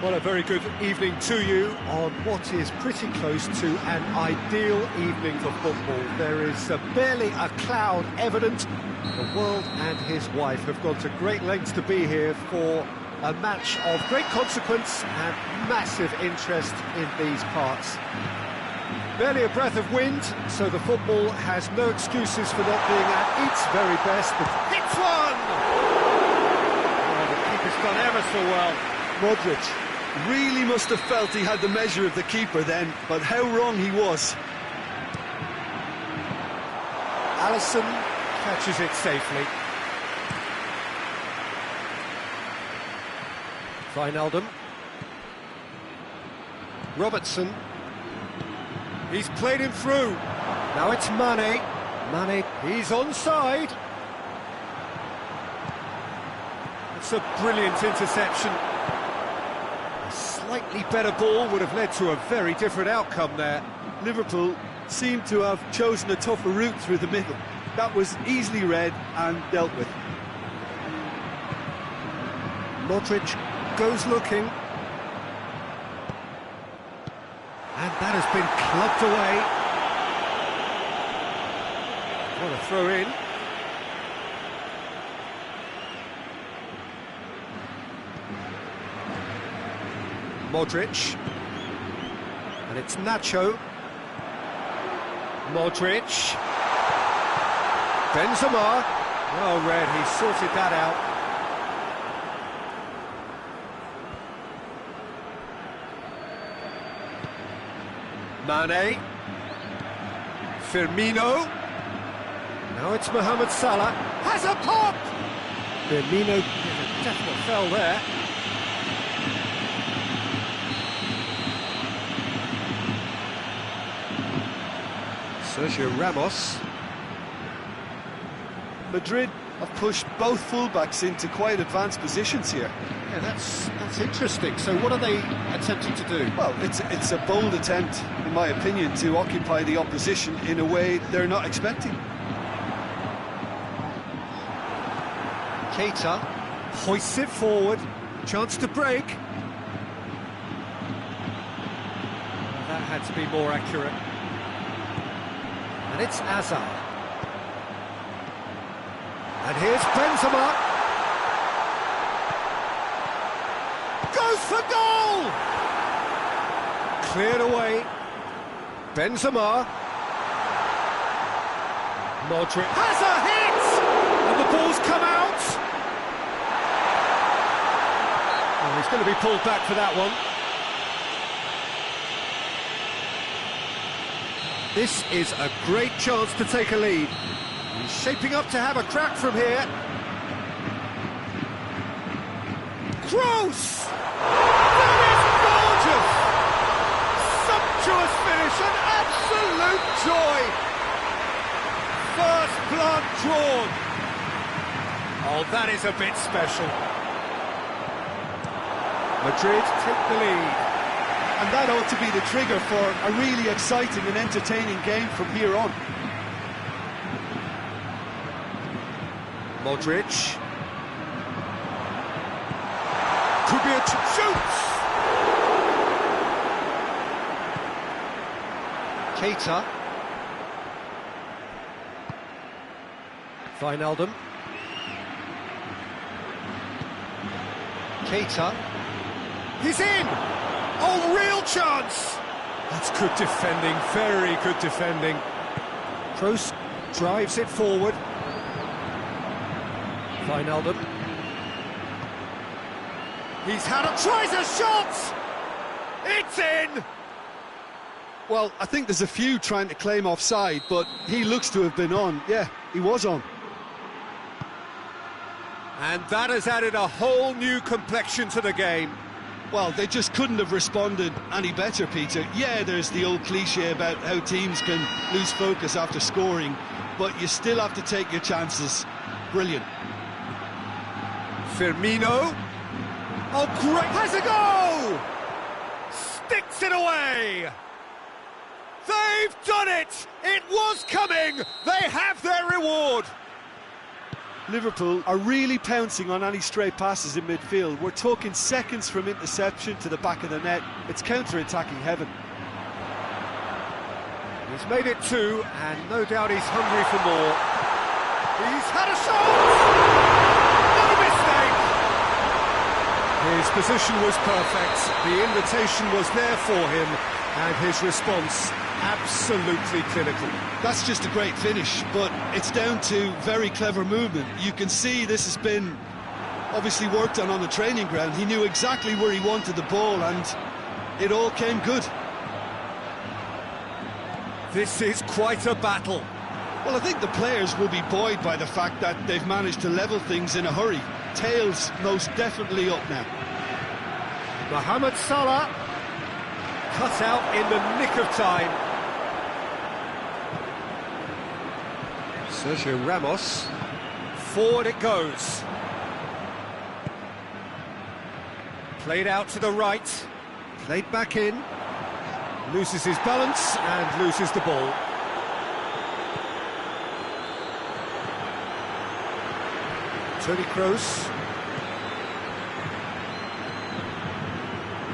Well, a very good evening to you on what is pretty close to an ideal evening for football. There is barely a cloud evident. The world and his wife have gone to great lengths to be here for a match of great consequence and massive interest in these parts. Barely a breath of wind, so the football has no excuses for not being at its very best. But hits one! Oh, the keeper's done ever so well. Modric really must have felt he had the measure of the keeper then, but how wrong he was. Alisson catches it safely. Wijnaldum. Robertson. He's played him through. Now it's Mane. Mane, he's onside. It's a brilliant interception. A slightly better ball would have led to a very different outcome there. Liverpool seemed to have chosen a tougher route through the middle. That was easily read and dealt with. Modric goes looking. And that has been clubbed away. What a throw in. Modric. And it's Nacho. Modric. Benzema. Well read, he sorted that out. Mane. Firmino. Now it's Mohamed Salah. Has a pop! Firmino, there's a definite foul there. Sergio Ramos. Madrid have pushed both fullbacks into quite advanced positions here. Yeah, that's interesting. So what are they attempting to do? Well, it's a bold attempt, in my opinion, to occupy the opposition in a way they're not expecting. Keita hoists it forward, chance to break. That had to be more accurate. And it's Hazard. And here's Benzema. Goes for goal! Cleared away. Benzema. Modric has a hit! And the ball's come out. Oh, he's going to be pulled back for that one. This is a great chance to take a lead. He's shaping up to have a crack from here. Gross! That is gorgeous! Sumptuous finish, an absolute joy! First blood drawn. Oh, that is a bit special. Madrid take the lead. And that ought to be the trigger for a really exciting and entertaining game from here on. Modric. Could be a shoots! Keita. Wijnaldum. Keita. He's in! Oh, real chance! That's good defending, very good defending. Kroos drives it forward. Wijnaldum. He's tries a shot! It's in! Well, I think there's a few trying to claim offside, but he looks to have been on. Yeah, he was on. And that has added a whole new complexion to the game. Well, they just couldn't have responded any better, Peter. Yeah, there's the old cliche about how teams can lose focus after scoring, but you still have to take your chances. Brilliant. Firmino. Oh, great! Has a go! Sticks it away! They've done it! It was coming! They have their reward! Liverpool are really pouncing on any stray passes in midfield. We're talking seconds from interception to the back of the net. It's counter-attacking heaven. He's made it two, and no doubt he's hungry for more. He's had a shot! No mistake! His position was perfect, the invitation was there for him, and his response absolutely clinical. That's just a great finish, but it's down to very clever movement. You can see this has been obviously worked on the training ground. He knew exactly where he wanted the ball, and it all came good. This is quite a battle. Well, I think the players will be buoyed by the fact that they've managed to level things in a hurry. Tails most definitely up now. Mohamed Salah cut out in the nick of time. Sergio Ramos, forward it goes. Played out to the right, played back in, loses his balance and loses the ball. Toni Kroos.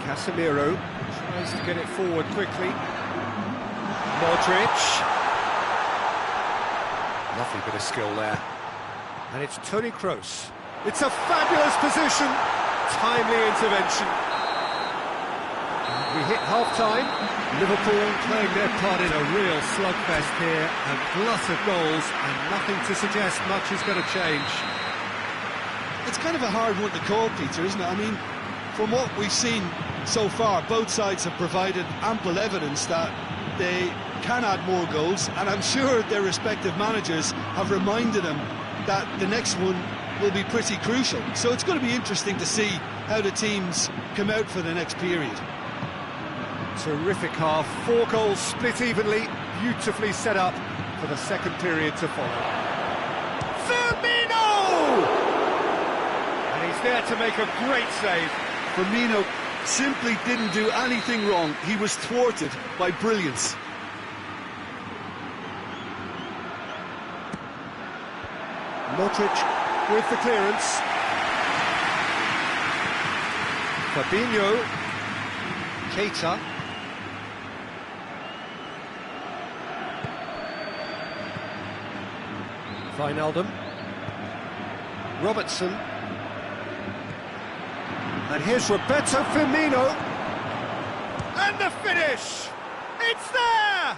Casemiro tries to get it forward quickly. Modric. Lovely bit of skill there. And it's Toni Kroos. It's a fabulous position. Timely intervention. We hit half-time. Liverpool playing their part in a real slugfest here. A glut of goals and nothing to suggest much is going to change. It's kind of a hard one to call, Peter, isn't it? I mean, from what we've seen so far, both sides have provided ample evidence that they can add more goals, and I'm sure their respective managers have reminded them that the next one will be pretty crucial. So it's going to be interesting to see how the teams come out for the next period. Terrific half, 4 goals split evenly, beautifully set up for the second period to follow. Firmino! And he's there to make a great save. Firmino simply didn't do anything wrong. He was thwarted by brilliance. Modric with the clearance. Fabinho. Keita. Wijnaldum. Robertson. And here's Roberto Firmino. And the finish! It's there!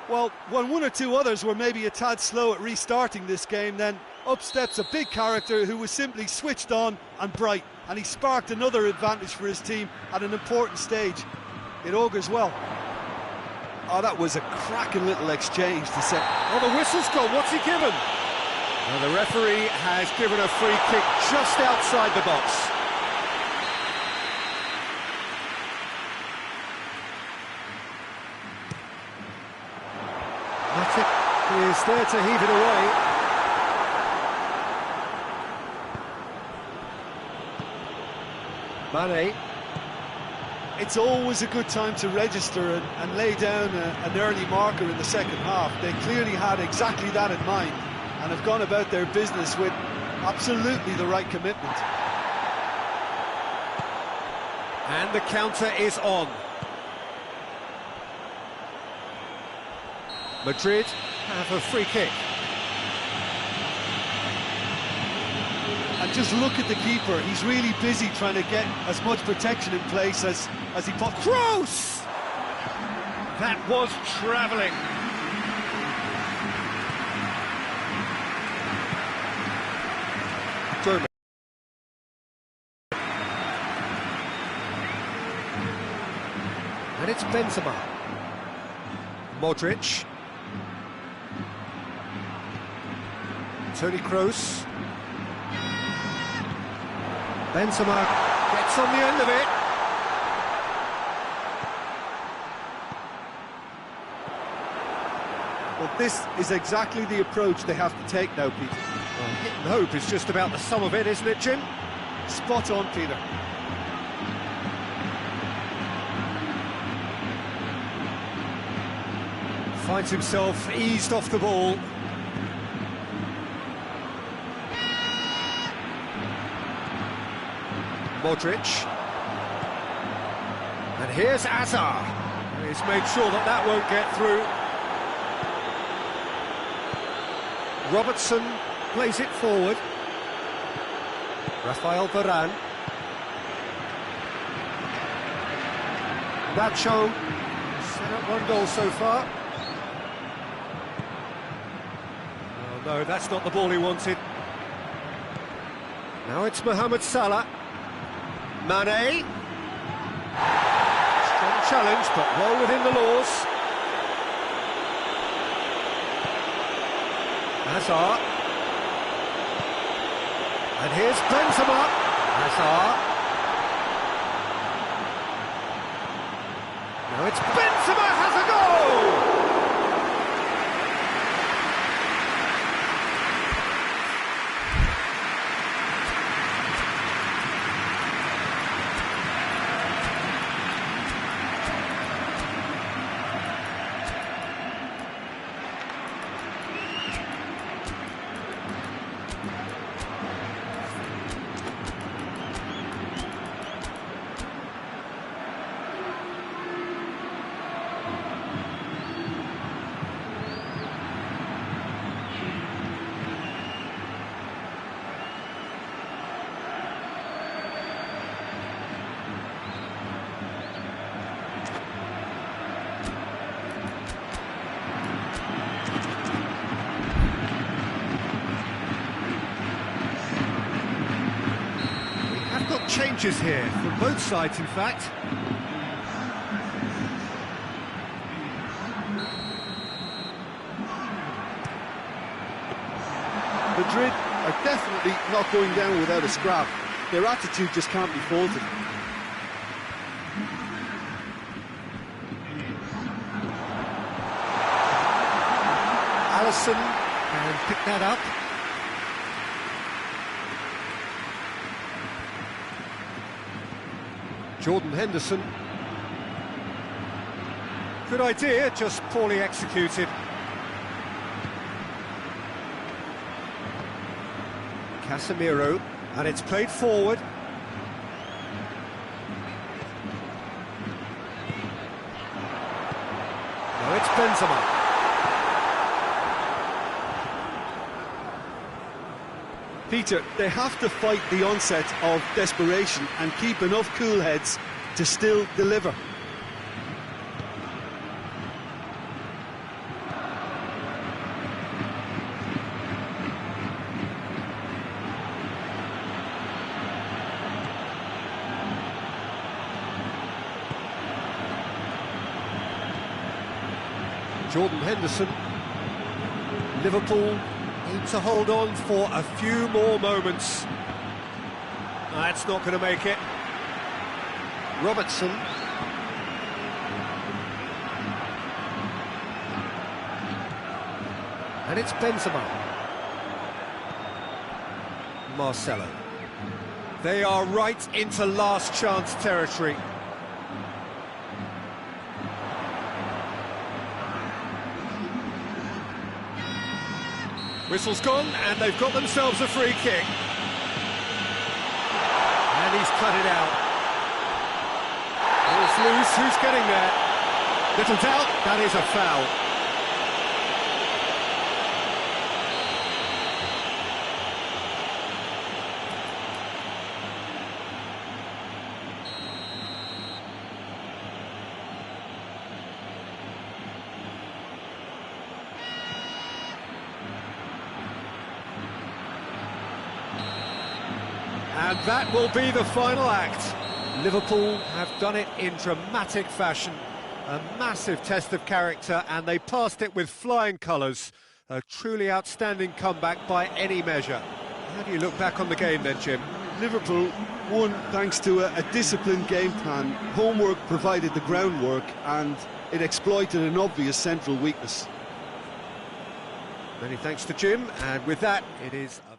Well, when one or two others were maybe a tad slow at restarting this game, then up steps a big character who was simply switched on and bright, and he sparked another advantage for his team at an important stage. It augurs well. Oh, that was a cracking little exchange to set. Oh, the whistle's gone. What's he given? Well, the referee has given a free kick just outside the box. Matic is there to heave it away. Mane. It's always a good time to register and lay down an early marker in the second half. They clearly had exactly that in mind and have gone about their business with absolutely the right commitment. And the counter is on. Madrid have a free kick. And just look at the keeper. He's really busy trying to get as much protection in place as he possibly. Kroos! That was travelling. And it's Benzema. Modric. Toni Kroos. Benzema gets on the end of it. Well, this is exactly the approach they have to take now, Peter. Well, hit and hope is just about the sum of it, isn't it, Jim? Spot on, Peter. Finds himself eased off the ball. Modric. And here's Azar. He's made sure that that won't get through. Robertson plays it forward. Rafael Varane. Nacho. Set up one goal so far. Oh no, that's not the ball he wanted. Now it's Mohamed Salah. Mane. Strong challenge, but well within the laws. Hazard. And here's Benzema. Hazard. Now it's Benzema has a goal! Changes here, from both sides in fact. Madrid are definitely not going down without a scrap. Their attitude just can't be faulted. Alisson can pick that up. Jordan Henderson. Good idea, just poorly executed. Casemiro, and it's played forward. Now it's Benzema. Peter, they have to fight the onset of desperation and keep enough cool heads to still deliver. Jordan Henderson. Liverpool need to hold on for a few more moments. That's not going to make it. Robertson. And it's Benzema. Marcelo. They are right into last chance territory. Whistle's gone, and they've got themselves a free kick. And he's cut it out. Ball's loose, who's getting there? Little doubt, that is a foul. And that will be the final act. Liverpool have done it in dramatic fashion. A massive test of character, and they passed it with flying colours. A truly outstanding comeback by any measure. How do you look back on the game then, Jim? Liverpool won thanks to a disciplined game plan. Homework provided the groundwork, and it exploited an obvious central weakness. Many thanks to Jim, and with that, it is a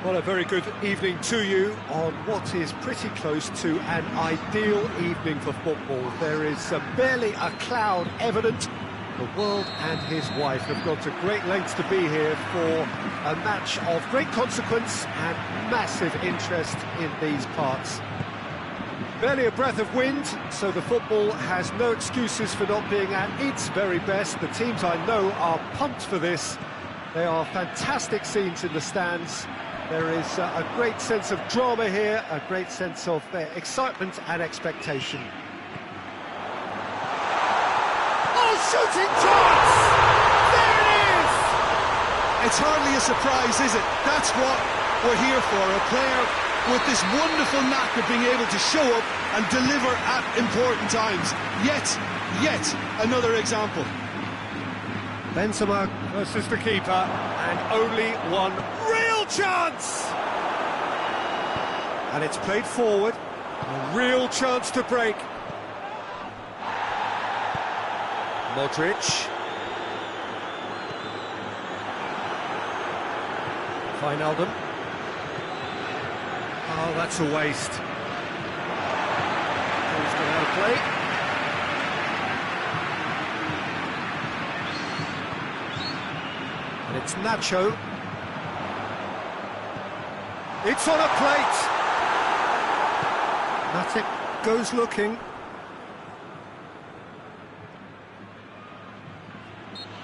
Well, a very good evening to you on what is pretty close to an ideal evening for football. There is barely a cloud evident. The world and his wife have gone to great lengths to be here for a match of great consequence and massive interest in these parts. Barely a breath of wind, so the football has no excuses for not being at its very best. The teams I know are pumped for this. They are fantastic scenes in the stands. There is a great sense of drama here, a great sense of excitement and expectation. Oh, shooting chance! There it is! It's hardly a surprise, is it? That's what we're here for, a player with this wonderful knack of being able to show up and deliver at important times. Yet another example. Benzema versus the keeper, and only one real chance! And it's played forward, a real chance to break. Modric. Wijnaldum. Oh, that's a waste. He's gone out of play. And it's Nacho. It's on a plate. Matic goes looking.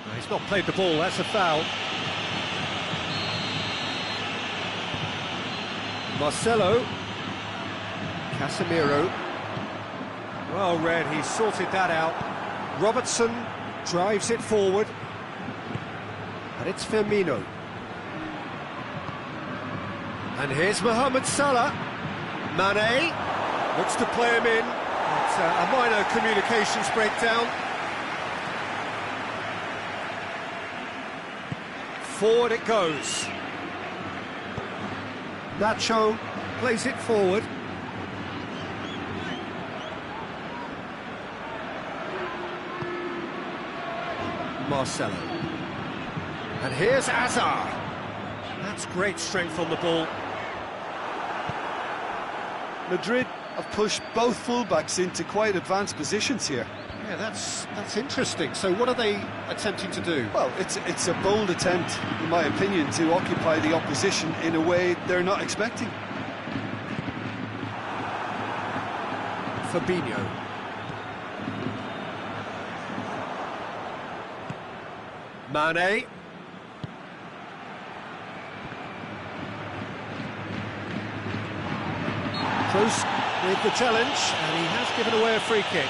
No, he's not played the ball, that's a foul. Marcelo. Casemiro. Well read, he sorted that out. Robertson drives it forward. And it's Firmino. And here's Mohamed Salah. Mane looks to play him in. It's a minor communications breakdown. Forward it goes. Nacho plays it forward. Marcelo. And here's Hazard. That's great strength on the ball. Madrid have pushed both fullbacks into quite advanced positions here. Yeah, that's interesting. So what are they attempting to do? Well, it's a bold attempt, in my opinion, to occupy the opposition in a way they're not expecting. Fabinho. Mane. Kroos with the challenge, and he has given away a free kick.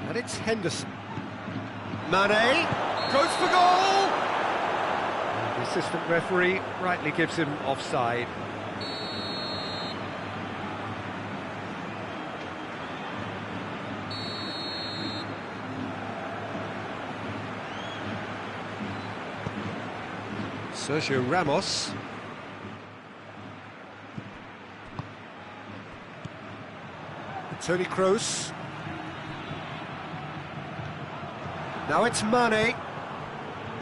And it's Henderson. Mane goes for goal! And the assistant referee rightly gives him offside. Sergio Ramos. Toni Kroos. Now it's Mane.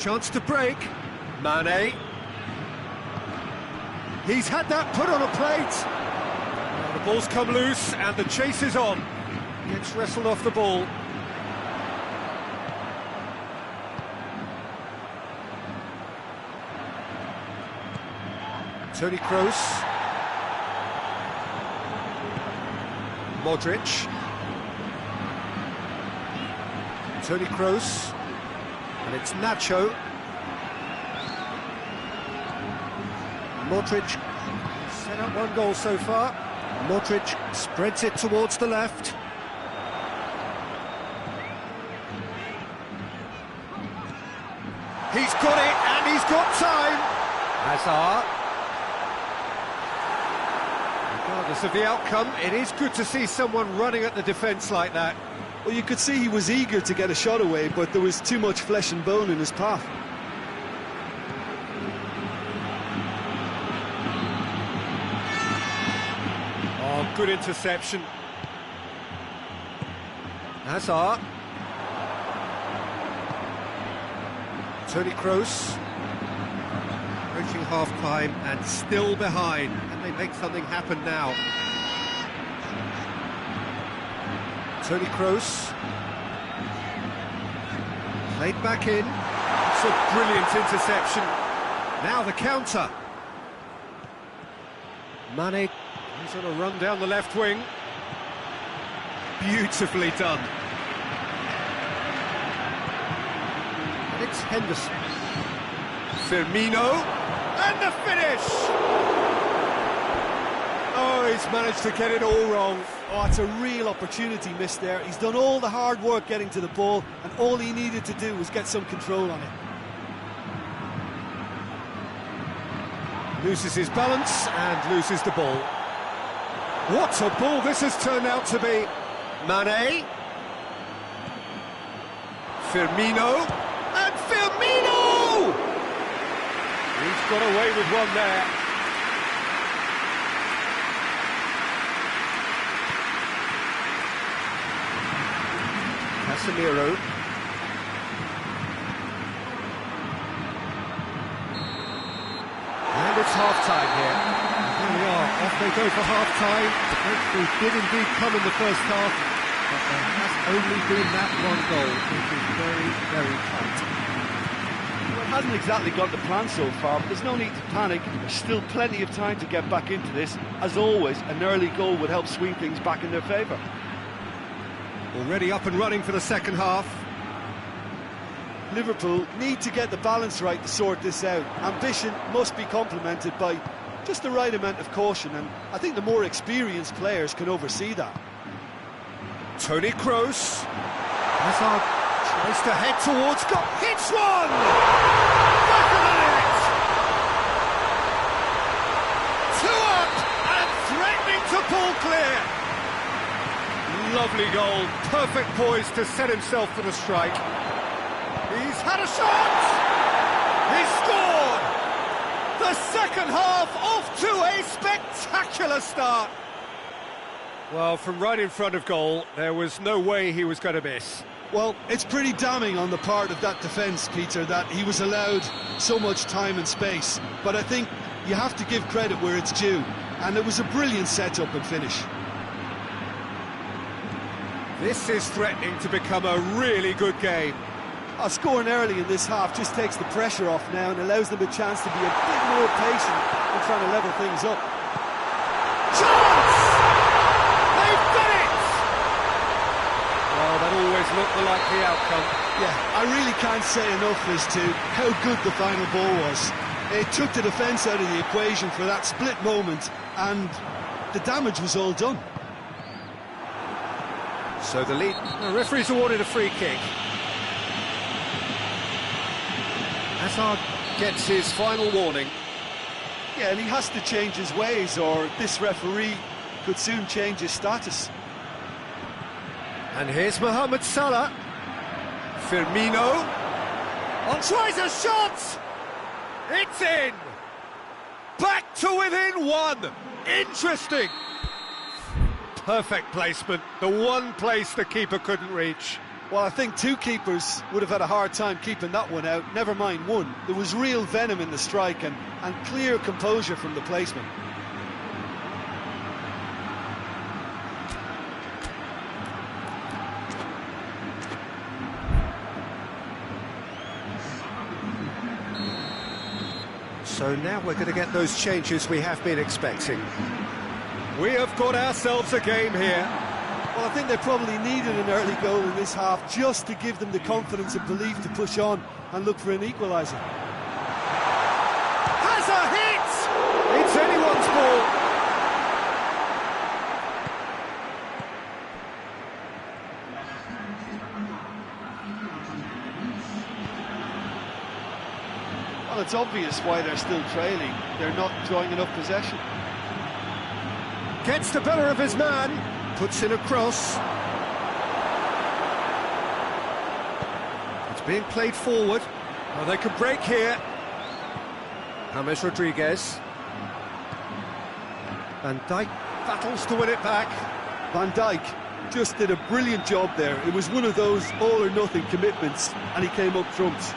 Chance to break. Mane. He's had that put on a plate. Now the ball's come loose and the chase is on. Gets wrestled off the ball. Toni Kroos. Modric. Toni Kroos. And it's Nacho. Modric set up one goal so far. Modric spreads it towards the left. He's got it and he's got time. Hazard. Regardless of the outcome, it is good to see someone running at the defence like that. Well, you could see he was eager to get a shot away, but there was too much flesh and bone in his path. Oh, good interception. Hazard. Toni Kroos. Reaching half-time and still behind. Can they make something happen now? Toni Kroos. Played back in. It's a brilliant interception. Now the counter. Mane, he's on a run down the left wing. Beautifully done. And it's Henderson. Firmino, and the finish! Oh, he's managed to get it all wrong. Oh, it's a real opportunity missed there. He's done all the hard work getting to the ball, and all he needed to do was get some control on it. Loses his balance and loses the ball. What a ball this has turned out to be. Mane. Firmino. And Firmino! He's got away with one there. Casemiro. And it's half-time here. Here we are, off they go for half-time. The breakthrough did indeed come in the first half, but there has only been that one goal, which is very, very tight. Well, it hasn't exactly got the plan so far, but there's no need to panic. There's still plenty of time to get back into this. As always, an early goal would help swing things back in their favour. Already up and running for the second half. Liverpool need to get the balance right to sort this out. Ambition must be complemented by just the right amount of caution, and I think the more experienced players can oversee that. Toni Kroos. Hazard tries to head towards, hits one! Back of the net! 2 up and threatening to pull clear. Lovely goal, perfect poise to set himself for the strike. He's had a shot! He's scored! The second half off to a spectacular start. Well, from right in front of goal, there was no way he was going to miss. Well, it's pretty damning on the part of that defence, Peter, that he was allowed so much time and space. But I think you have to give credit where it's due, and it was a brilliant setup and finish. This is threatening to become a really good game. Scoring early in this half just takes the pressure off now and allows them a chance to be a bit more patient in trying to level things up. Chance! They've done it! Well, that always looked the likely outcome. Yeah, I really can't say enough as to how good the final ball was. It took the defence out of the equation for that split moment, and the damage was all done. So the referee's awarded a free kick. Hazard gets his final warning. Yeah, and he has to change his ways, or this referee could soon change his status. And here's Mohamed Salah. Firmino. Tries a shot! It's in! Back to within one! Interesting! Perfect placement, the one place the keeper couldn't reach. Well, I think two keepers would have had a hard time keeping that one out, never mind one. There was real venom in the strike and clear composure from the placement. So now we're going to get those changes we have been expecting. We have got ourselves a game here. Well, I think they probably needed an early goal in this half just to give them the confidence and belief to push on and look for an equaliser. Has a hit! It's anyone's ball. Well, it's obvious why they're still trailing. They're not drawing enough possession. Gets the better of his man. Puts in a cross. It's being played forward. Well, they could break here. James Rodriguez. Van Dijk battles to win it back. Van Dijk just did a brilliant job there. It was one of those all-or-nothing commitments, and he came up trumps.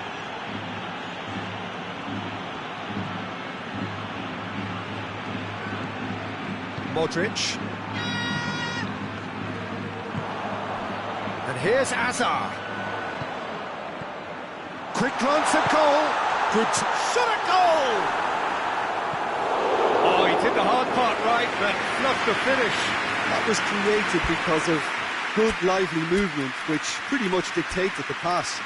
Modric. And here's Azar. Quick glance at goal. Good shot at goal. Oh, he did the hard part right, but fluffed the finish. That was created because of good, lively movement, which pretty much dictated the pass.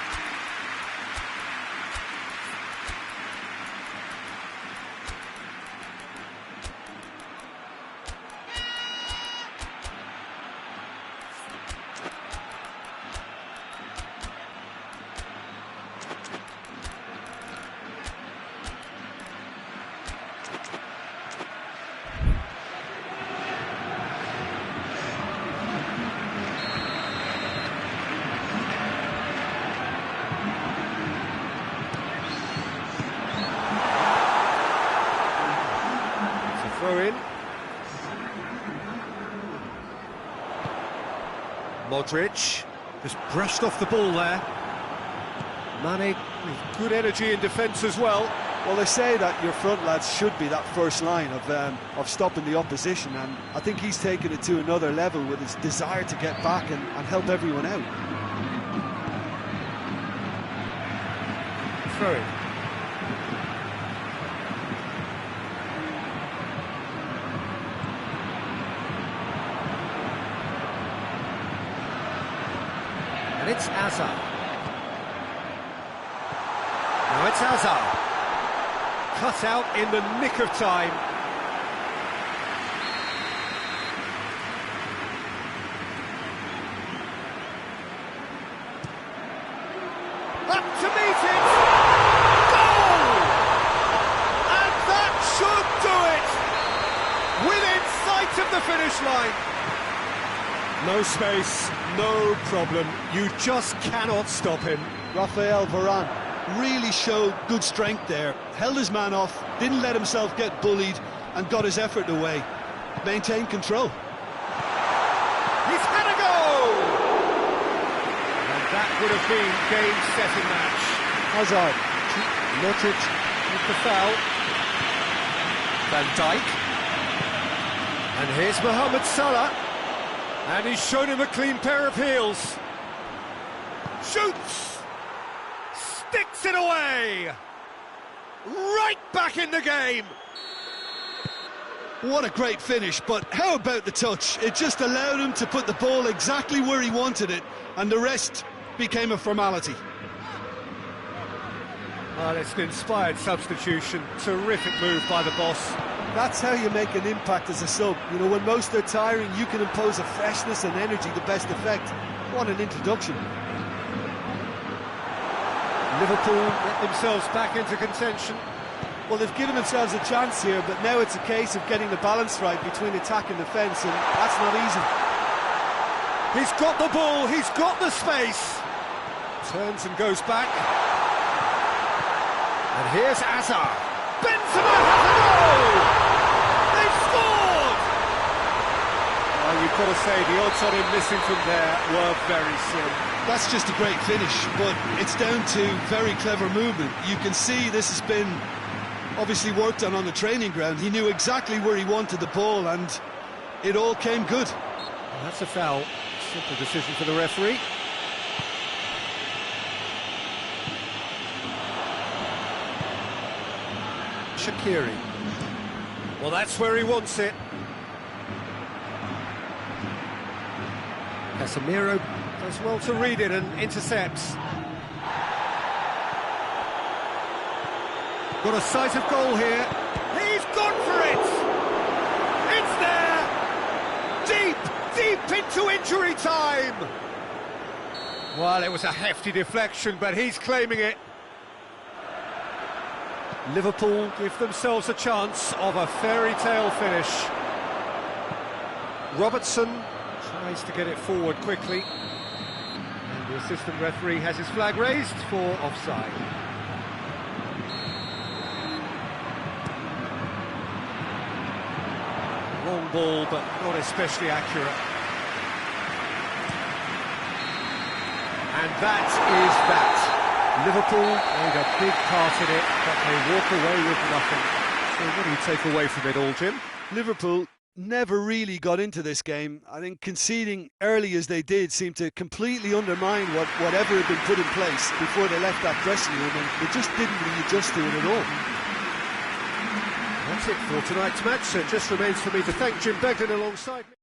Throw in. Modric just brushed off the ball there. Mane with good energy in defence as well. Well, they say that your front lads should be that first line of stopping the opposition, and I think he's taken it to another level with his desire to get back and help everyone out. Throw in. And it's Azar. Now it's Azar. Cut out in the nick of time. Up to meet it! Goal! And that should do it! Within sight of the finish line. No space, no problem. You just cannot stop him. Raphael Varane really showed good strength there. Held his man off, didn't let himself get bullied, and got his effort away. Maintained control. He's had a go! And that would have been game, set and match. Hazard. Modric with the foul. Van Dijk. And here's Mohamed Salah. And he's shown him a clean pair of heels. Shoots! Sticks it away! Right back in the game! What a great finish, but how about the touch? It just allowed him to put the ball exactly where he wanted it, and the rest became a formality. Well, it's an inspired substitution. Terrific move by the boss. That's how you make an impact as a sub. You know, when most are tiring, you can impose a freshness and energy to best effect. What an introduction. Liverpool get themselves back into contention. Well, they've given themselves a chance here, but now it's a case of getting the balance right between attack and defence, and that's not easy. He's got the ball, he's got the space. Turns and goes back. And here's Azar. Benzema has a goal! They've scored! Well, you've got to say the odds on him missing from there were very slim. That's just a great finish, but it's down to very clever movement. You can see this has been obviously worked on the training ground. He knew exactly where he wanted the ball, and it all came good. Well, that's a foul. Simple decision for the referee. Shaqiri. Well, that's where he wants it. Casemiro does well to read it and intercepts. Got a sight of goal here. He's gone for it! It's there! Deep, deep into injury time! Well, it was a hefty deflection, but he's claiming it. Liverpool give themselves a chance of a fairy tale finish. Robertson tries to get it forward quickly. And the assistant referee has his flag raised for offside. Long ball, but not especially accurate. And that is that. Liverpool made a big part in it, but they walk away with nothing. So what do you take away from it all, Jim? Liverpool never really got into this game. I think conceding early as they did seemed to completely undermine whatever had been put in place before they left that dressing room, and they just didn't really adjust to it at all. That's it for tonight's match. So it just remains for me to thank Jim Begden alongside me.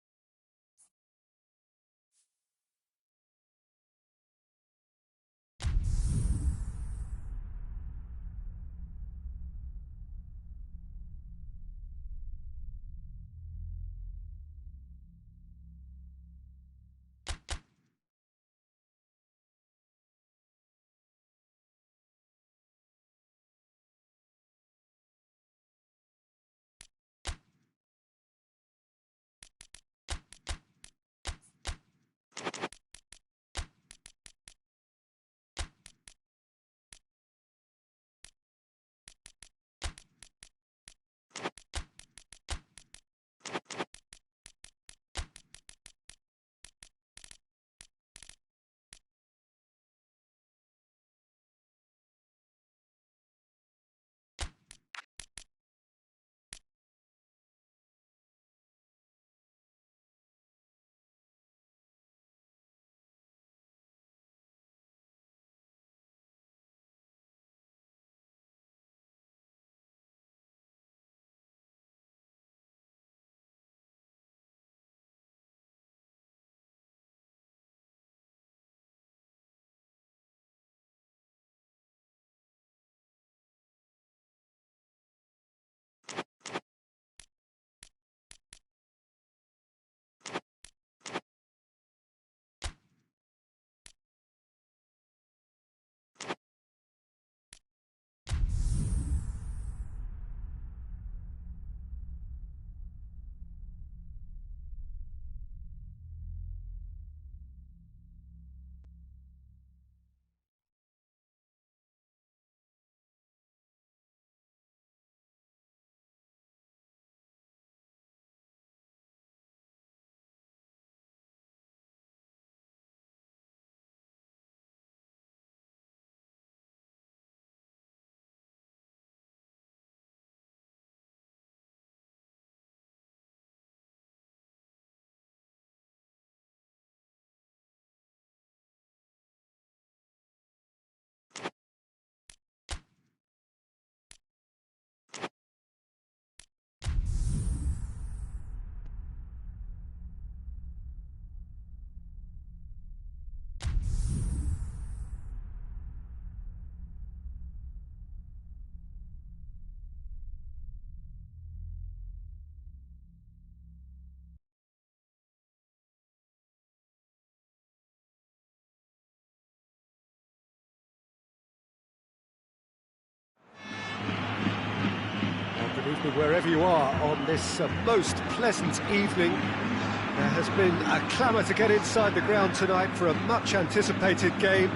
Wherever you are on this most pleasant evening, there has been a clamour to get inside the ground tonight for a much anticipated game.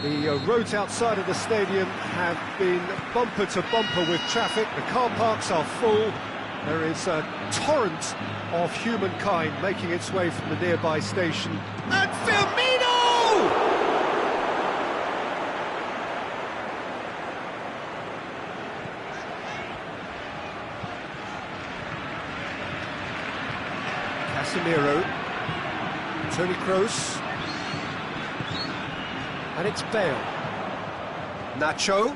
The roads outside of the stadium have been bumper to bumper with traffic. The car parks are full. There is a torrent of humankind making its way from the nearby station. And Firmino! Casemiro, Toni Kroos, and it's Bale. Nacho,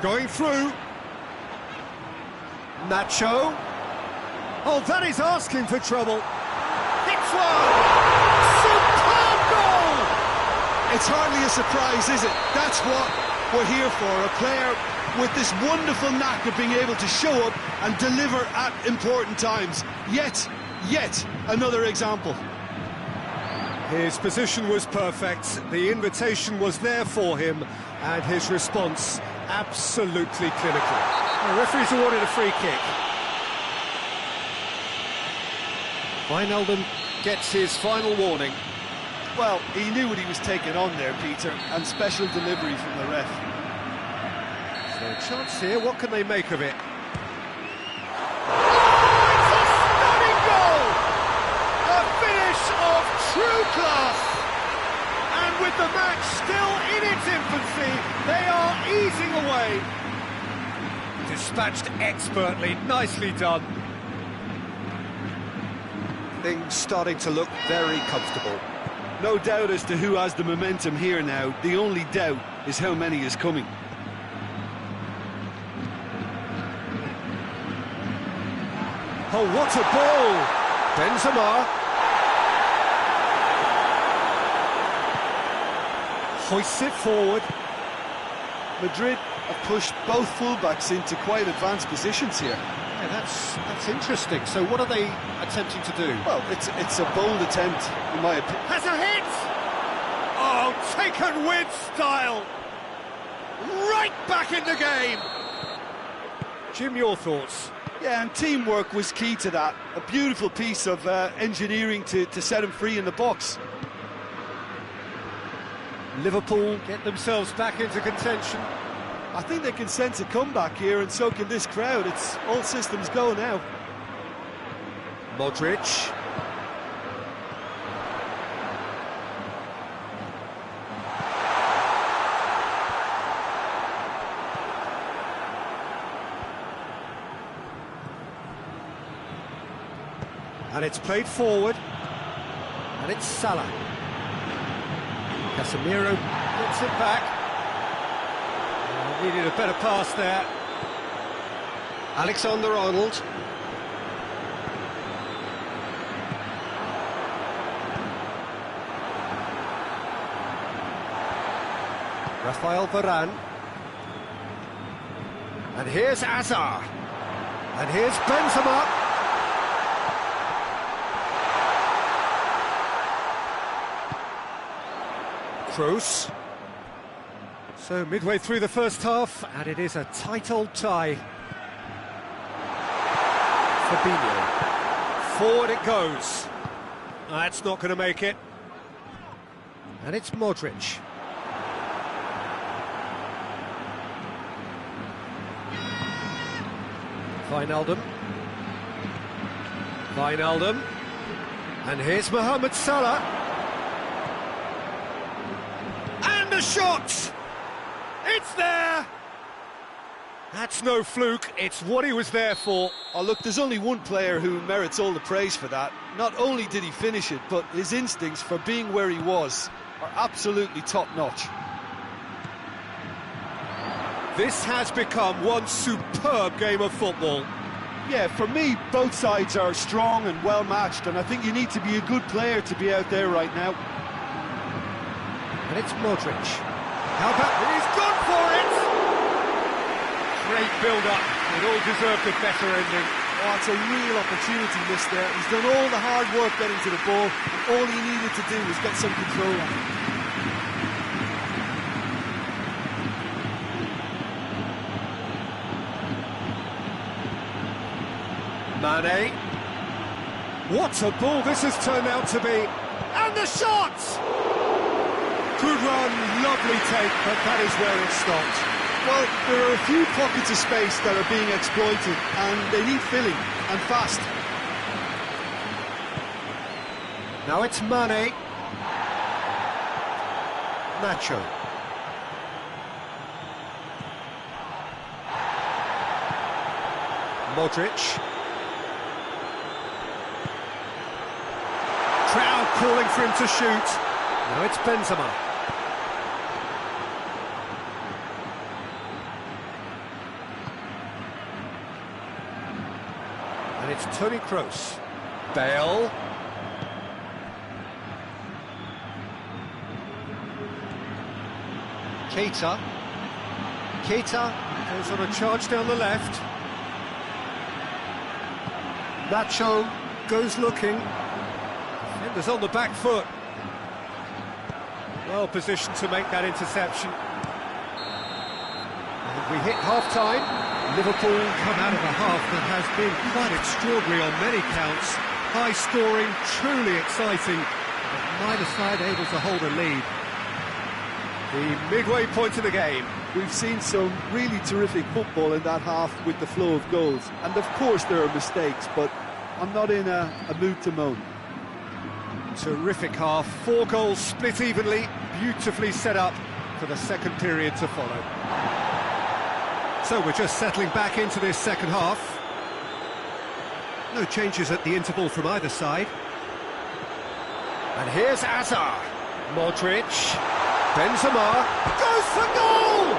going through. Nacho, oh, that is asking for trouble. Hits one! Superb goal! It's hardly a surprise, is it? That's what we're here for, a player with this wonderful knack of being able to show up and deliver at important times. Yet another example. His position was perfect, the invitation was there for him, and his response absolutely clinical. The referee's awarded a free kick. Wijnaldum gets his final warning. Well, he knew what he was taking on there, Peter, and special delivery from the ref. So a chance here, what can they make of it? Of true class, see, they are easing away. Dispatched expertly, nicely done. Things starting to look very comfortable. No doubt as to who has the momentum here now. The only doubt is how many is coming. Oh, what a ball! Benzema. Hoists it forward. Madrid have pushed both fullbacks into quite advanced positions here. Yeah, that's interesting. So what are they attempting to do? Well, it's a bold attempt, in my opinion. Has a hit! Oh, taken with style! Right back in the game! Jim, your thoughts? Yeah, and teamwork was key to that. A beautiful piece of engineering to set him free in the box. Liverpool get themselves back into contention. I think they can sense a comeback here, and so can this crowd. It's all systems go now. Modric. And it's played forward. And it's Salah. Casemiro gets it back. Needed a better pass there. Alexander-Arnold. Rafael Varane. And here's Hazard. And here's Benzema. Kroos. So midway through the first half, and it is a tight old tie. Fabinho. Forward it goes. That's not going to make it. And it's Modric. Wijnaldum. Wijnaldum. And here's Mohamed Salah. And a shot! It's there! That's no fluke, it's what he was there for. Oh, look, there's only one player who merits all the praise for that. Not only did he finish it, but his instincts for being where he was are absolutely top-notch. This has become one superb game of football. Yeah, for me, both sides are strong and well-matched, and I think you need to be a good player to be out there right now. And it's Modric. How about... He's gone for it! Great build-up. It all deserved a better ending. Oh, it's a real opportunity missed there. He's done all the hard work getting to the ball, and all he needed to do was get some control on it. Mane. What a ball this has turned out to be. And the shot! Good run, lovely take, but that is where it stopped. Well, there are a few pockets of space that are being exploited, and they need filling, and fast. Now it's Mane. Nacho. Modric. Crowd calling for him to shoot. Now it's Benzema. And it's Toni Kroos. Bale. Keita. Keita goes on a charge down the left. Nacho goes looking. Defenders on the back foot. Well positioned to make that interception. And we hit half-time. Liverpool come out of a half that has been quite extraordinary on many counts. High scoring, truly exciting, but neither side able to hold a lead. The midway point of the game. We've seen some really terrific football in that half with the flow of goals. And of course there are mistakes, but I'm not in a mood to moan. Terrific half, 4 goals split evenly, beautifully set up. for the second period to follow. So we're just settling back into this second half. No changes at the interval from either side. And here's Azar. Modric. Benzema. Goes for goal!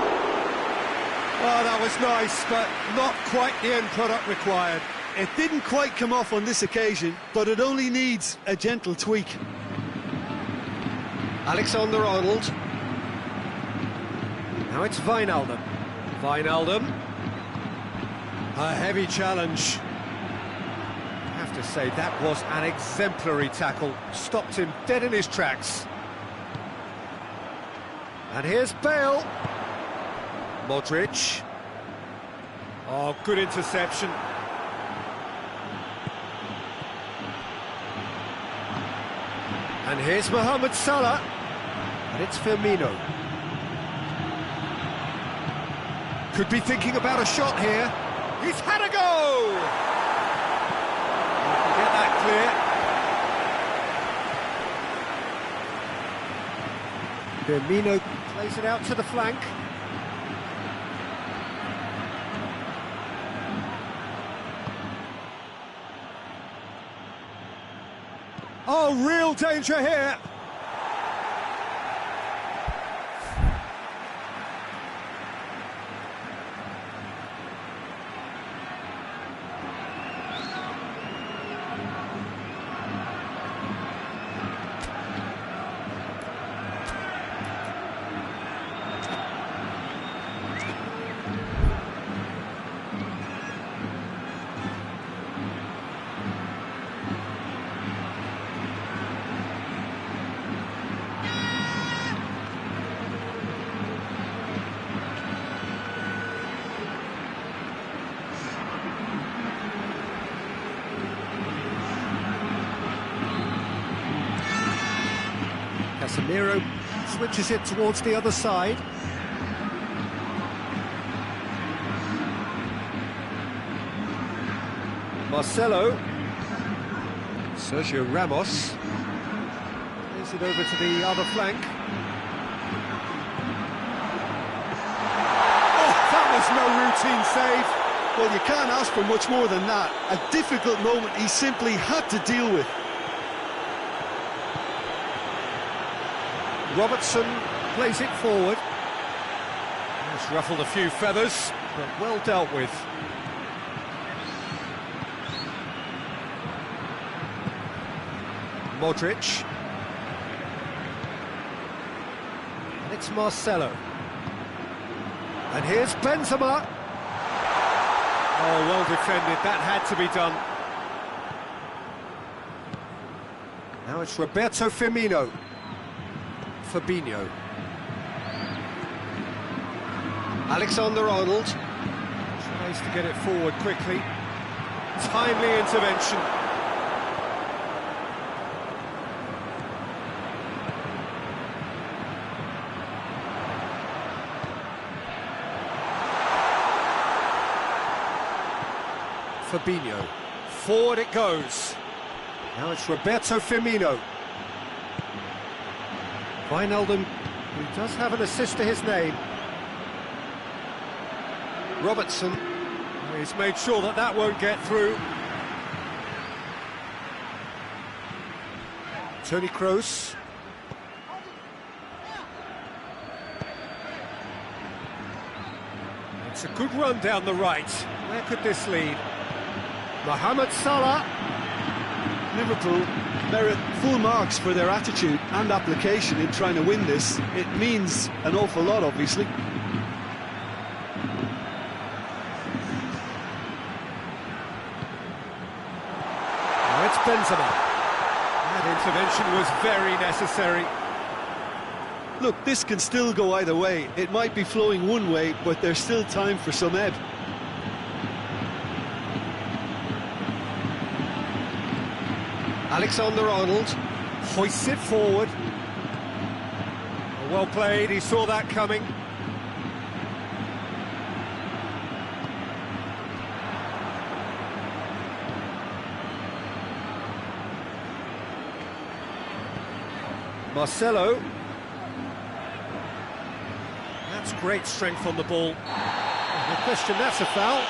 Oh, that was nice, but not quite the end product required. It didn't quite come off on this occasion, but it only needs a gentle tweak. Alexander-Arnold. Now it's Wijnaldum. Wijnaldum. A heavy challenge. I have to say, that was an exemplary tackle. Stopped him dead in his tracks. And here's Bale. Modric. Oh, good interception. And here's Mohamed Salah. And it's Firmino. Could be thinking about a shot here. He's had a go! Get that clear. Firmino plays it out to the flank. Oh, real danger here. Casemiro switches it towards the other side. Marcelo. Sergio Ramos. Plays it over to the other flank. Oh, that was no routine save. Well, you can't ask for much more than that. A difficult moment he simply had to deal with. Robertson plays it forward. It's ruffled a few feathers, but well dealt with. Modric. And it's Marcelo. And here's Benzema. Oh, well defended. That had to be done. Now it's Roberto Firmino. Fabinho. Alexander-Arnold tries to get it forward quickly. Timely intervention. Fabinho. Forward it goes. Now it's Roberto Firmino. Wijnaldum, who does have an assist to his name. Robertson, he's made sure that that won't get through. Toni Kroos. It's a good run down the right. Where could this lead? Mohamed Salah. Liverpool merit full marks for their attitude and application in trying to win this. It means an awful lot, obviously. Now it's Benzema. That intervention was very necessary. Look, this can still go either way. It might be flowing one way, but there's still time for some ebb. Alexander-Arnold hoists it forward. Well played, he saw that coming. Marcelo. That's great strength on the ball. No question, that's a foul.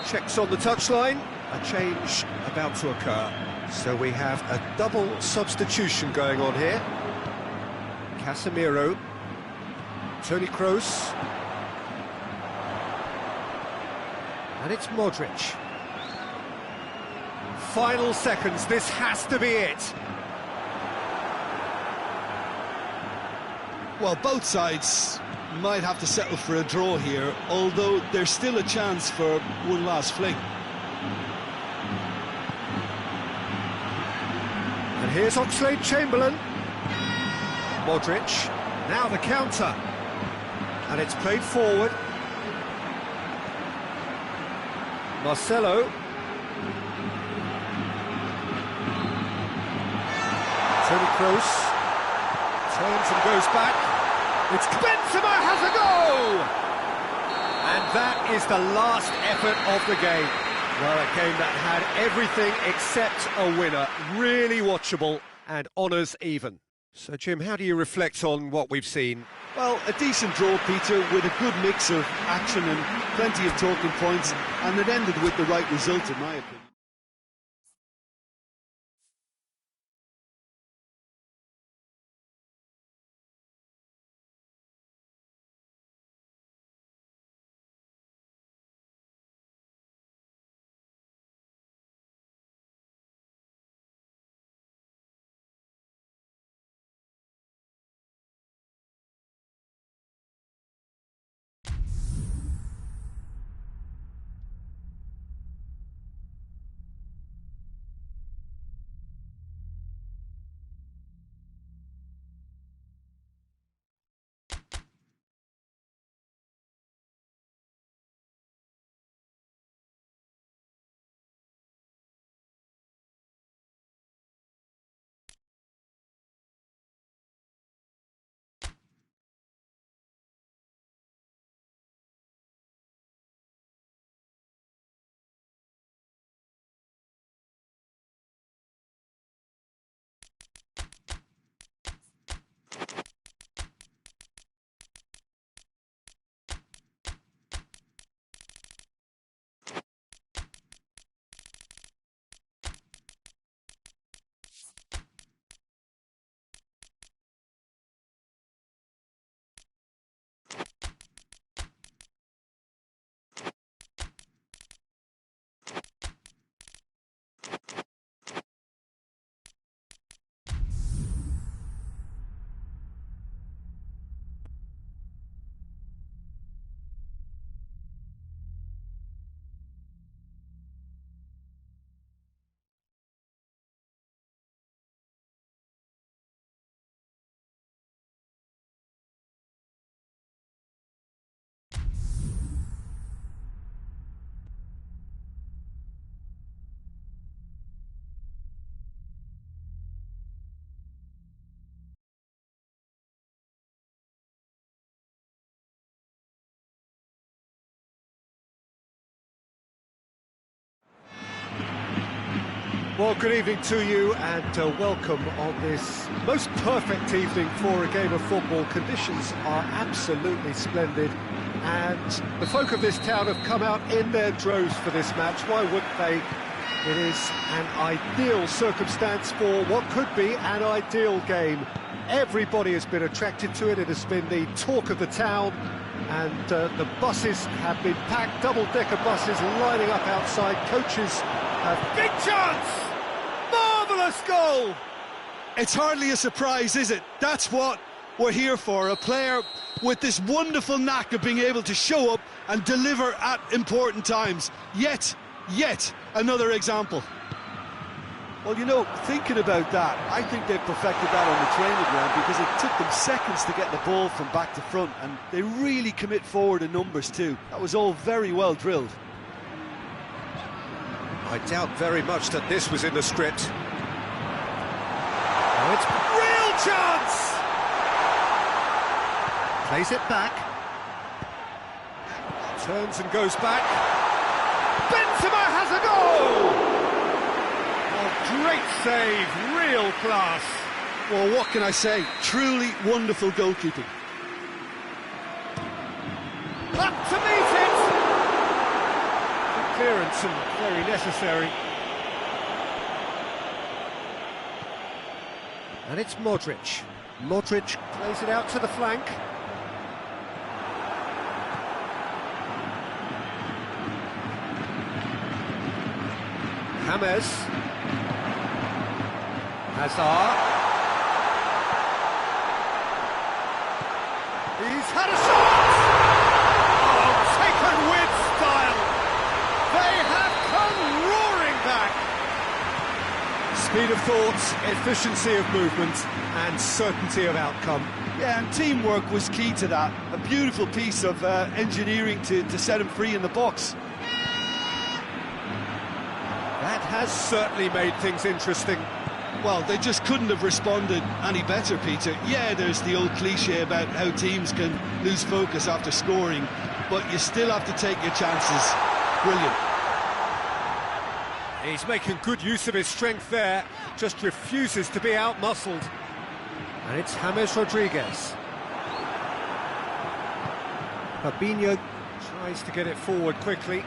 Checks on the touchline, a change about to occur. So we have a double substitution going on here. Casemiro, Toni Kroos, and it's Modric. Final seconds, this has to be it. Well, both sides might have to settle for a draw here, although there's still a chance for one last fling. And here's Oxlade-Chamberlain. Modric, now the counter. And it's played forward. Marcelo. Toni Kroos. Turns and goes back. It's Benzema has a goal! And that is the last effort of the game. Well, a game that had everything except a winner. Really watchable and honours even. So, Jim, how do you reflect on what we've seen? Well, a decent draw, Peter, with a good mix of action and plenty of talking points, and it ended with the right result, in my opinion. Well, good evening to you and welcome on this most perfect evening for a game of football. Conditions are absolutely splendid and the folk of this town have come out in their droves for this match. Why wouldn't they? It is an ideal circumstance for what could be an ideal game. Everybody has been attracted to it. It has been the talk of the town and the buses have been packed, double-decker buses lining up outside. Coaches have big chance! Marvellous goal! It's hardly a surprise, is it? That's what we're here for, a player with this wonderful knack of being able to show up and deliver at important times. Yet another example. Well, you know, thinking about that, I think they've perfected that on the training ground because it took them seconds to get the ball from back to front, and they really commit forward in numbers too. That was all very well drilled. I doubt very much that this was in the script. Oh, it's real chance! Plays it back. Turns and goes back. Benzema has a goal! Oh, great save, real class. Well, what can I say? Truly wonderful goalkeeping. Up to meet it! Good clearance and very necessary. And it's Modric. Modric plays it out to the flank. James. Hazard. He's had a shot! Oh, taken with style! They have come roaring back! Speed of thought, efficiency of movement, and certainty of outcome. Yeah, and teamwork was key to that. A beautiful piece of engineering to set him free in the box. That has certainly made things interesting. Well, they just couldn't have responded any better, Peter. Yeah, there's the old cliche about how teams can lose focus after scoring, but you still have to take your chances. Brilliant. He's making good use of his strength there, just refuses to be out-muscled. And it's James Rodriguez. Fabinho tries to get it forward quickly.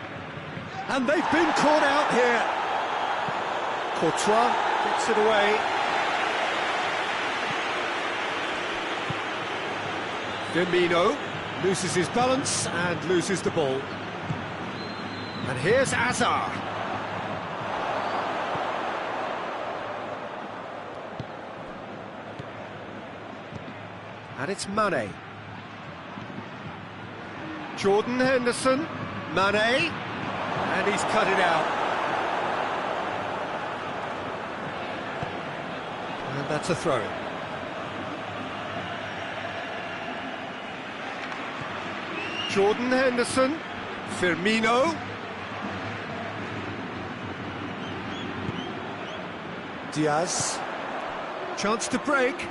And they've been caught out here. Courtois gets it away. Firmino loses his balance and loses the ball. And here's Hazard. And it's Mane. Jordan Henderson. Mane. And he's cut it out. And that's a throw. Jordan Henderson. Firmino. Diaz. Chance to break.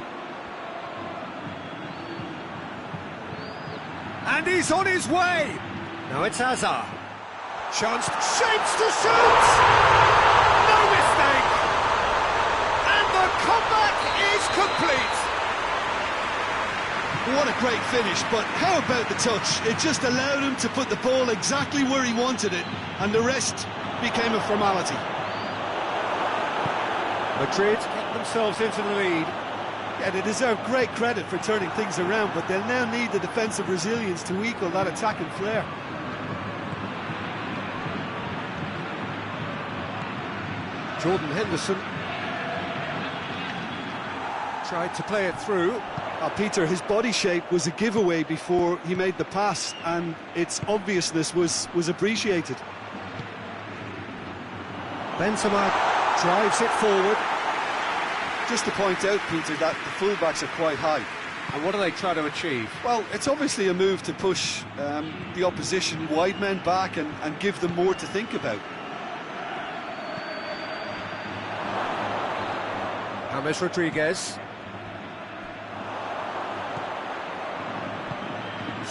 And he's on his way. Now it's Hazard. Chance, shapes to shoot! No mistake! And the comeback is complete! What a great finish, but how about the touch? It just allowed him to put the ball exactly where he wanted it, and the rest became a formality. Madrid get themselves into the lead. Yeah, they deserve great credit for turning things around, but they'll now need the defensive resilience to equal that attacking flair. Jordan Henderson tried to play it through. Peter, his body shape was a giveaway before he made the pass, and its obviousness was appreciated. Benzema drives it forward. Just to point out, Peter, that the fullbacks are quite high. And what do they try to achieve? Well, it's obviously a move to push the opposition wide men back and give them more to think about. James Rodriguez.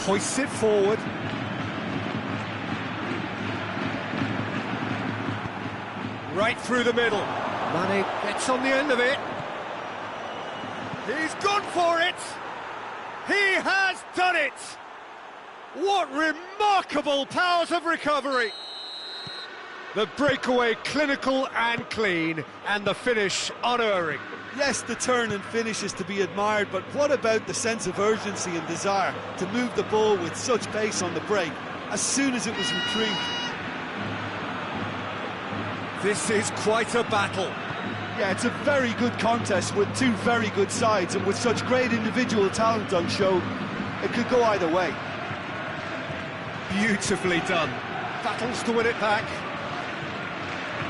Hoists it forward. Right through the middle. Mane gets on the end of it. He's gone for it! He has done it! What remarkable powers of recovery! The breakaway clinical and clean, and the finish unerring. Yes, the turn and finish is to be admired, but what about the sense of urgency and desire to move the ball with such pace on the break as soon as it was retrieved? This is quite a battle. Yeah, it's a very good contest with two very good sides, and with such great individual talent on show, it could go either way. Beautifully done. Battles to win it back.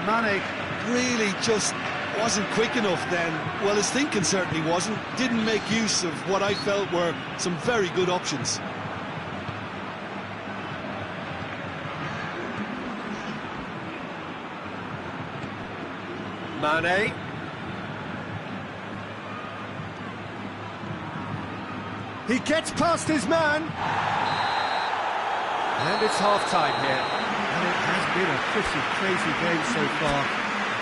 Mane really just wasn't quick enough then. Well, his thinking certainly wasn't. Didn't make use of what I felt were some very good options. Mane. He gets past his man. And it's half-time here. And it has been a pretty crazy game so far.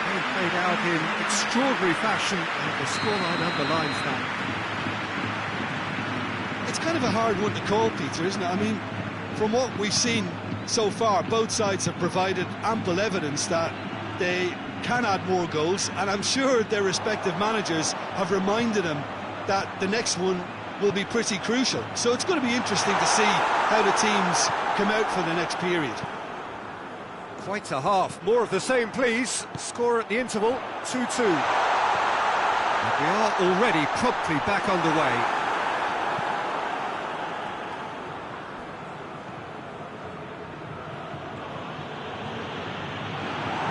They've played out in extraordinary fashion, and the scoreline underlines that. It's kind of a hard one to call, Peter, isn't it? I mean, from what we've seen so far, both sides have provided ample evidence that they can add more goals, and I'm sure their respective managers have reminded them that the next one will be pretty crucial. So it's going to be interesting to see how the teams come out for the next period. Quite a half. More of the same, please. Score at the interval, 2-2. And we are already promptly back underway.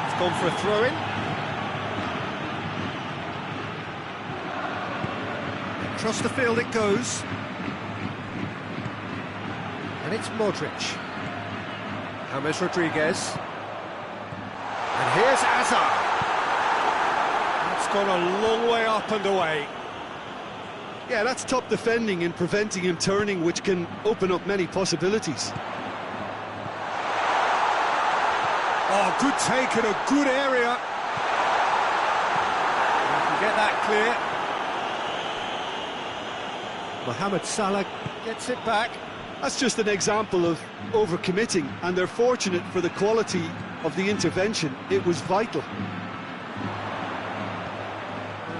It's gone for a throw-in. Across the field it goes. And it's Modric. James Rodriguez. And here's Azar. That's gone a long way up and away. Yeah, that's top defending and preventing him turning, which can open up many possibilities. Oh, good take in a good area. You can get that clear. Mohamed Salah gets it back. That's just an example of overcommitting, and they're fortunate for the quality of the intervention. It was vital.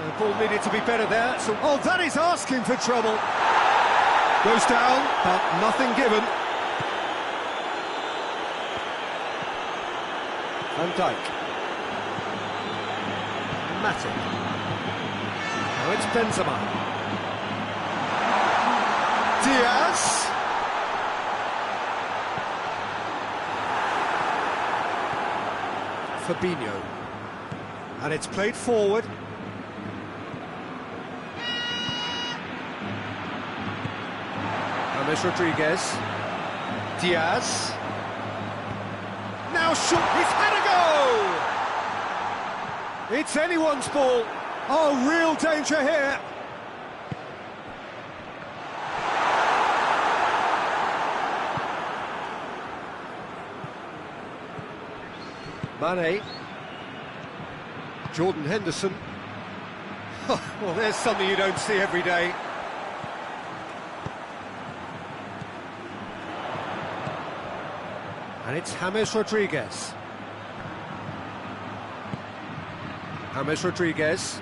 The ball needed to be better there. So, oh, that is asking for trouble. Goes down, but nothing given. Van Dijk. Matic. Now it's Benzema. Diaz. Fabinho. And it's played forward. James Rodriguez. Diaz. Now shoot, he's had a go! It's anyone's ball. Oh, real danger here. Mane. Jordan Henderson. Well, there's something you don't see every day. And it's James Rodriguez. James Rodriguez.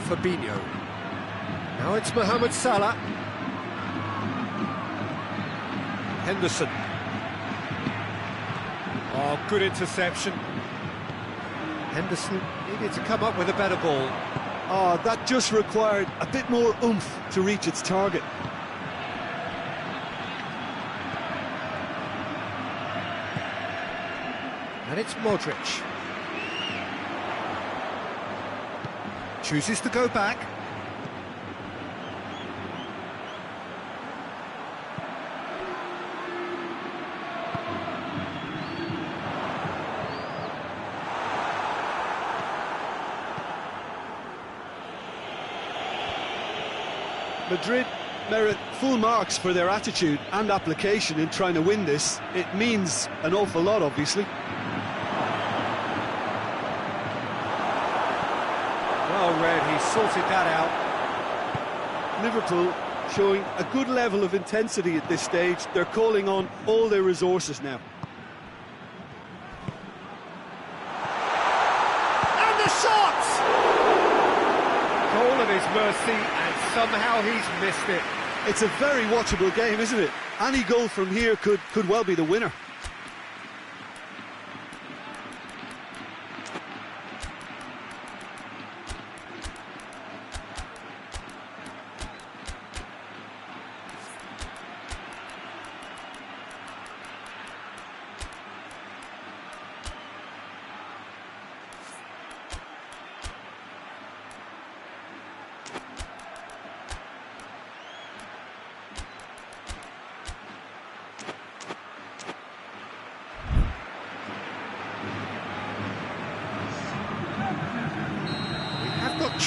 Fabinho. Now it's Mohamed Salah. Henderson. Oh, good interception. Henderson needed to come up with a better ball. Oh, that just required a bit more oomph to reach its target. And it's Modric. Chooses to go back. Madrid merit full marks for their attitude and application in trying to win this. It means an awful lot, obviously. Well read, he sorted that out. Liverpool showing a good level of intensity at this stage. They're calling on all their resources now. And the shot! Goal at his mercy, and somehow he's missed it. It's a very watchable game, isn't it? Any goal from here could well be the winner.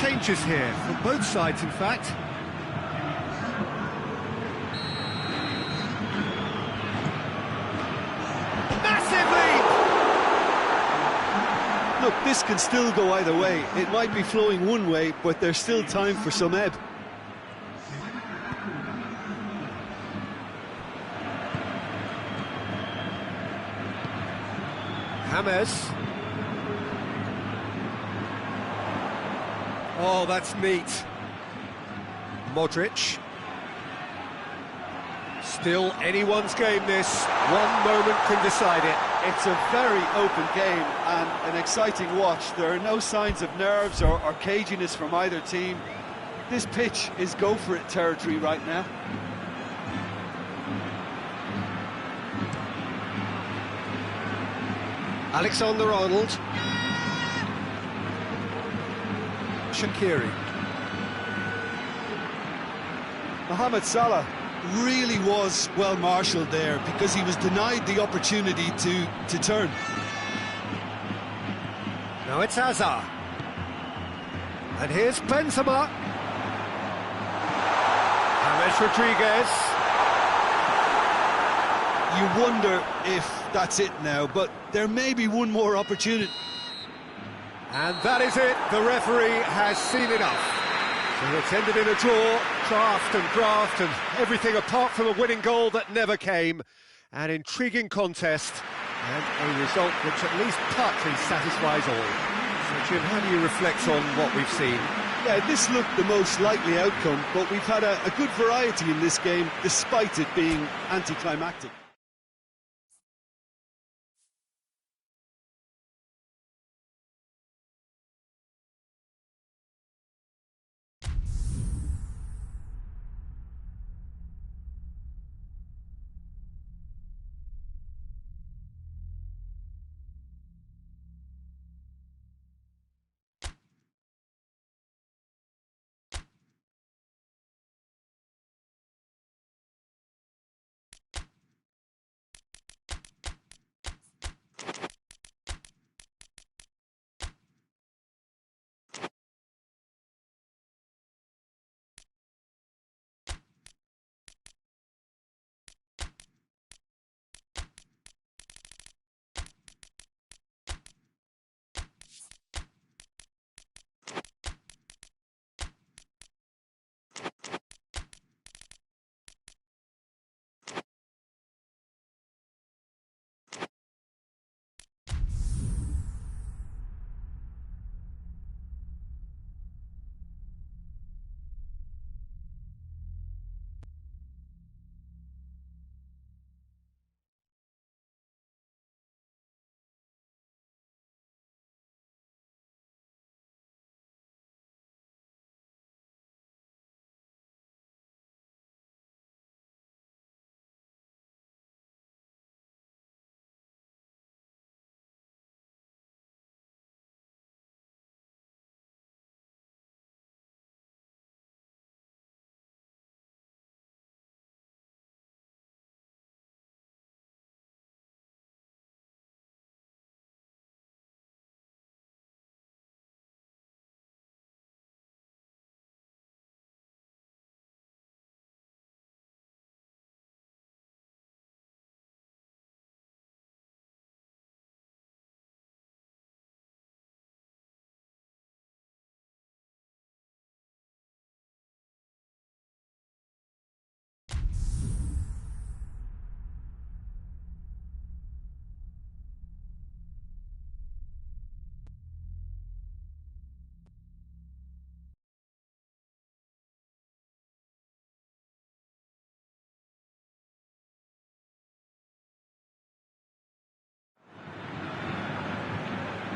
changes here, from both sides in fact. Massive lead! Look, this can still go either way. It might be flowing one way, but there's still time for some ebb. James. Oh, that's neat. Modric. Still anyone's game this. One moment can decide it. It's a very open game and an exciting watch. There are no signs of nerves or caginess from either team. This pitch is go-for-it territory right now. Alexander-Arnold. Shaqiri. Mohamed Salah really was well marshalled there because he was denied the opportunity to turn. Now it's Hazard. And here's Benzema. James Rodriguez. You wonder if that's it now, but there may be one more opportunity. And that is it. The referee has seen enough. So it's ended in a draw, draft and everything apart from a winning goal that never came. An intriguing contest and a result which at least partly satisfies all. So Jim, how do you reflect on what we've seen? Yeah, this looked the most likely outcome, but we've had a good variety in this game, despite it being anticlimactic.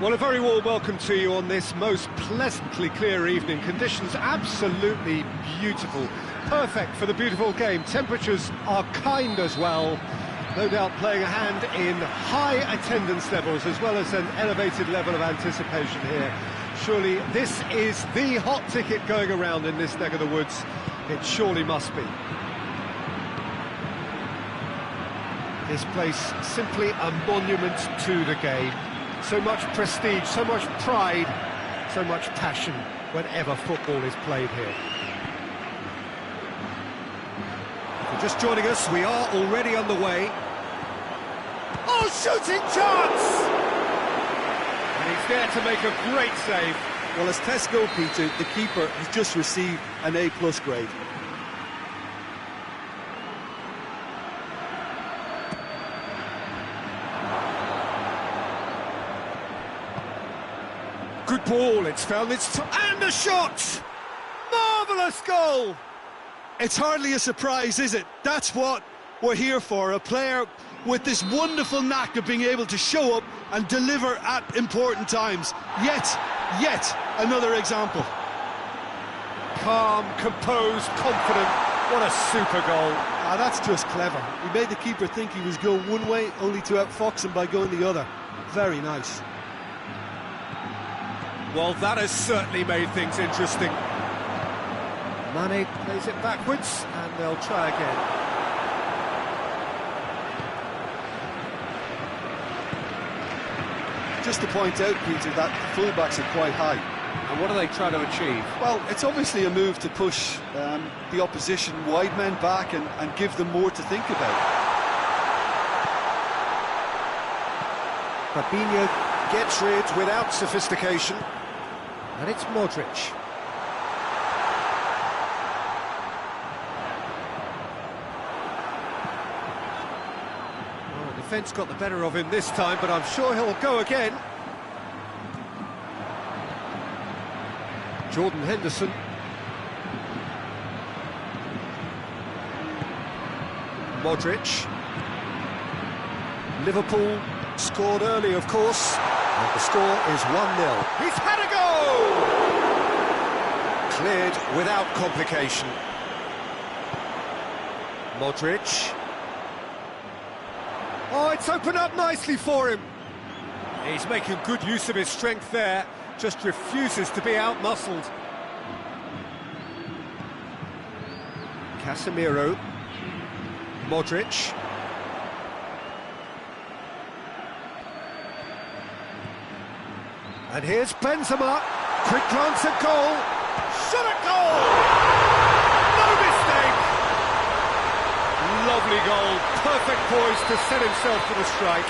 Well, a very warm welcome to you on this most pleasantly clear evening. Conditions absolutely beautiful. Perfect for the beautiful game. Temperatures are kind as well. No doubt playing a hand in high attendance levels as well as an elevated level of anticipation here. Surely this is the hot ticket going around in this neck of the woods. It surely must be. This place simply a monument to the game. So much prestige, so much pride, so much passion. whenever football is played here. If you're just joining us, we are already on the way. Oh, shooting chance! And he's there to make a great save. Well, as tests go, Peter, the keeper has just received an A+ grade. Good ball, it's found its and a shot! Marvellous goal! It's hardly a surprise, is it? That's what we're here for, a player with this wonderful knack of being able to show up and deliver at important times. Yet another example. Calm, composed, confident. What a super goal. Ah, that's just clever. He made the keeper think he was going one way, only to outfox him by going the other. Very nice. Well, that has certainly made things interesting. Mane plays it backwards, and they'll try again. Just to point out, Peter, that the fullbacks are quite high. And what are they trying to achieve? Well, it's obviously a move to push the opposition wide men back and give them more to think about. Fabinho gets rid without sophistication. And it's Modric. Well, the defence got the better of him this time, but I'm sure he'll go again. Jordan Henderson. Modric. Liverpool scored early, of course, and the score is 1-0. He's had a go! Cleared without complication. Modric. Oh, it's opened up nicely for him. He's making good use of his strength there, just refuses to be out-muscled. Casemiro. Modric. And here's Benzema. Quick glance at goal. Shot at goal! No mistake! Lovely goal. Perfect poise to set himself for the strike.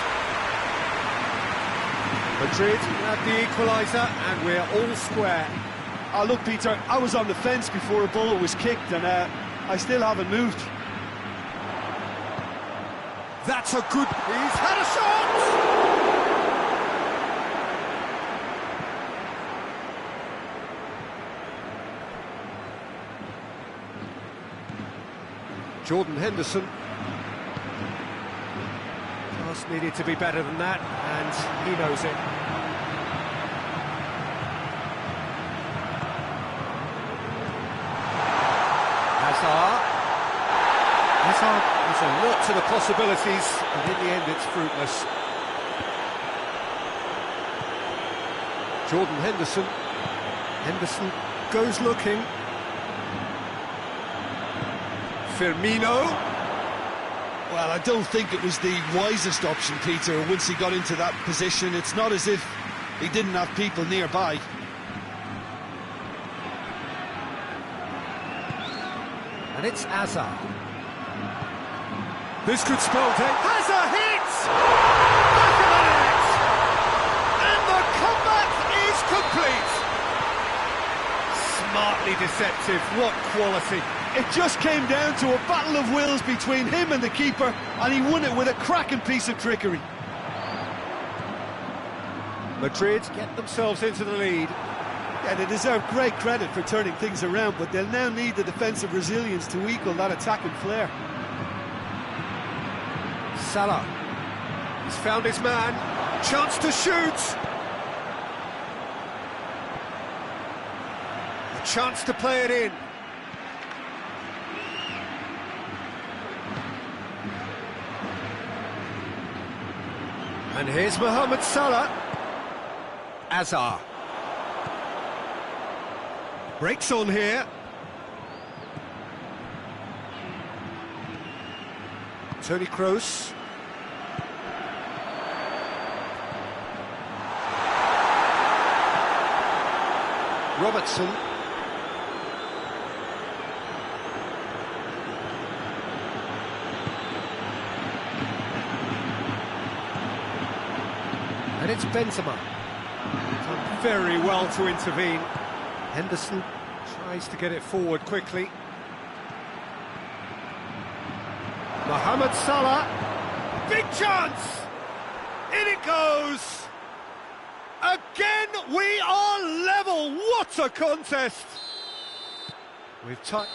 Madrid had the equaliser, and we're all square. Oh, look, Peter, I was on the fence before a ball was kicked, and I still haven't moved. That's a good... He's had a shot! Jordan Henderson. Just needed to be better than that, and he knows it. Hazard is alert to the possibilities, and in the end it's fruitless. Jordan Henderson. Henderson goes looking. Firmino. Well, I don't think it was the wisest option, Peter, once he got into that position. It's not as if he didn't have people nearby. And it's Hazard. This could spell death. Hazard hits! Back of the net! And the comeback is complete! Smartly deceptive, what quality! It just came down to a battle of wills between him and the keeper, and he won it with a cracking piece of trickery. Madrid get themselves into the lead. Yeah, they deserve great credit for turning things around, but they'll now need the defensive resilience to equal that attacking flair. Salah. He's found his man. Chance to shoot. A chance to play it in. And here's Mohamed Salah. Hazard. Breaks on here. Toni Kroos. Robertson. And it's Benzema. Done very well to intervene. Henderson tries to get it forward quickly. Mohamed Salah. Big chance! In it goes! Again, we are level! What a contest! We've touched.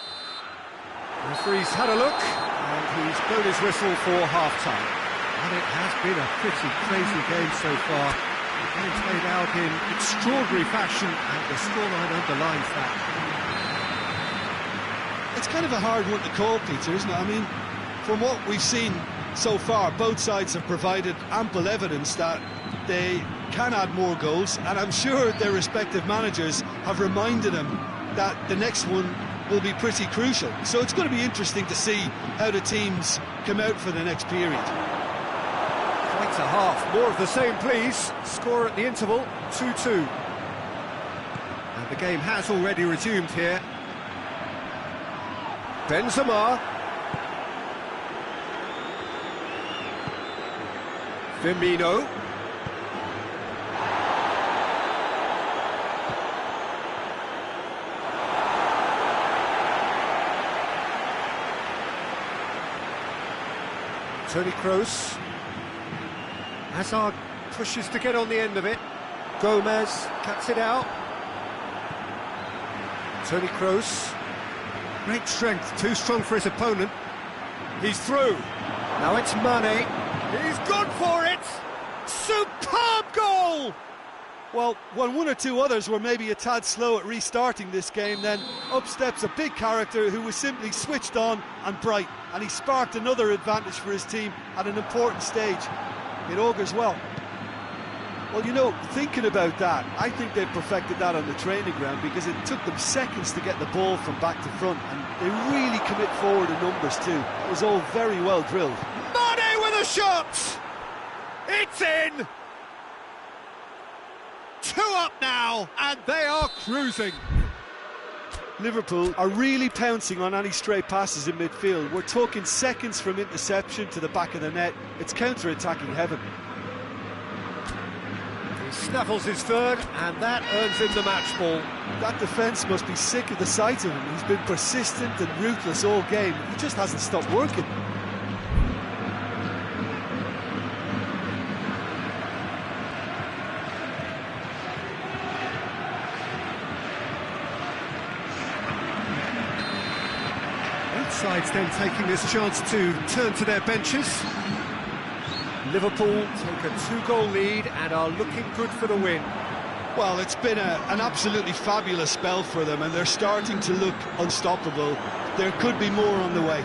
The referee's had a look, and he's blown his whistle for half-time. And it has been a pretty crazy game so far. The game's played out in extraordinary fashion, and the scoreline underlines that. It's kind of a hard one to call, Peter, isn't it? I mean, from what we've seen so far, both sides have provided ample evidence that they can add more goals, and I'm sure their respective managers have reminded them that the next one will be pretty crucial. So it's going to be interesting to see how the teams come out for the next period. Quite a half. More of the same, please. Score at the interval, 2-2. And the game has already resumed here. Benzema. Firmino. Toni Kroos. Hazard pushes to get on the end of it. Gomez cuts it out. Toni Kroos. Great strength, too strong for his opponent. He's through. Now it's Mane. He's gone for it! Superb goal! Well, when one or two others were maybe a tad slow at restarting this game, then up steps a big character who was simply switched on and bright, and he sparked another advantage for his team at an important stage. It augurs well. Well, you know, thinking about that, I think they've perfected that on the training ground, because it took them seconds to get the ball from back to front, and they really commit forward in numbers too. It was all very well drilled. Mane with a shot! It's in! 2 up now, and they are cruising. Liverpool are really pouncing on any stray passes in midfield. We're talking seconds from interception to the back of the net. It's counter-attacking heaven. He snaffles his third, and that earns him the match ball. That defence must be sick of the sight of him. He's been persistent and ruthless all game. He just hasn't stopped working. Sides then taking this chance to turn to their benches. Liverpool take a 2-goal lead and are looking good for the win. Well, it's been an absolutely fabulous spell for them, and they're starting to look unstoppable. There could be more on the way.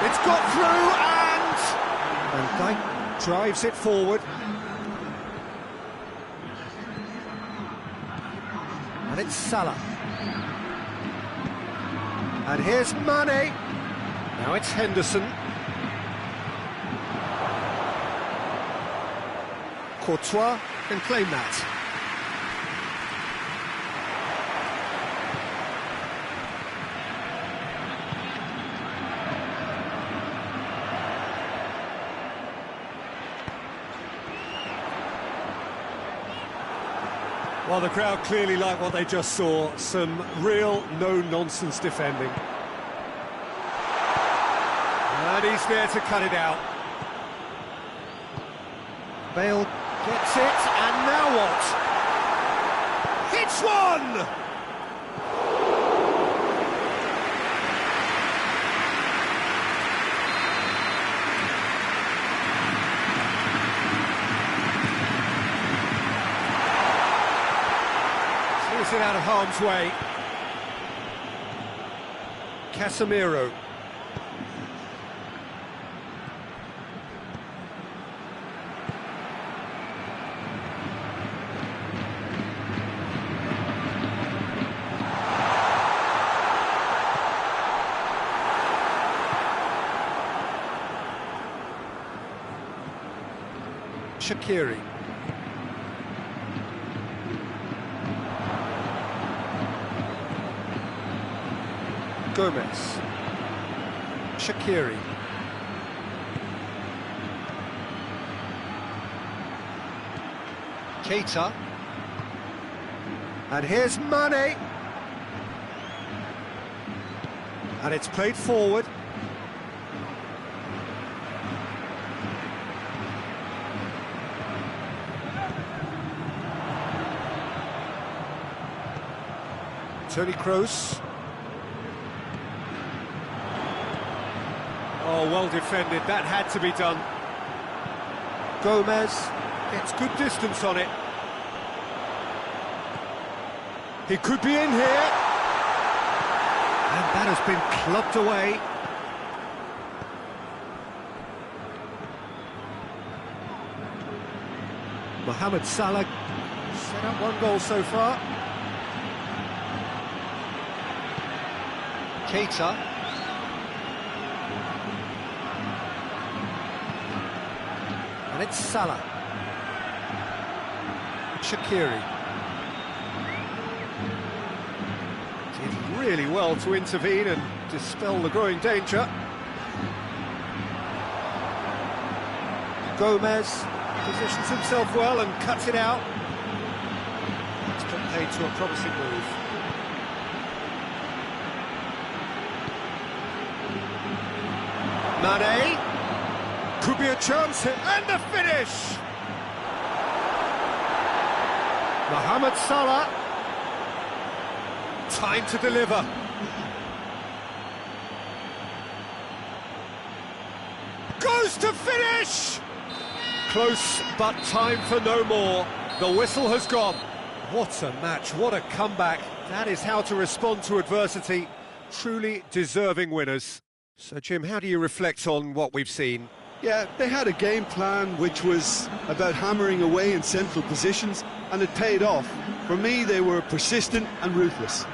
It's got through, and Van Dijk drives it forward. And it's Salah. And here's Mane. Now it's Henderson. Courtois can claim that. Well, the crowd clearly like what they just saw. Some real no-nonsense defending. And he's there to cut it out. Bale gets it, and now what? Hits one! It out of harm's way. Casemiro. Shaqiri. Gomez. Shaqiri. Keita. And here's Mane. And it's played forward. Toni Kroos. Oh, well defended. That had to be done. Gomez gets good distance on it. He could be in here. And that has been clubbed away. Mohamed Salah set up one goal so far. Keita. And it's Salah. Shaqiri. Did really well to intervene and dispel the growing danger. Gomez positions himself well and cuts it out. It's been paid to a promising move. Mane, could be a chance here, and the finish! Mohamed Salah, time to deliver. Goes to finish! Close, but time for no more. The whistle has gone. What a match, what a comeback. That is how to respond to adversity. Truly deserving winners. So, Jim, how do you reflect on what we've seen? Yeah, they had a game plan which was about hammering away in central positions, and it paid off. For me, they were persistent and ruthless.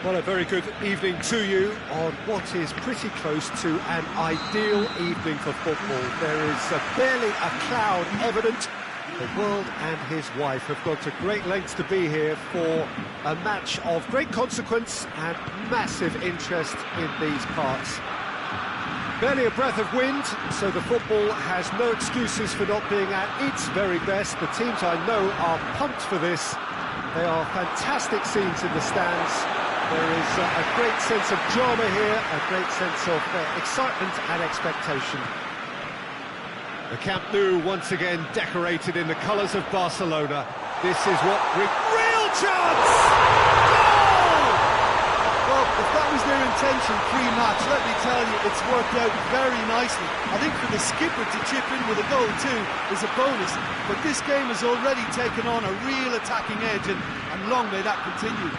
Well, a very good evening to you on what is pretty close to an ideal evening for football. There is barely a cloud evident. The world and his wife have gone to great lengths to be here for a match of great consequence and massive interest in these parts. Barely a breath of wind, so the football has no excuses for not being at its very best. The teams I know are pumped for this. They are fantastic scenes in the stands. There is a great sense of drama here, a great sense of excitement and expectation. The Camp Nou once again decorated in the colours of Barcelona. This is what... Real chance! Goal! Well, if that was their intention pre-match, let me tell you, it's worked out very nicely. I think for the skipper to chip in with a goal too is a bonus, but this game has already taken on a real attacking edge, and long may that continue.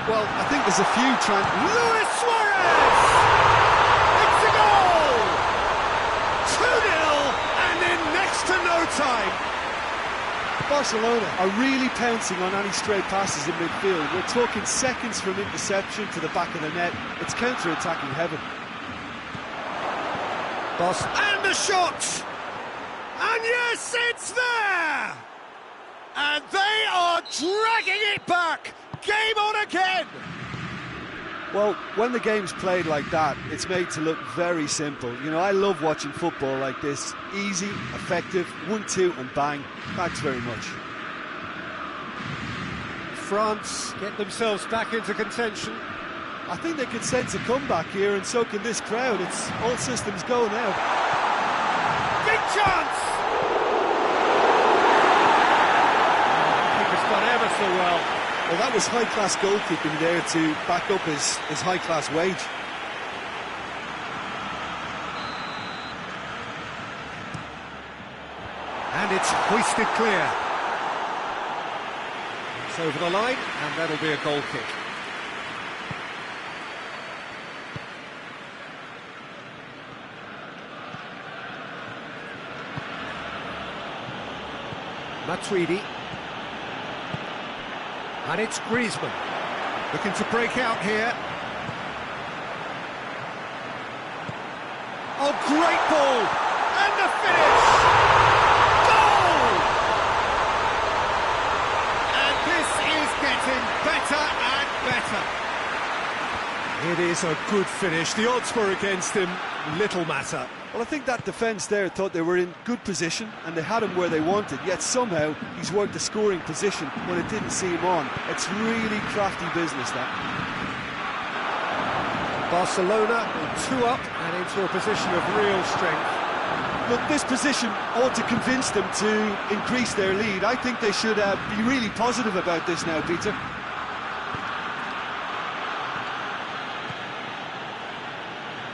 Well, I think there's a few Luis Suarez! It's a goal! 2-0 and in next to no time. Barcelona are really pouncing on any stray passes in midfield. We're talking seconds from interception to the back of the net. It's counter-attacking heaven. And the shot! And yes, it's there! And they are dragging it back! Game on again! Well, when the game's played like that, it's made to look very simple. You know, I love watching football like this. Easy, effective, 1-2 and bang. Thanks very much. France get themselves back into contention. I think they can sense a comeback here, and so can this crowd. It's all systems go now. Big chance! Keeper's done ever so well. Well, that was high-class goalkeeping there to back up his high-class wage. And it's hoisted clear. It's over the line, and that'll be a goal kick. Matuidi. And it's Griezmann, looking to break out here. Oh, great ball! And the finish! Goal! And this is getting better and better. It is a good finish. The odds were against him, little matter. Well, I think that defence there thought they were in good position and they had him where they wanted, yet somehow he's worked a scoring position when it didn't see him on. It's really crafty business, that. Barcelona 2 up and into a position of real strength. Look, this position ought to convince them to increase their lead. I think they should be really positive about this now, Peter.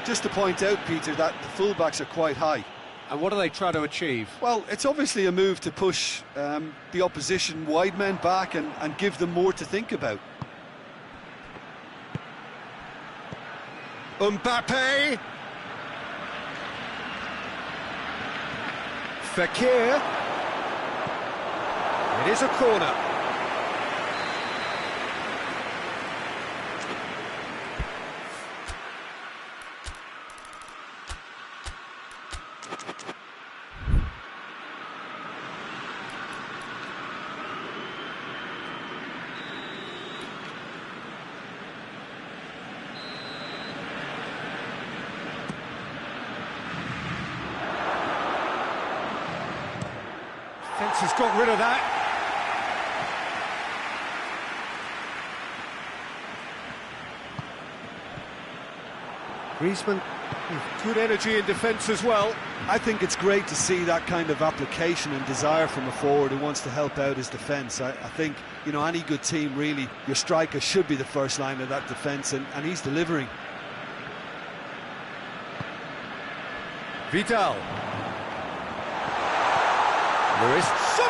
Just to point out, Peter, that the fullbacks are quite high. And what are they trying to achieve? Well, it's obviously a move to push the opposition wide men back and give them more to think about. Mbappe. Fekir. It is a corner. Fence has got rid of that. Griezmann with good energy in defence as well. I think it's great to see that kind of application and desire from a forward who wants to help out his defence. I think, you know, any good team, really, your striker should be the first line of that defence, and he's delivering. Vidal. Lewis. Goal!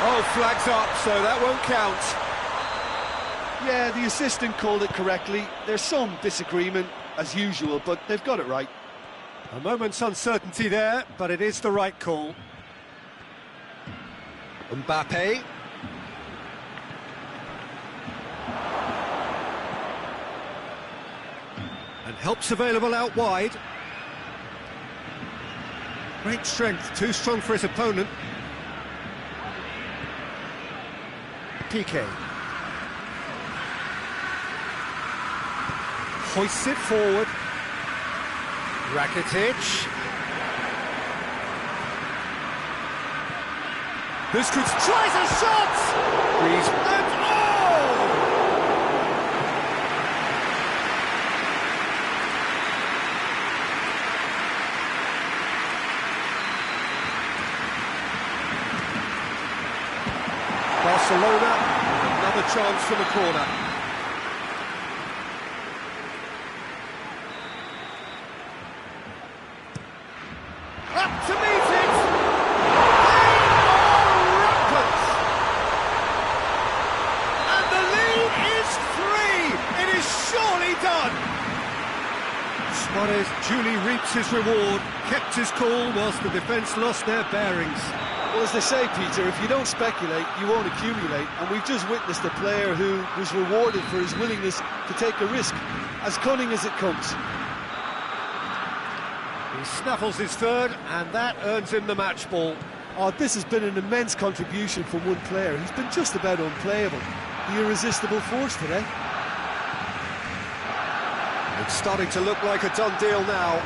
Oh, flags up, so that won't count. Yeah, the assistant called it correctly. There's some disagreement, as usual, but they've got it right. A moment's uncertainty there, but it is the right call. Mbappe. Help's available out wide. Great strength, too strong for his opponent. PK. Hoists it forward. Rakitic. This could tries a shot! And oh! Barcelona, another chance from the corner. Up to meet it! And the lead is 3! It is surely done! Suarez duly reaps his reward, kept his cool whilst the defence lost their bearings. Well, as they say, Peter, if you don't speculate, you won't accumulate. And we've just witnessed a player who was rewarded for his willingness to take a risk, as cunning as it comes. He snaffles his third, and that earns him the match ball. Oh, this has been an immense contribution from one player. He's been just about unplayable. The irresistible force today. It's starting to look like a done deal now.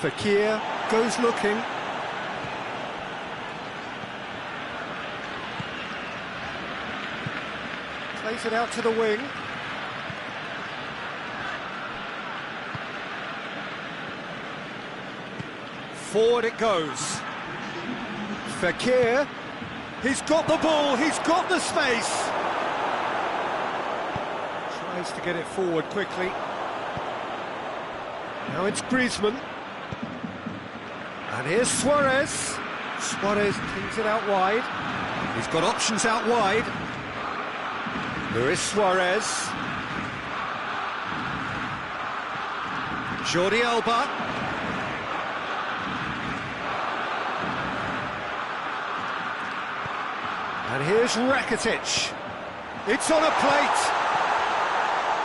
Fekir goes looking. Plays it out to the wing. Forward it goes. Fekir. He's got the ball, he's got the space. Tries to get it forward quickly. Now it's Griezmann. And here's Suarez. Suarez cleans it out wide. He's got options out wide. Luis Suarez. Jordi Alba. And here's Rakitic. It's on a plate.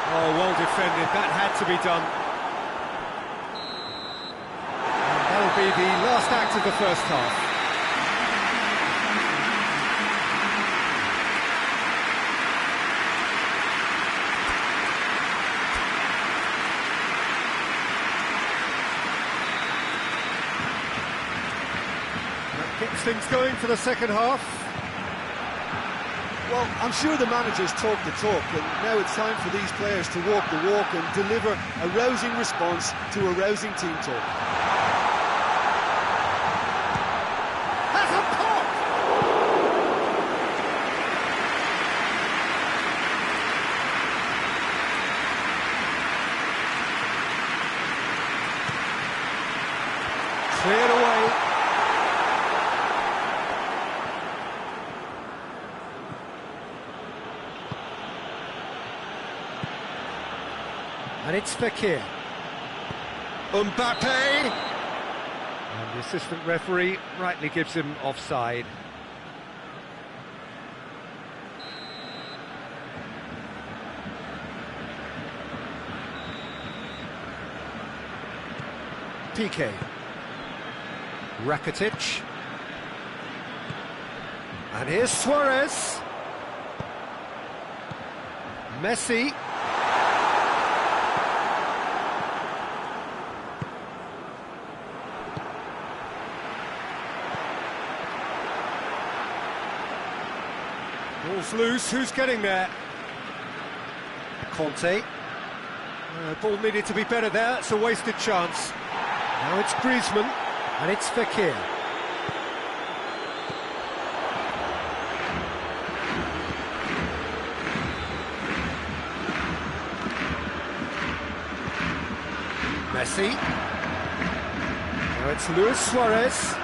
Oh, well defended. That had to be done. That'll be the last act of the first half. That gets things going for the second half. Well, I'm sure the managers talk the talk, and now it's time for these players to walk the walk and deliver a rousing response to a rousing team talk. Cleared away. And it's Fekir. Mbappe! And the assistant referee rightly gives him offside. PK. Rakitic. And here's Suarez. Messi. Ball's loose, who's getting there? Conte. Ball needed to be better there, it's a wasted chance. Now it's Griezmann. And it's Fekir. Messi. Now it's Luis Suarez.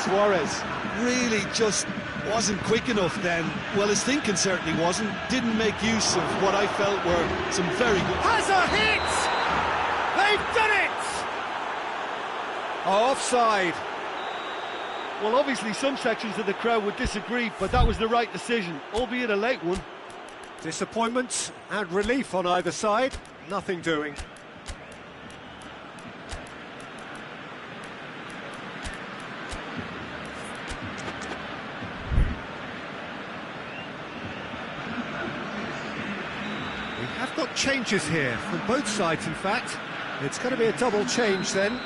Suarez really just wasn't quick enough then. Well, his thinking certainly wasn't. Didn't make use of what I felt were some very good... Has a hit! They've done it! Offside. Well, obviously some sections of the crowd would disagree, but that was the right decision, albeit a late one. Disappointment and relief on either side. Nothing doing. We have got changes here from both sides, in fact. It's going to be a double change then.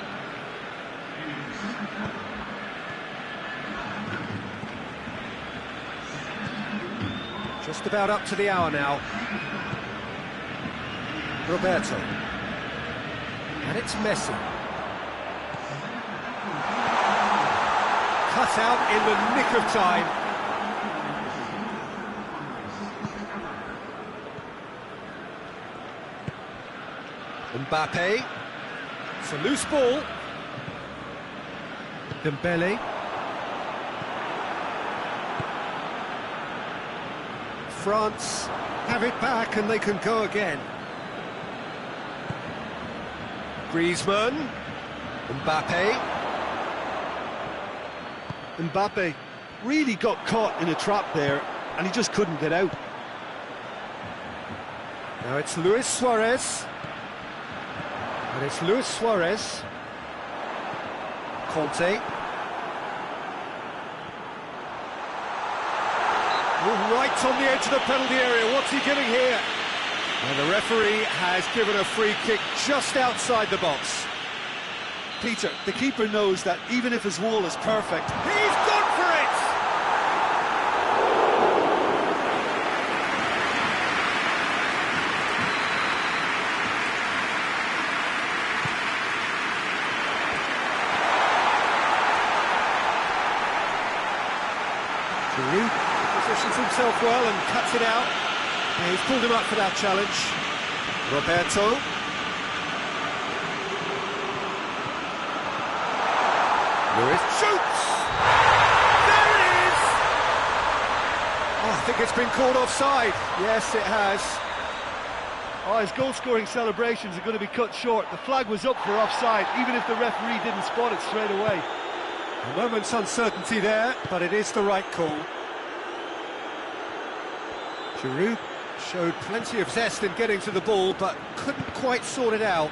Just about up to the hour now. Roberto. And it's Messi. Cut out in the nick of time. Mbappe. It's a loose ball. Dembele. France have it back and they can go again. Griezmann. Mbappe. Mbappe really got caught in a trap there and he just couldn't get out. Now it's Luis Suarez. And it's Luis Suarez. Conte. Right on the edge of the penalty area. What's he giving here? And the referee has given a free kick just outside the box. Peter, the keeper knows that even if his wall is perfect, He's gone for it! Giroud positions himself well and cuts it out. And he's pulled him up for that challenge. Roberto. Lewis shoots! There it is! Oh, I think it's been called offside. Yes, it has. oh, his goal-scoring celebrations are going to be cut short. The flag was up for offside, even if the referee didn't spot it straight away. A moment's uncertainty there, but it is the right call. Giroud showed plenty of zest in getting to the ball, but couldn't quite sort it out.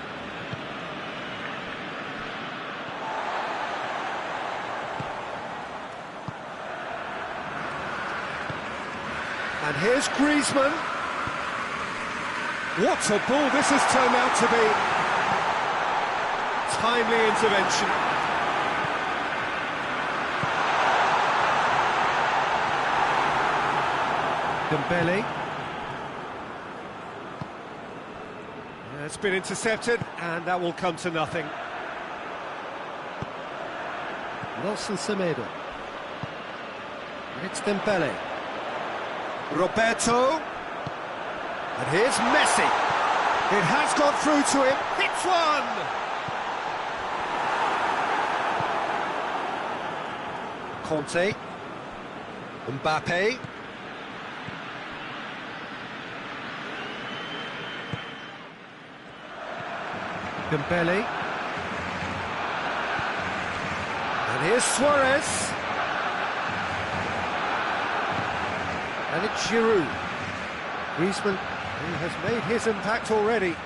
And here's Griezmann. What a ball this has turned out to be. Timely intervention. Dembele. It's been intercepted, and that will come to nothing. Nelson Semedo. It's Dembele. Roberto. And here's Messi. It has got through to him. Hits one! Conte. Mbappe. Dembele. And here's Suarez. And it's Giroud. Griezmann, who has made his impact already.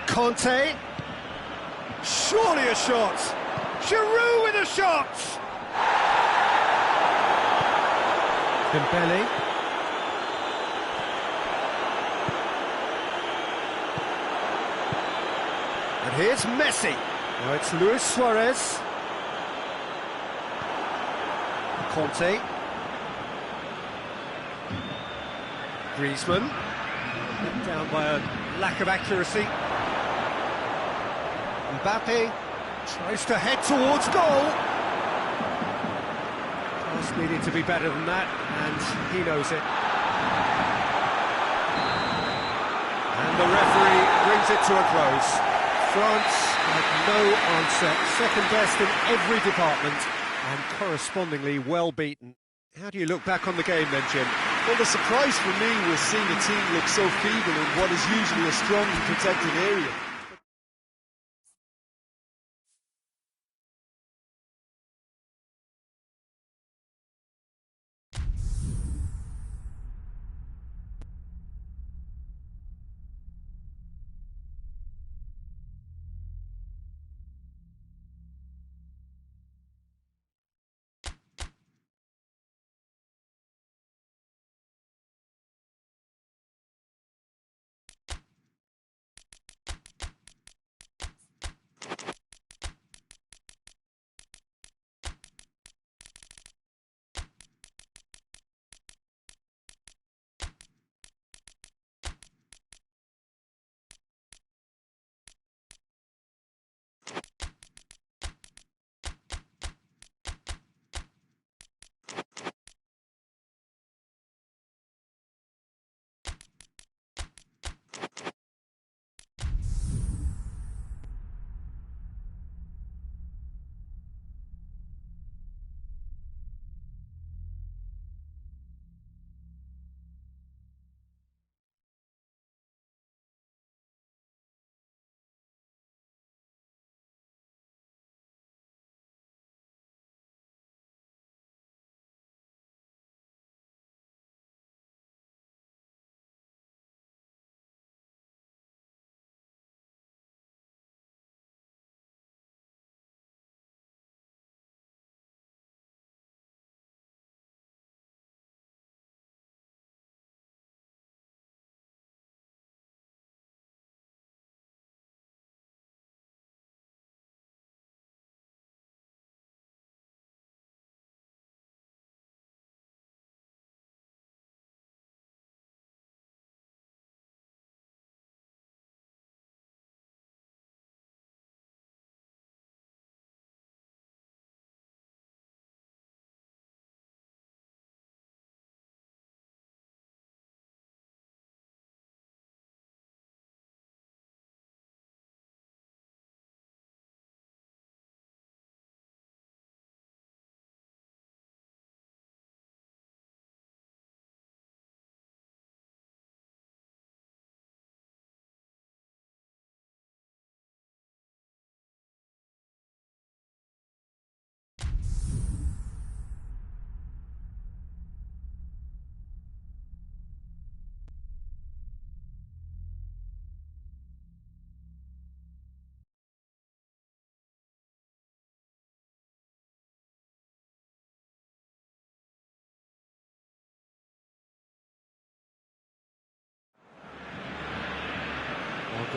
Conte. Surely a shot. Giroud with a shot. Dembele. And here's Messi. Now it's Luis Suarez. Conte. Griezmann. Down by a lack of accuracy. Mbappe tries to head towards goal. Pass needed to be better than that, and he knows it. And the referee brings it to a close. France had no answer, second best in every department, and correspondingly well beaten. How do you look back on the game then, Jim? Well, the surprise for me was seeing the team look so feeble in what is usually a strongly protected area.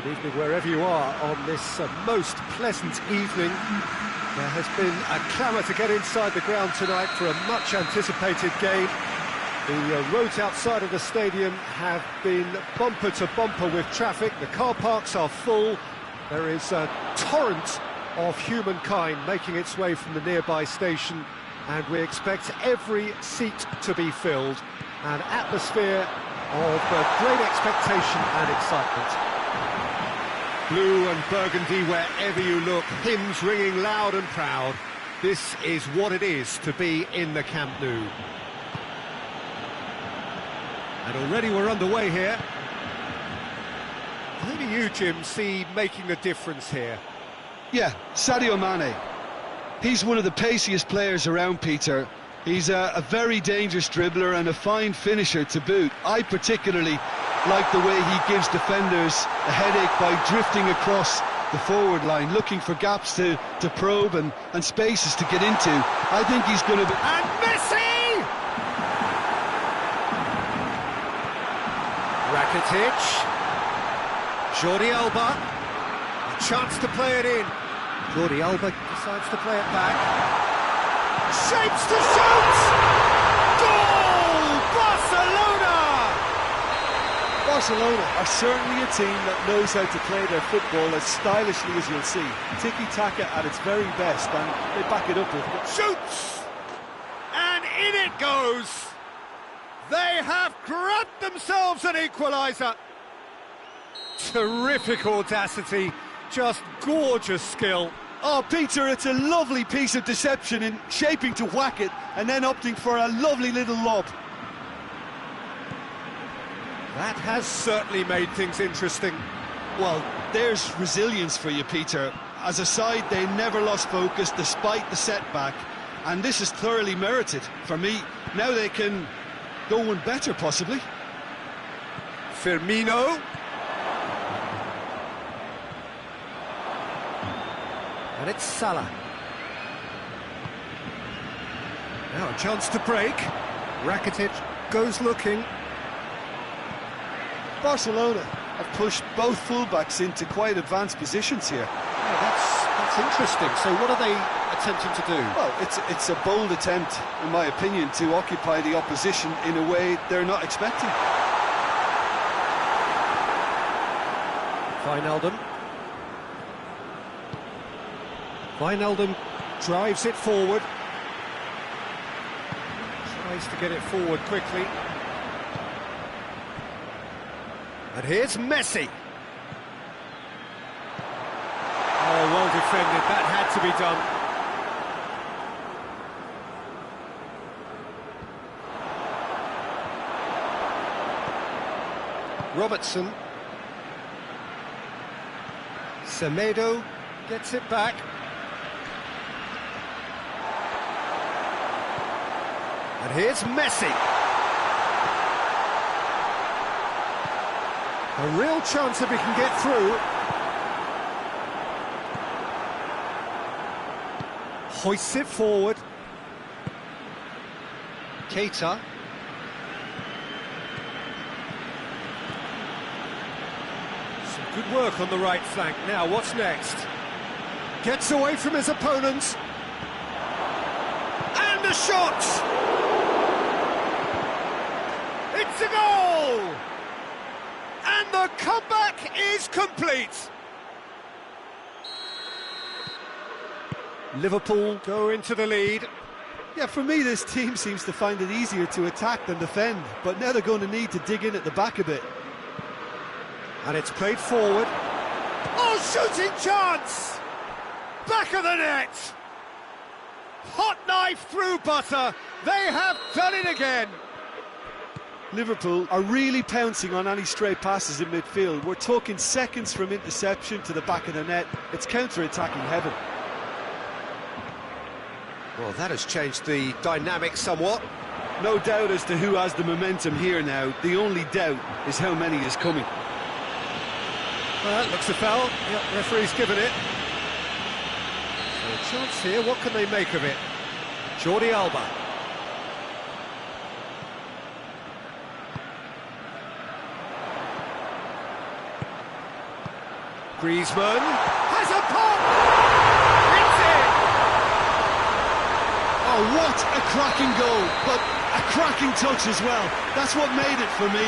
Good evening wherever you are on this most pleasant evening. There has been a clamour to get inside the ground tonight for a much-anticipated game. The roads outside of the stadium have been bumper to bumper with traffic. The car parks are full. There is a torrent of humankind making its way from the nearby station, and we expect every seat to be filled. An atmosphere of great expectation and excitement. Blue and burgundy wherever you look, hymns ringing loud and proud. This is what it is to be in the Camp Nou. And already we're underway here. Who do you, Jim, see making the difference here? Yeah, Sadio Mane. He's one of the paciest players around, Peter. He's a very dangerous dribbler and a fine finisher to boot. I particularly like the way he gives defenders a headache by drifting across the forward line, looking for gaps to probe and spaces to get into. I think he's going to be... And Messi! Rakitic. Jordi Alba. A chance to play it in. Jordi Alba decides to play it back. Shapes to shoot! Goal! Barcelona! Barcelona are certainly a team that knows how to play their football as stylishly as you'll see. Tiki-taka at its very best, and they back it up with... Shoots! And in it goes! They have grabbed themselves an equaliser. Terrific audacity, just gorgeous skill. Oh, Peter, it's a lovely piece of deception in shaping to whack it and then opting for a lovely little lob. That has certainly made things interesting. Well, there's resilience for you, Peter. As a side, they never lost focus despite the setback, and this is thoroughly merited. For me, now they can go one better, possibly. Firmino. And it's Salah. Now a chance to break. Rakitic goes looking. Barcelona have pushed both fullbacks into quite advanced positions here. Yeah, that's interesting. So what are they attempting to do? Well, it's a bold attempt, in my opinion, to occupy the opposition in a way they're not expecting. Wijnaldum drives it forward. Tries to get it forward quickly. And here's Messi. Oh, well defended. That had to be done. Robertson. Semedo gets it back. And here's Messi. A real chance if he can get through. Hoists it forward. Keita. Some good work on the right flank. Now, what's next? Gets away from his opponents. And the shot! It's a goal! And the comeback is complete. Liverpool go into the lead. Yeah, for me, this team seems to find it easier to attack than defend, but now they're going to need to dig in at the back a bit. And it's played forward. Oh, shooting chance! Back of the net! Hot knife through butter. They have done it again. Liverpool are really pouncing on any stray passes in midfield. We're talking seconds from interception to the back of the net. It's counter-attacking heaven. Well, that has changed the dynamic somewhat. No doubt as to who has the momentum here now. The only doubt is how many is coming. Well, that looks a foul. Yep, referee's given it. So a chance here. What can they make of it? Jordi Alba. Griezmann has a pop! It's in! Oh, what a cracking goal, but a cracking touch as well. That's what made it for me.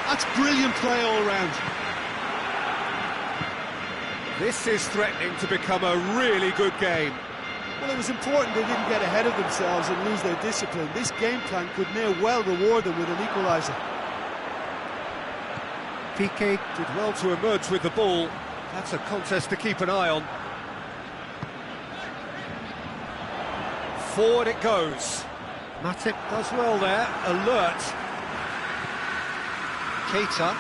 That's brilliant play all round. This is threatening to become a really good game. Well, it was important they didn't get ahead of themselves and lose their discipline. This game plan could near well reward them with an equaliser. Piqué did well to emerge with the ball. That's a contest to keep an eye on. Forward it goes. Matip does well there, alert. Keita.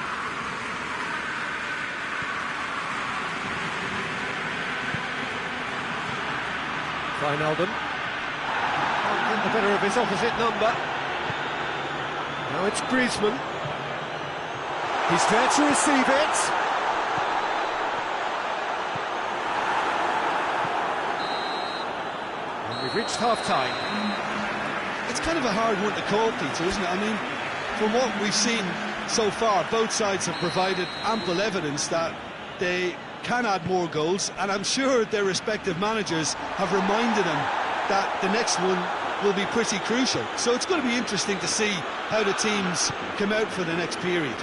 Wijnaldum. Can't get the better of his opposite number. Now it's Griezmann. He's there to receive it. And we've reached half-time. It's kind of a hard one to call, Peter, isn't it? I mean, from what we've seen so far, both sides have provided ample evidence that they can add more goals, and I'm sure their respective managers have reminded them that the next one will be pretty crucial. So it's going to be interesting to see how the teams come out for the next period.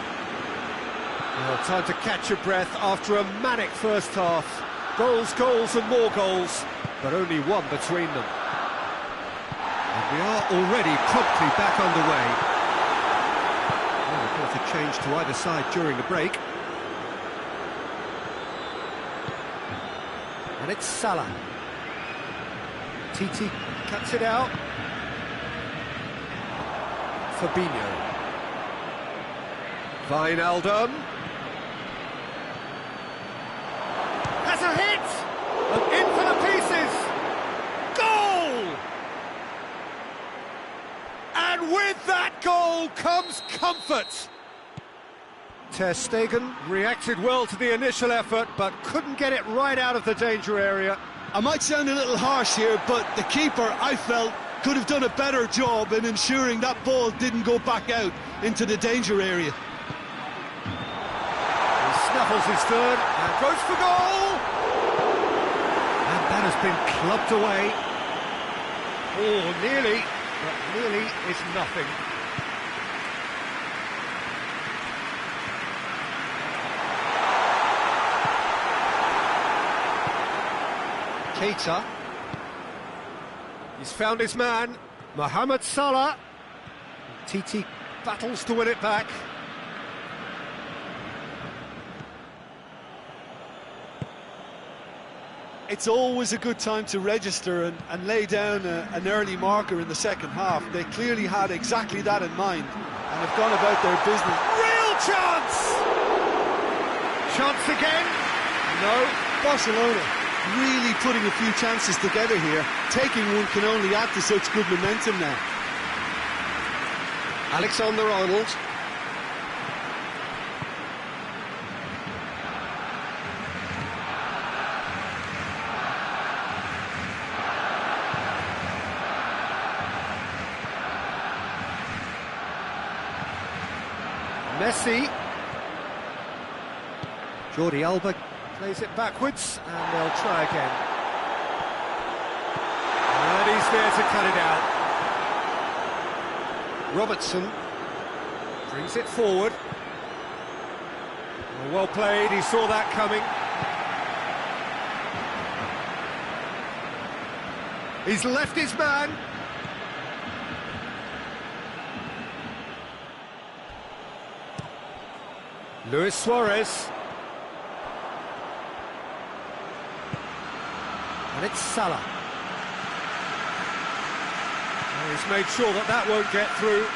Well, time to catch your breath after a manic first half. Goals, goals and more goals, but only one between them. And we are already promptly back underway. Well, a bit of a change to either side during the break. And it's Salah. TT cuts it out. Fabinho. Wijnaldum. Has a hit! And in for the pieces! Goal! And with that goal comes comfort! Ter Stegen reacted well to the initial effort, but couldn't get it right out of the danger area. I might sound a little harsh here, but the keeper, I felt, could have done a better job in ensuring that ball didn't go back out into the danger area. He snuffles his third and goes for goal! And that has been clubbed away. Oh, nearly, but nearly is nothing. Keita. He's found his man, Mohamed Salah. TT battles to win it back. It's always a good time to register and lay down an early marker in the second half. They clearly had exactly that in mind and have gone about their business. Real chance! Chance again? No. Barcelona really putting a few chances together here. Taking one can only add to such good momentum now. Alexander-Arnold. Messi. Jordi Alba plays it backwards, and they'll try again. And he's there to cut it out. Robertson brings it forward. Well played, he saw that coming. He's left his man. Luis Suarez. And it's Salah. And he's made sure that that won't get through.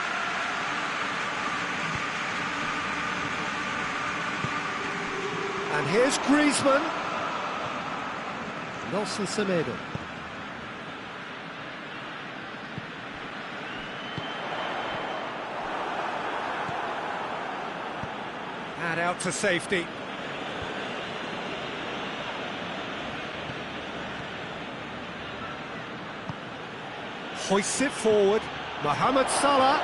And here's Griezmann. Nelson Semedo. And out to safety. Hoists it forward. Mohamed Salah.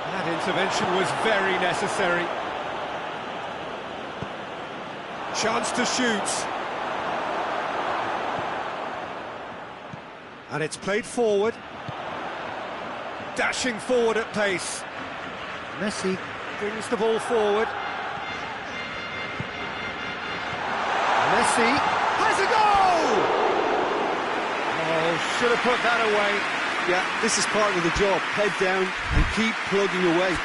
That intervention was very necessary. Chance to shoot. And it's played forward. Dashing forward at pace. Messi brings the ball forward. Messi has a goal! Oh, should have put that away. Yeah, this is part of the job. Head down and keep plugging away.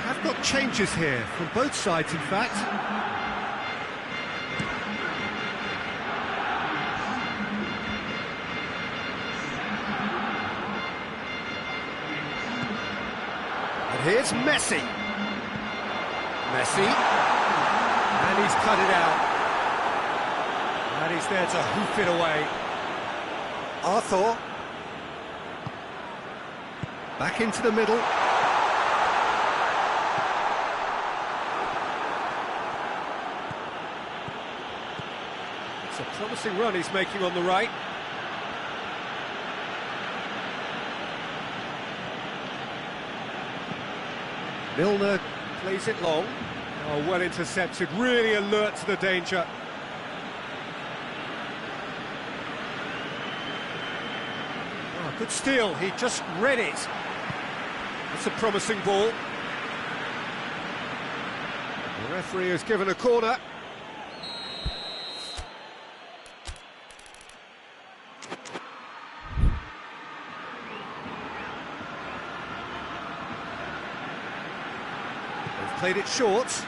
Have got changes here from both sides, in fact. And here's Messi. Messi. And he's cut it out. And he's there to hoof it away. Arthur. Back into the middle. It's a promising run he's making on the right. Milner plays it long. Oh, well intercepted, really alert to the danger. Oh, good steal, he just read it. That's a promising ball. The referee has given a corner. Played it short.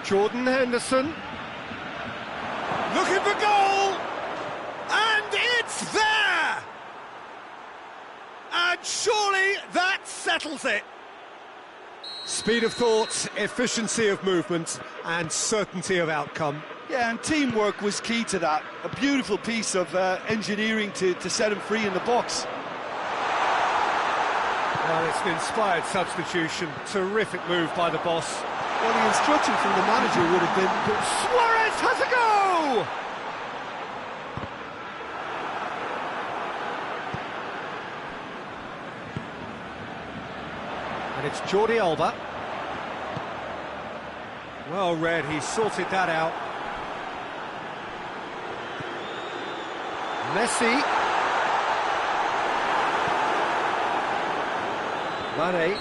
Jordan Henderson. Looking for goal! And it's there! And surely that settles it. Speed of thought, efficiency of movement, and certainty of outcome. Yeah, and teamwork was key to that. A beautiful piece of engineering to set him free in the box. Well, it's an inspired substitution. Terrific move by the boss. Well, the instruction from the manager would have been... Suarez has a go! And it's Jordi Alba. Well read, he sorted that out. Messi. Mane.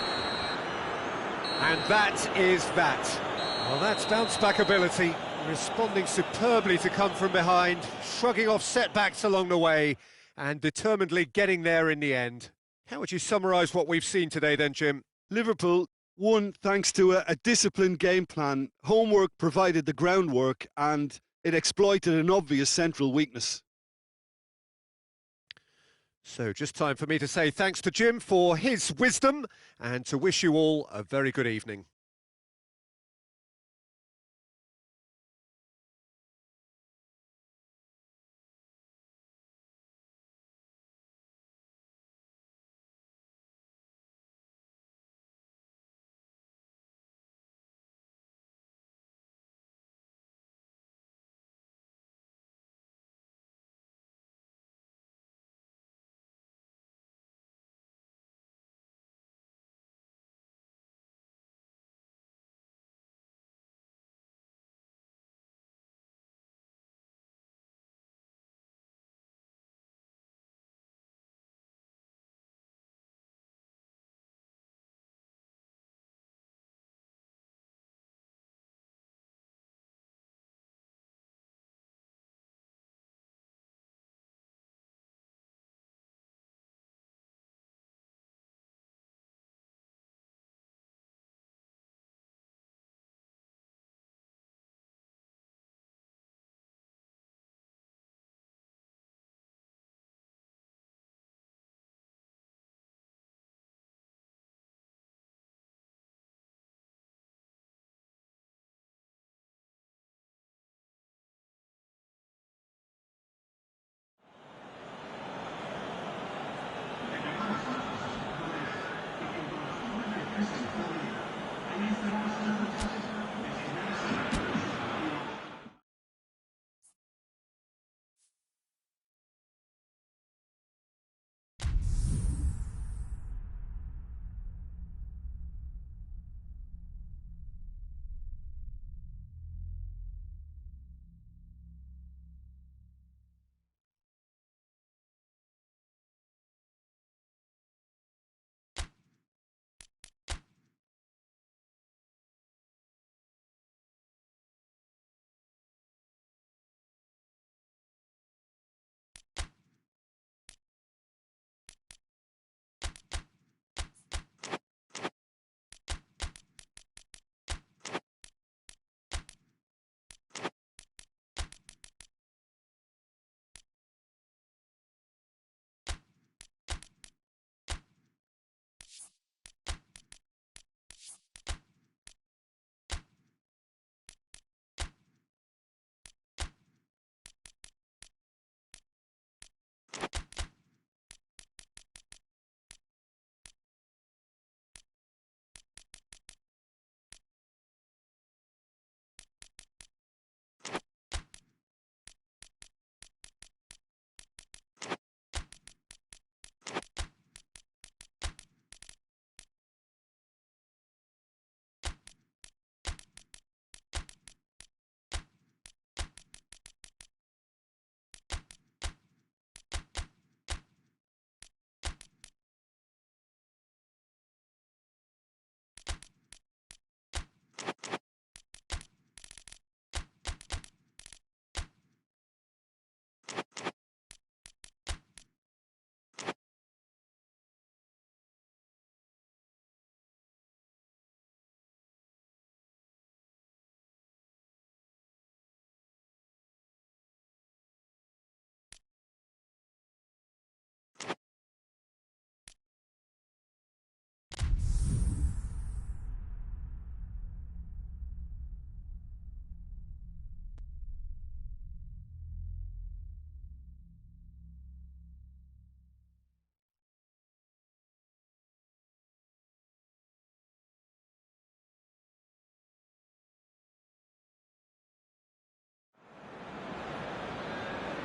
And that is that. Well, that's bounce-back ability, responding superbly to come from behind, shrugging off setbacks along the way, and determinedly getting there in the end. How would you summarise what we've seen today then, Jim? Liverpool won thanks to a disciplined game plan. Homework provided the groundwork, and it exploited an obvious central weakness. So just time for me to say thanks to Jim for his wisdom and to wish you all a very good evening.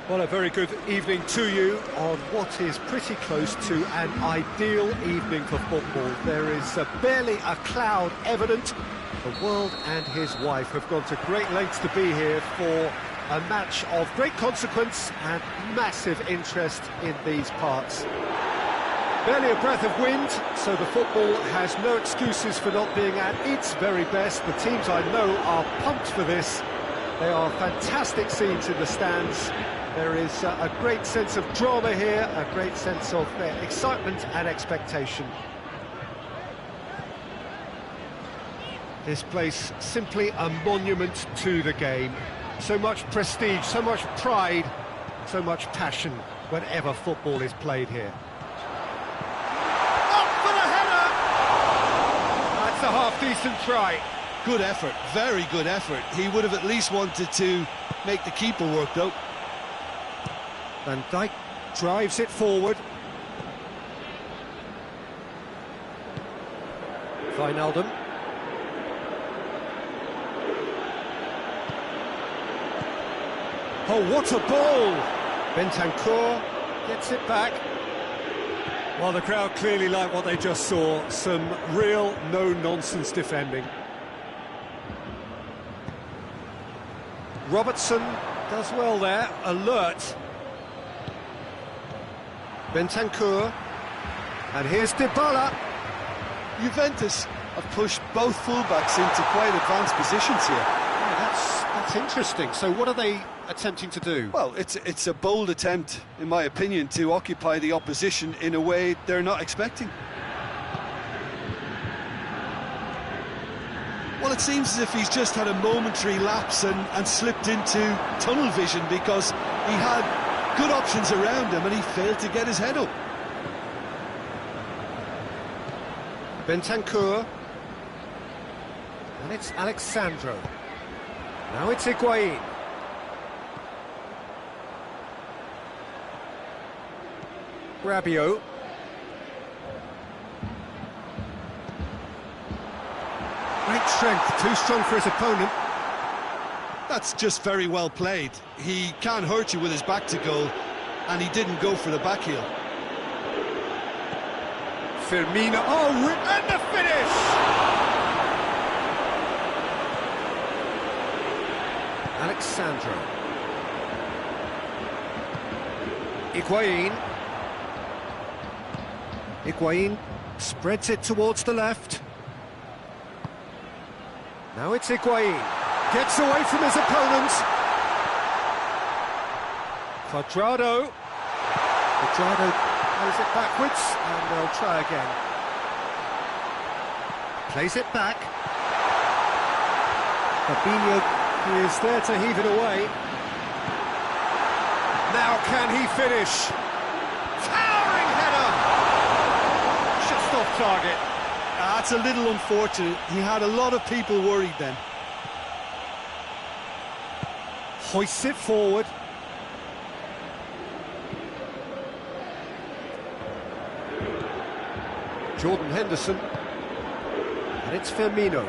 Well, a very good evening to you on what is pretty close to an ideal evening for football. There is barely a cloud evident. The world and his wife have gone to great lengths to be here for a match of great consequence and massive interest in these parts. Barely a breath of wind, so the football has no excuses for not being at its very best. The teams I know are pumped for this. They are fantastic scenes in the stands. There is a great sense of drama here, a great sense of excitement and expectation. This place simply a monument to the game. So much prestige, so much pride, so much passion whenever football is played here. Up for the header! That's a half-decent try. Good effort, very good effort. He would have at least wanted to make the keeper work, though. Van Dijk drives it forward. Wijnaldum. Oh, what a ball! Bentancur gets it back. Well, the crowd clearly like what they just saw. Some real no-nonsense defending. Robertson does well there, alert. Bentancur, and here's Dybala. Juventus have pushed both fullbacks into quite advanced positions here. Yeah, that's interesting. So what are they attempting to do? Well, it's a bold attempt, in my opinion, to occupy the opposition in a way they're not expecting. Well, it seems as if he's just had a momentary lapse and slipped into tunnel vision, because he had good options around him and he failed to get his head up. Bentancur, and it's Alexandro. Now it's Higuain. Rabiot. Great strength, too strong for his opponent. That's just very well played. He can't hurt you with his back to goal, and he didn't go for the back heel. Firmino, oh, and the finish! Alexandro. Higuain spreads it towards the left. Now it's Higuain. Gets away from his opponent. Cuadrado plays it backwards, and they'll try again. Plays it back. Fabinho is there to heave it away. Now can he finish? Towering header! Just off target. That's a little unfortunate. He had a lot of people worried then. Hoists it forward. Jordan Henderson. And it's Firmino.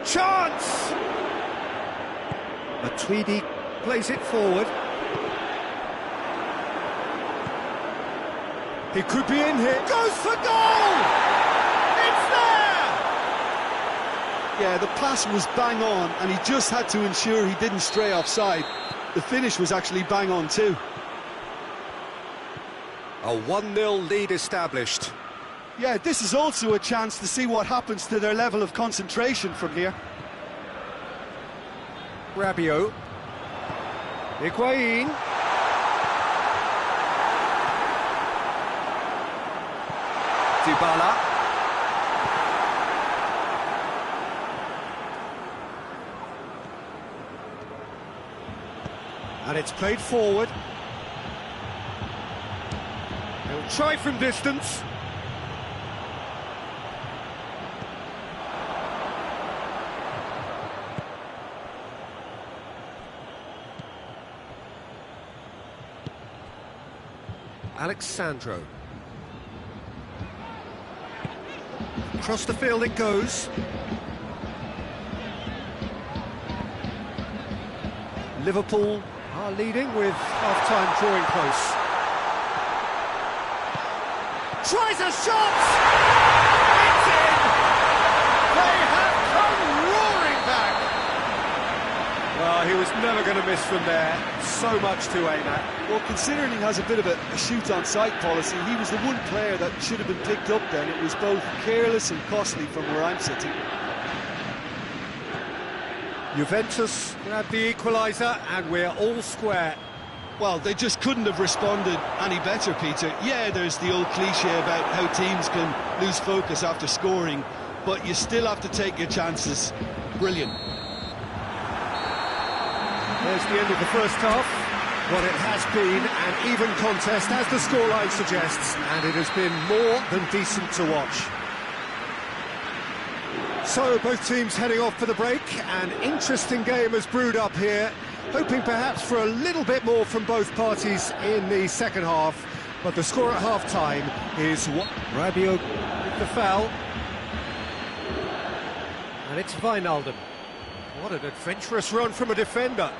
Chance! Matuidi plays it forward. He could be in here. Goes for goal! It's there! Yeah, the pass was bang on, and he just had to ensure he didn't stray offside. The finish was actually bang on too. A 1-0 lead established. Yeah, this is also a chance to see what happens to their level of concentration from here. Rabiot. Higuain. Dybala. And it's played forward. He'll try from distance. Alexandro. Across the field it goes. Liverpool Are leading with half-time drawing close. Tries a shot! It's in! They have come roaring back! Well, he was never going to miss from there. So much to aim at. Well, considering he has a bit of a shoot-on-sight policy, he was the one player that should have been picked up then. It was both careless and costly from where I'm sitting. Juventus grab the equaliser and we're all square. Well, they just couldn't have responded any better, Peter. Yeah, there's the old cliche about how teams can lose focus after scoring, but you still have to take your chances. Brilliant. There's the end of the first half. What it has been an even contest, as the scoreline suggests, and it has been more than decent to watch. So, both teams heading off for the break. An interesting game has brewed up here, hoping perhaps for a little bit more from both parties in the second half. But the score at half-time is what? Rabiot with the foul. And it's Wijnaldum. What an adventurous run from a defender.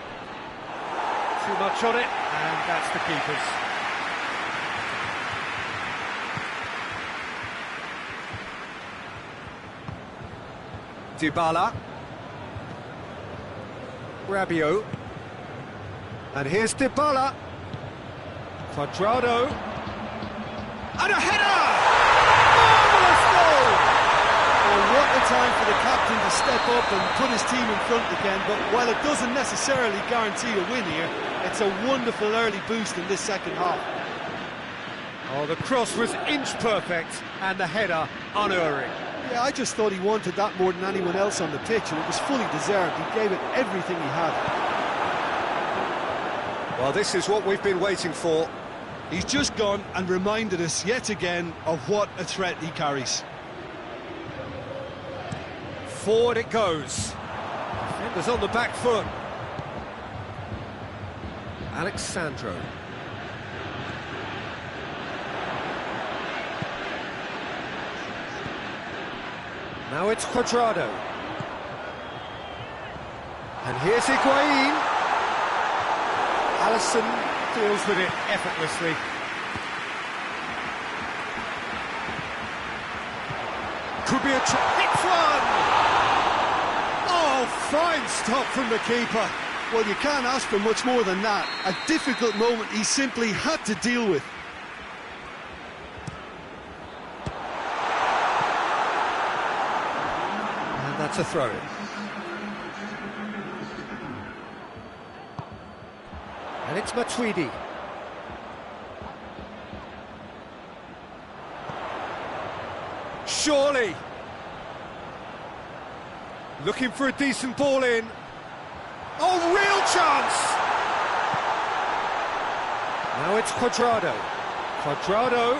Too much on it, and that's the keeper's. Dybala. Rabiot. And here's Dybala. Cuadrado. And a header! Marvellous goal! Well, what a time for the captain to step up and put his team in front again, but while it doesn't necessarily guarantee a win here, it's a wonderful early boost in this second half. Oh, the cross was inch perfect, and the header unerring. Yeah, I just thought he wanted that more than anyone else on the pitch, and it was fully deserved. He gave it everything he had. Well, this is what we've been waiting for. He's just gone and reminded us yet again of what a threat he carries. Forward it goes. Defenders on the back foot. Alexandro. Now it's Cuadrado. And here's Higuain. Alisson deals with it effortlessly. Could be a hits one! Oh, fine stop from the keeper. Well, you can't ask for much more than that. A difficult moment he simply had to deal with. And that's a throw-in. And it's Matuidi. Surely. Looking for a decent ball in. Oh, real chance! Now it's Cuadrado. Cuadrado.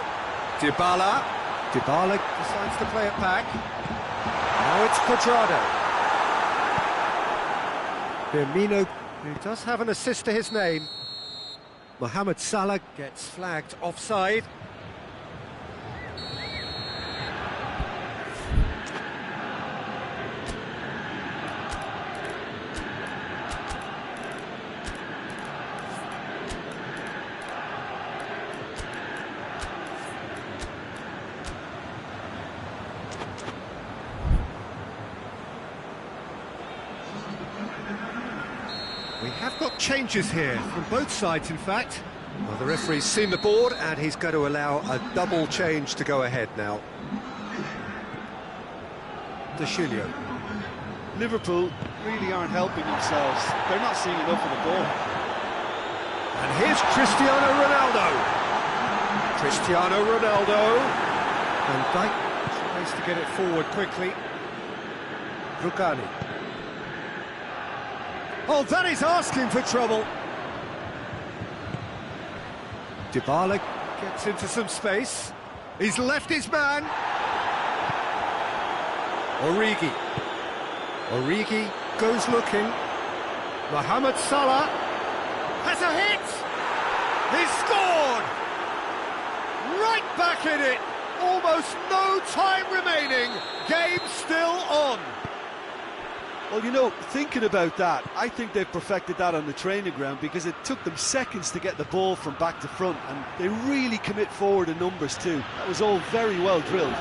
Dybala. Dybala decides to play it back. Now it's Cuadrado. Firmino, who does have an assist to his name. Mohamed Salah gets flagged offside. We have got changes here, from both sides in fact. Well, the referee's seen the board and he's going to allow a double change to go ahead now. De Julio. Liverpool really aren't helping themselves. They're not seeing enough of the ball. And here's Cristiano Ronaldo. Cristiano Ronaldo. And Dijk tries to get it forward quickly. Rugani. Oh, that is asking for trouble. Dybala gets into some space. He's left his man. Origi. Origi goes looking. Mohamed Salah has a hit. He's scored. Right back in it. Almost no time remaining. Game still on. Well, you know, thinking about that, I think they've perfected that on the training ground because it took them seconds to get the ball from back to front, and they really commit forward in numbers too. That was all very well drilled.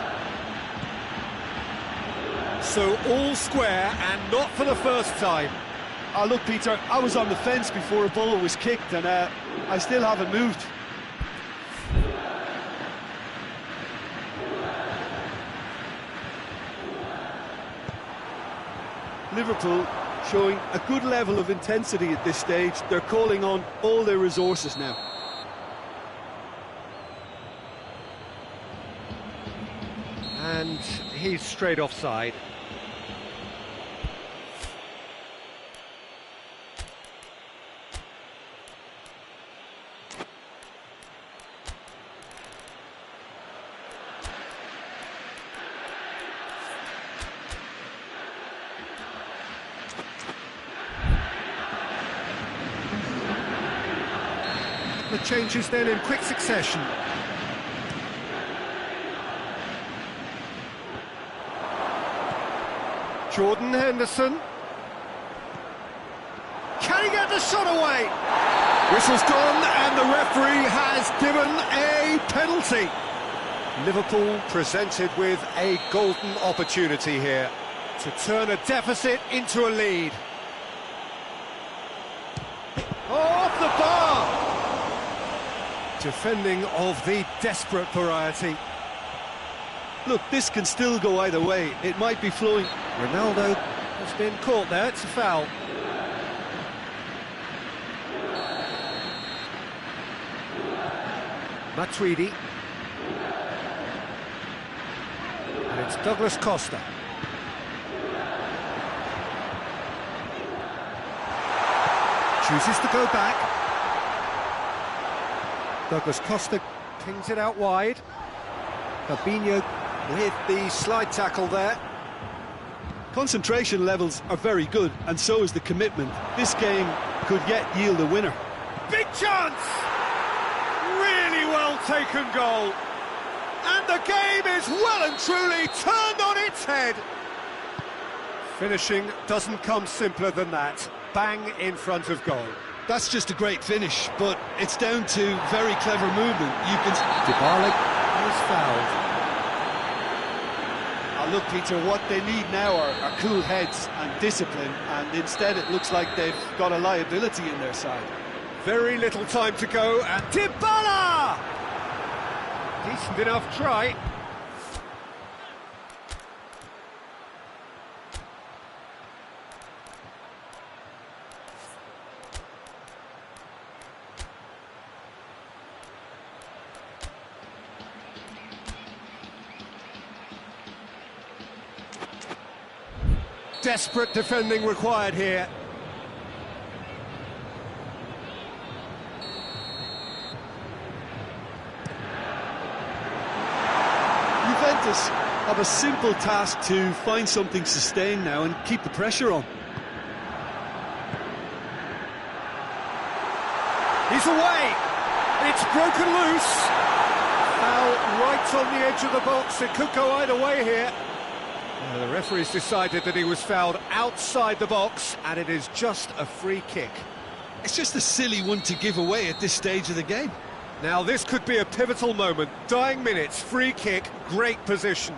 So all square, and not for the first time. Oh, look, Peter, I was on the fence before a ball was kicked, and I still haven't moved. Liverpool showing a good level of intensity at this stage. They're calling on all their resources now. And he's straight offside. The changes then in quick succession. Jordan Henderson. Can he get the shot away? Whistle's gone and the referee has given a penalty. Liverpool presented with a golden opportunity here to turn a deficit into a lead. Off the bar! Defending of the desperate variety. Look, this can still go either way. It might be flowing. Ronaldo has been caught there, it's a foul. Matuidi. And it's Douglas Costa. Chooses to go back. Douglas Costa pings it out wide. Fabinho with the slide tackle there. Concentration levels are very good, and so is the commitment. This game could yet yield a winner. Big chance! Really well taken goal. And the game is well and truly turned on its head. Finishing doesn't come simpler than that. Bang in front of goal. That's just a great finish, but it's down to very clever movement. You can... Dybala is fouled. Oh, look, Peter, what they need now are cool heads and discipline, and instead it looks like they've got a liability in their side. Very little time to go, and Dybala! Decent enough try. Desperate defending required here. Juventus have a simple task to find something sustained now and keep the pressure on. He's away. It's broken loose. Foul right on the edge of the box. It could go either way here. The referee's decided that he was fouled outside the box, and it is just a free kick. It's just a silly one to give away at this stage of the game. Now this could be a pivotal moment. Dying minutes, free kick, great position.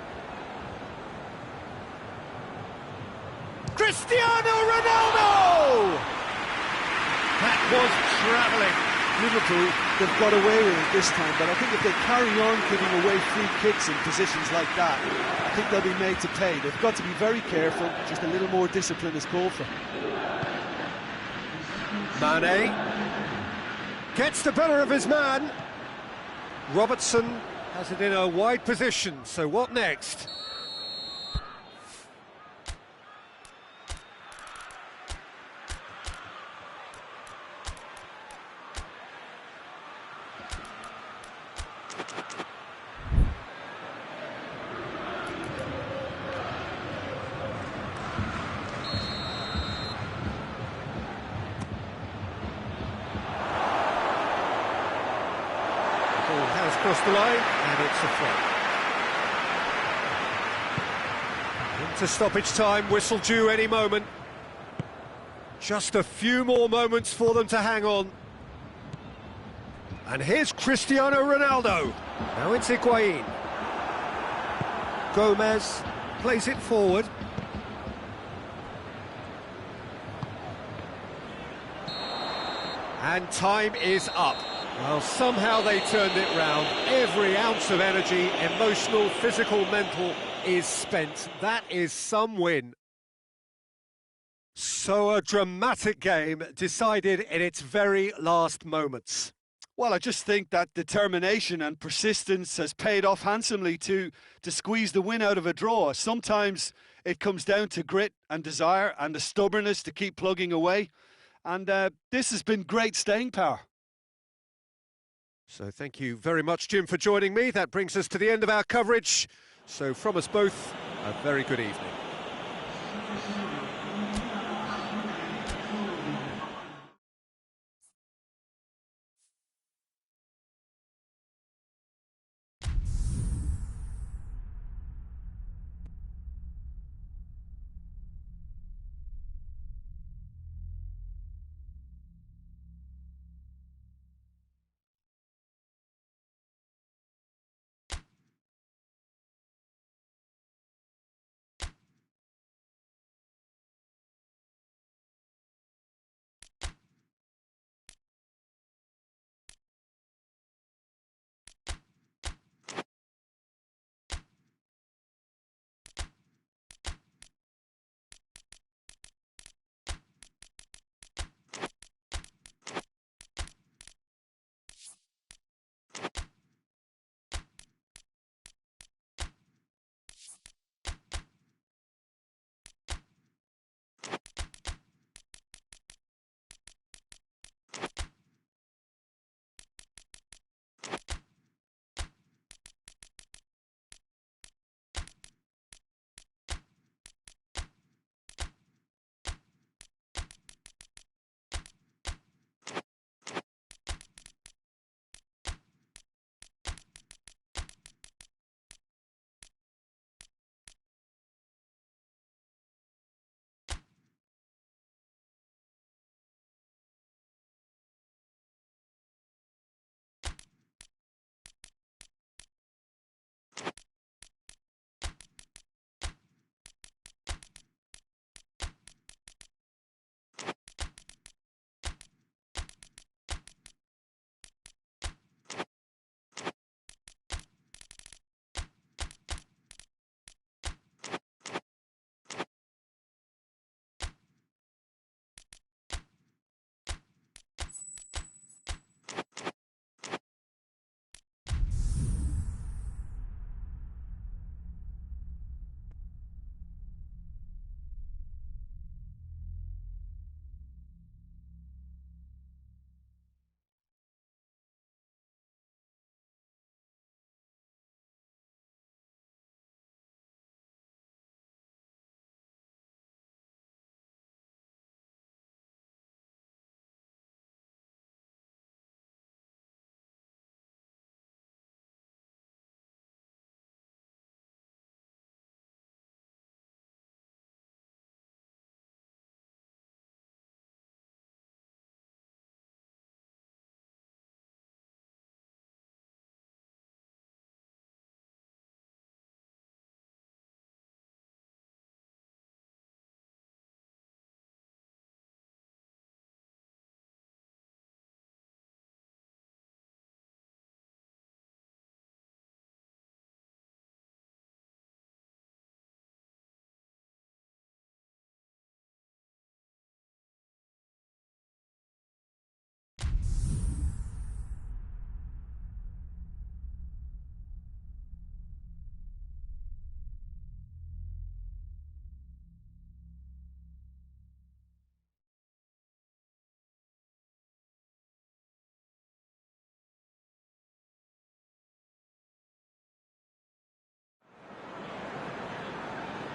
Cristiano Ronaldo! That was travelling. Liverpool, they've got away with it this time, but I think if they carry on giving away free kicks in positions like that, I think they'll be made to pay. They've got to be very careful, just a little more discipline is called for. Mane gets the better of his man. Robertson has it in a wide position, so what next? Across the line, and it's a throw. Into stoppage time, whistle due any moment. Just a few more moments for them to hang on. And here's Cristiano Ronaldo. Now it's Higuain. Gomez plays it forward. And time is up. Well, somehow they turned it round. Every ounce of energy, emotional, physical, mental, is spent. That is some win. So a dramatic game decided in its very last moments. Well, I just think that determination and persistence has paid off handsomely to squeeze the win out of a draw. Sometimes it comes down to grit and desire and the stubbornness to keep plugging away. And this has been great staying power. So thank you very much, Jim, for joining me. That brings us to the end of our coverage. So from us both, a very good evening.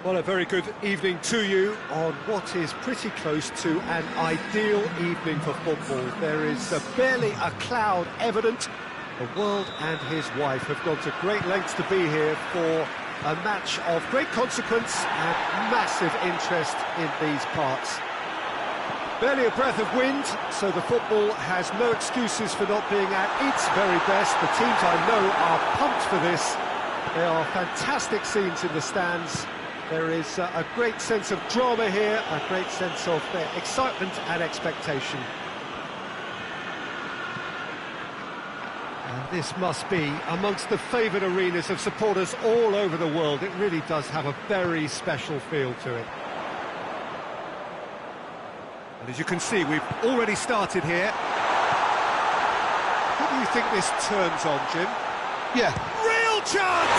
Well, a very good evening to you on what is pretty close to an ideal evening for football. There is barely a cloud evident. The world and his wife have gone to great lengths to be here for a match of great consequence and massive interest in these parts. Barely a breath of wind, so the football has no excuses for not being at its very best. The teams I know are pumped for this. There are fantastic scenes in the stands. There is a great sense of drama here, a great sense of excitement and expectation. And this must be amongst the favoured arenas of supporters all over the world. It really does have a very special feel to it. And as you can see, we've already started here. Who do you think this turns on, Jim? Yeah. Real chance!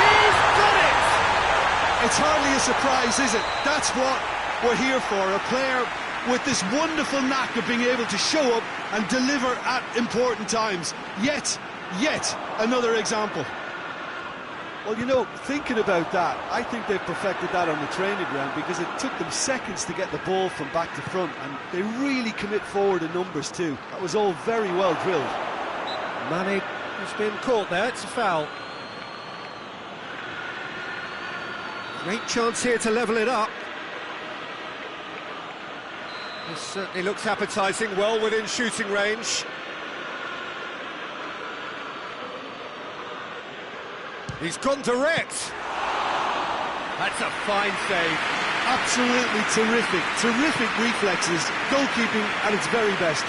He's got it! It's hardly a surprise, is it? That's what we're here for, a player with this wonderful knack of being able to show up and deliver at important times. Yet another example. Well, you know, thinking about that, I think they've perfected that on the training ground, because it took them seconds to get the ball from back to front, and they really commit forward in numbers too. That was all very well drilled. Mane has been caught there, it's a foul. Great chance here to level it up. This certainly looks appetising, well within shooting range. He's gone direct. That's a fine save. Absolutely terrific reflexes, goalkeeping at its very best.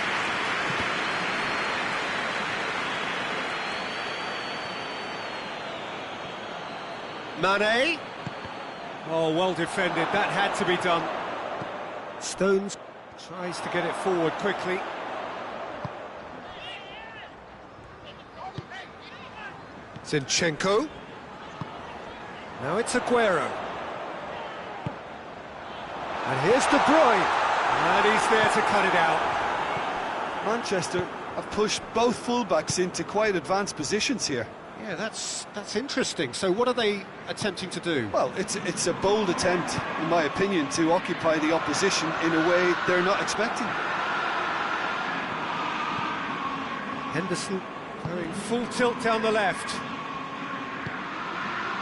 Mane. Oh, well defended, that had to be done. Stones tries to get it forward quickly. Zinchenko. Now it's Aguero. And here's De Bruyne. And he's there to cut it out. Manchester have pushed both fullbacks into quite advanced positions here. Yeah, that's interesting. So what are they attempting to do? Well, it's a bold attempt, in my opinion, to occupy the opposition in a way they're not expecting. Henderson going full tilt down the left.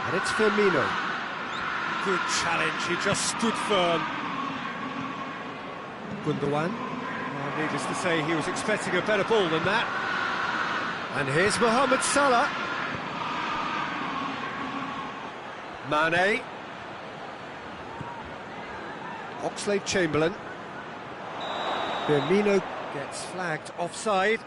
And it's Firmino. Good challenge, he just stood firm. Gundogan. Well, needless to say, he was expecting a better ball than that. And here's Mohamed Salah. Mane. Oxlade-Chamberlain. Firmino gets flagged offside.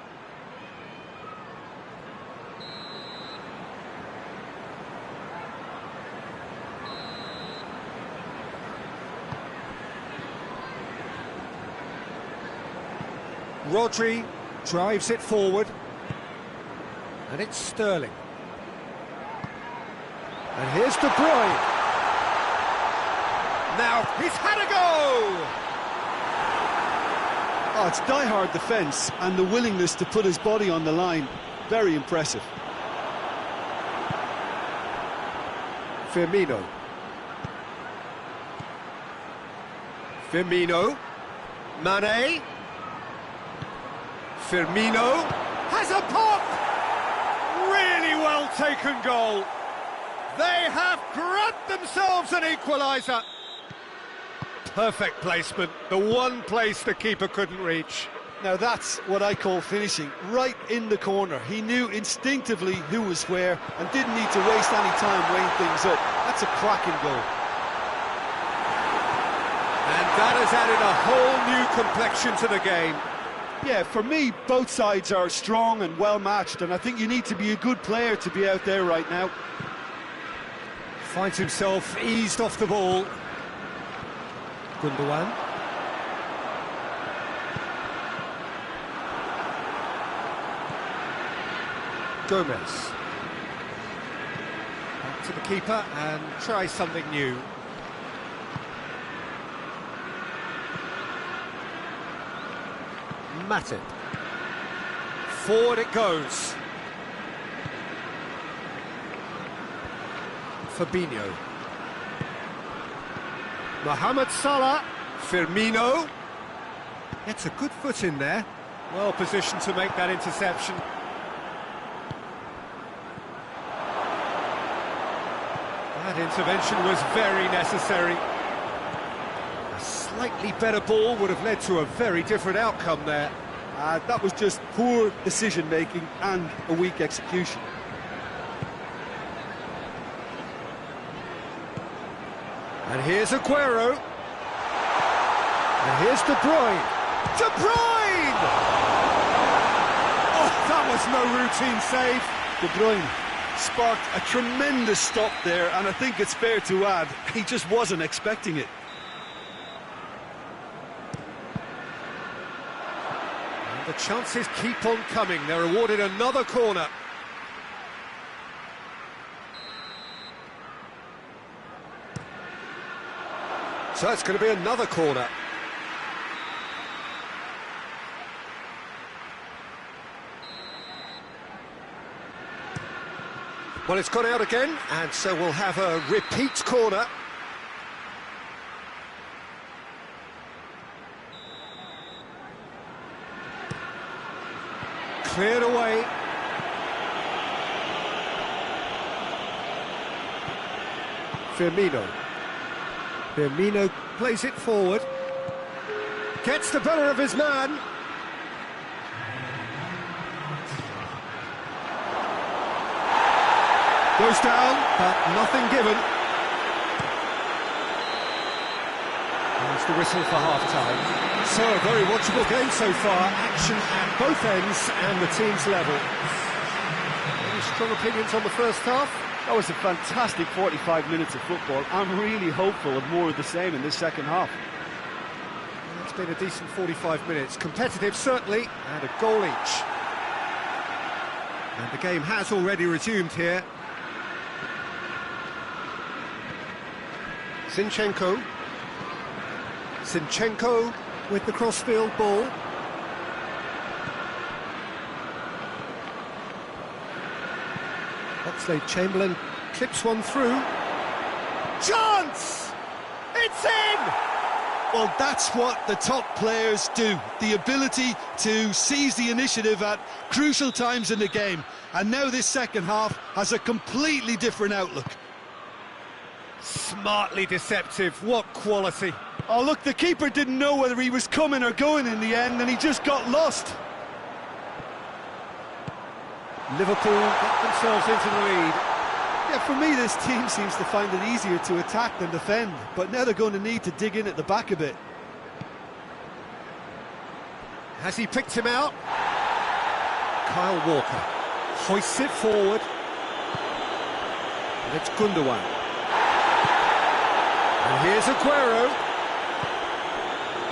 Rodri drives it forward. And it's Sterling. And here's De Bruyne. Now he's had a go! Oh, it's die-hard defence and the willingness to put his body on the line. Very impressive. Firmino. Firmino. Mane. Firmino has a pop! Really well taken goal. They have grabbed themselves an equaliser. Perfect placement, the one place the keeper couldn't reach. Now that's what I call finishing, right in the corner. He knew instinctively who was where and didn't need to waste any time weighing things up. That's a cracking goal. And that has added a whole new complexion to the game. Yeah, for me, both sides are strong and well-matched, and I think you need to be a good player to be out there right now. Finds himself eased off the ball. Gundogan. Gomez. Back to the keeper and try something new. Matip. Forward it goes. Fabinho. Mohamed Salah. Firmino. Gets a good foot in there. Well positioned to make that interception. That intervention was very necessary. A slightly better ball would have led to a very different outcome there. That was just poor decision-making and a weak execution. And here's Aguero. And here's De Bruyne. De Bruyne! Oh, that was no routine save. De Bruyne sparked a tremendous stop there, and I think it's fair to add, he just wasn't expecting it. And the chances keep on coming. They're awarded another corner. So it's going to be another corner. Well, it's gone out again, and so we'll have a repeat corner. Cleared away. Firmino. Firmino plays it forward. Gets the better of his man. Goes down, but nothing given. There's the whistle for half-time. So, a very watchable game so far. Action at both ends and the team's level. Any strong opinions on the first half? That was a fantastic 45 minutes of football. I'm really hopeful of more of the same in this second half. It's been a decent 45 minutes. Competitive, certainly, and a goal each. And the game has already resumed here. Zinchenko with the crossfield ball. Oxlade-Chamberlain clips one through. Chance! It's in! Well, that's what the top players do. The ability to seize the initiative at crucial times in the game. And now this second half has a completely different outlook. Smartly deceptive, what quality. Oh, look, the keeper didn't know whether he was coming or going in the end, and he just got lost. Liverpool get themselves into the lead. Yeah, for me, this team seems to find it easier to attack than defend, but now they're going to need to dig in at the back a bit. Has he picked him out? Kyle Walker hoists it forward. And it's Gundogan. And here's Aguero.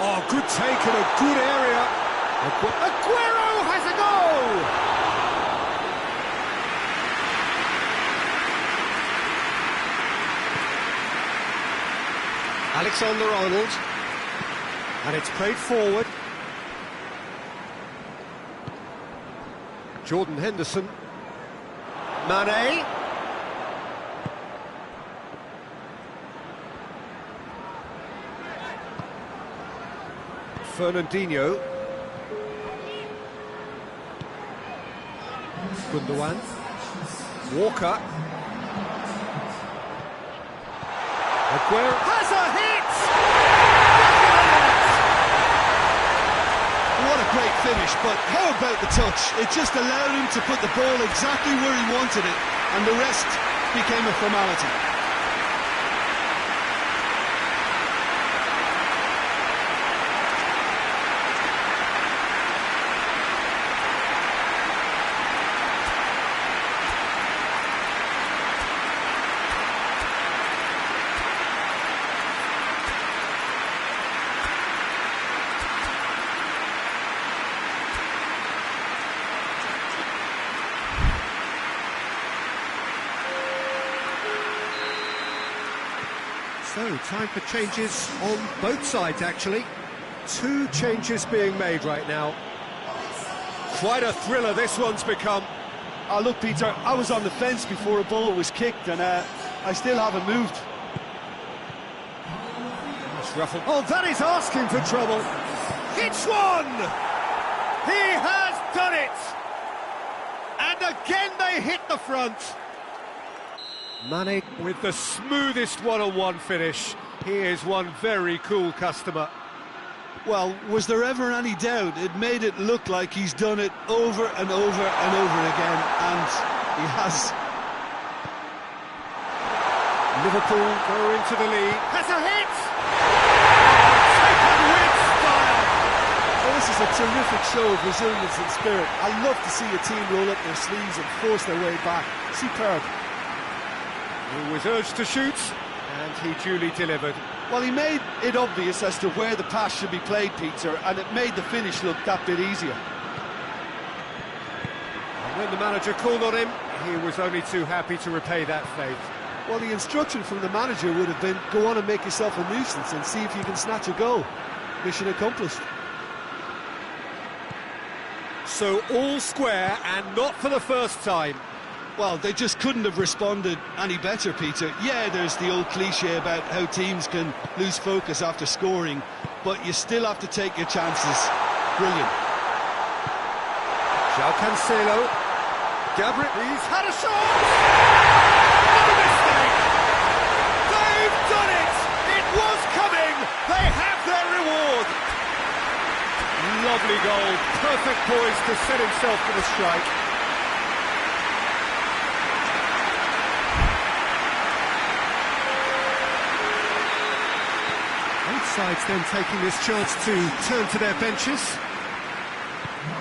Oh, good take in a good area. Aguero has a goal! Alexander-Arnold. And it's played forward. Jordan Henderson. Mane. Fernandinho. Gundogan. Walker. Aguero has a hit! What a great finish, but how about the touch? It just allowed him to put the ball exactly where he wanted it, and the rest became a formality. So, time for changes on both sides, actually. 2 changes being made right now. Quite a thriller this one's become. Oh, look, Peter, I was on the fence before a ball was kicked, and I still haven't moved. That's ruffled. Oh, that is asking for trouble. Hits one! He has done it! And again they hit the front. Mane with the smoothest one-on-one finish. He is one very cool customer. Well, was there ever any doubt? It made it look like he's done it over and over and over again, and he has. Liverpool go into the lead. Has a hit! Taken with style! Well, this is a terrific show of resilience and spirit. I love to see a team roll up their sleeves and force their way back. Superb. He was urged to shoot, and he duly delivered. Well, he made it obvious as to where the pass should be played, Peter, and it made the finish look that bit easier. And when the manager called on him, he was only too happy to repay that faith. Well, the instruction from the manager would have been, go on and make yourself a nuisance and see if you can snatch a goal. Mission accomplished. So all square, and not for the first time. Well, they just couldn't have responded any better, Peter. Yeah, there's the old cliche about how teams can lose focus after scoring, but you still have to take your chances. Brilliant. João Cancelo. Gabriel, he's had a shot! No mistake! They've done it! It was coming! They have their reward! Lovely goal. Perfect poise to set himself for the strike. Sides then taking this chance to turn to their benches.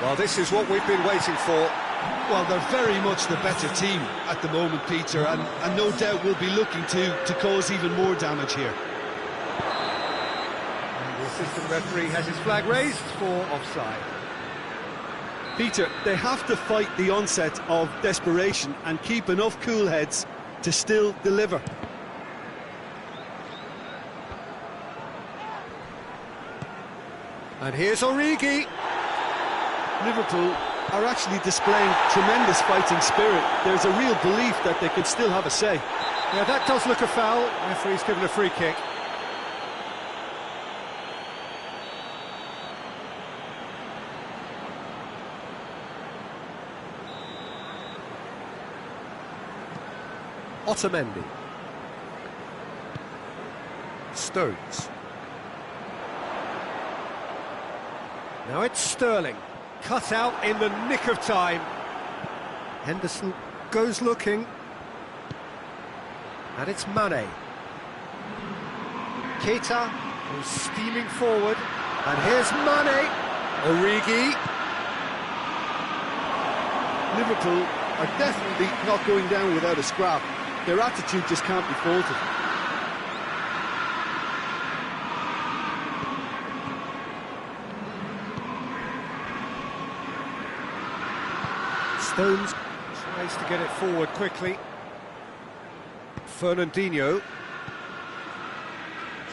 Well, this is what we've been waiting for. Well, they're very much the better team at the moment, Peter, and no doubt will be looking to cause even more damage here. And the assistant referee has his flag raised for offside. Peter, they have to fight the onset of desperation and keep enough cool heads to still deliver. And here's Origi. Liverpool are actually displaying tremendous fighting spirit. There's a real belief that they can still have a say. Yeah, that does look a foul. Referee's given a free kick. Otamendi. Stones. Now it's Sterling, cut out in the nick of time. Henderson goes looking. And it's Mane. Keita goes steaming forward. And here's Mane. Origi. Liverpool are definitely not going down without a scrap. Their attitude just can't be faulted. Stones tries to get it forward quickly. Fernandinho.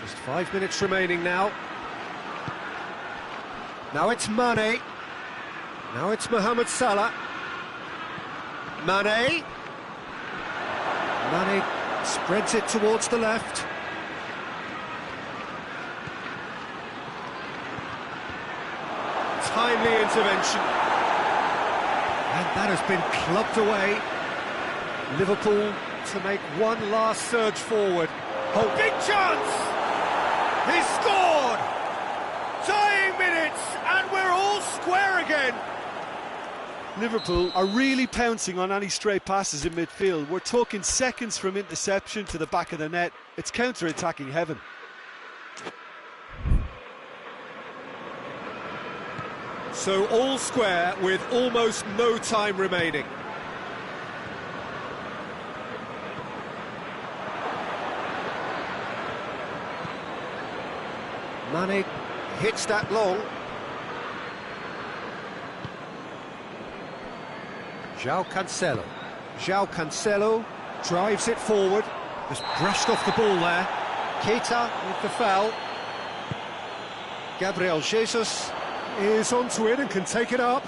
Just 5 minutes remaining now. Now it's Mane. Now it's Mohamed Salah. Mane. Mane spreads it towards the left. Timely intervention. And that has been clubbed away. Liverpool to make one last surge forward. Oh, big chance! He scored! Dying minutes, and we're all square again. Liverpool are really pouncing on any stray passes in midfield. We're talking seconds from interception to the back of the net. It's counter-attacking heaven. So all square with almost no time remaining. Mane hits that long. João Cancelo. João Cancelo drives it forward. Just brushed off the ball there. Keita with the foul. Gabriel Jesus is onto it and can take it up.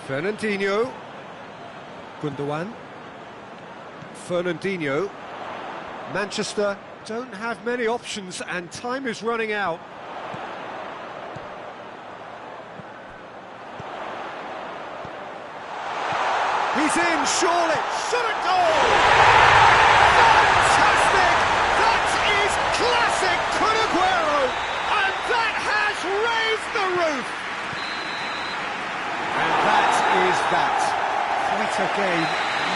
Fernandinho. Gundogan. Fernandinho. Manchester don't have many options and time is running out. He's in, surely. Shot at goal! Fantastic! That is that. Quite a game,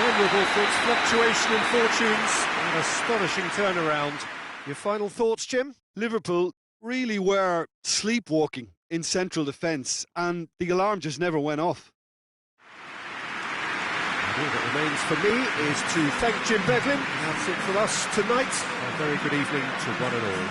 memorable for its fluctuation in fortunes, an astonishing turnaround. Your final thoughts, Jim? Liverpool really were sleepwalking in central defence, and the alarm just never went off. All that remains for me is to thank Jim Beglin. That's it from us tonight. A very good evening to one and all.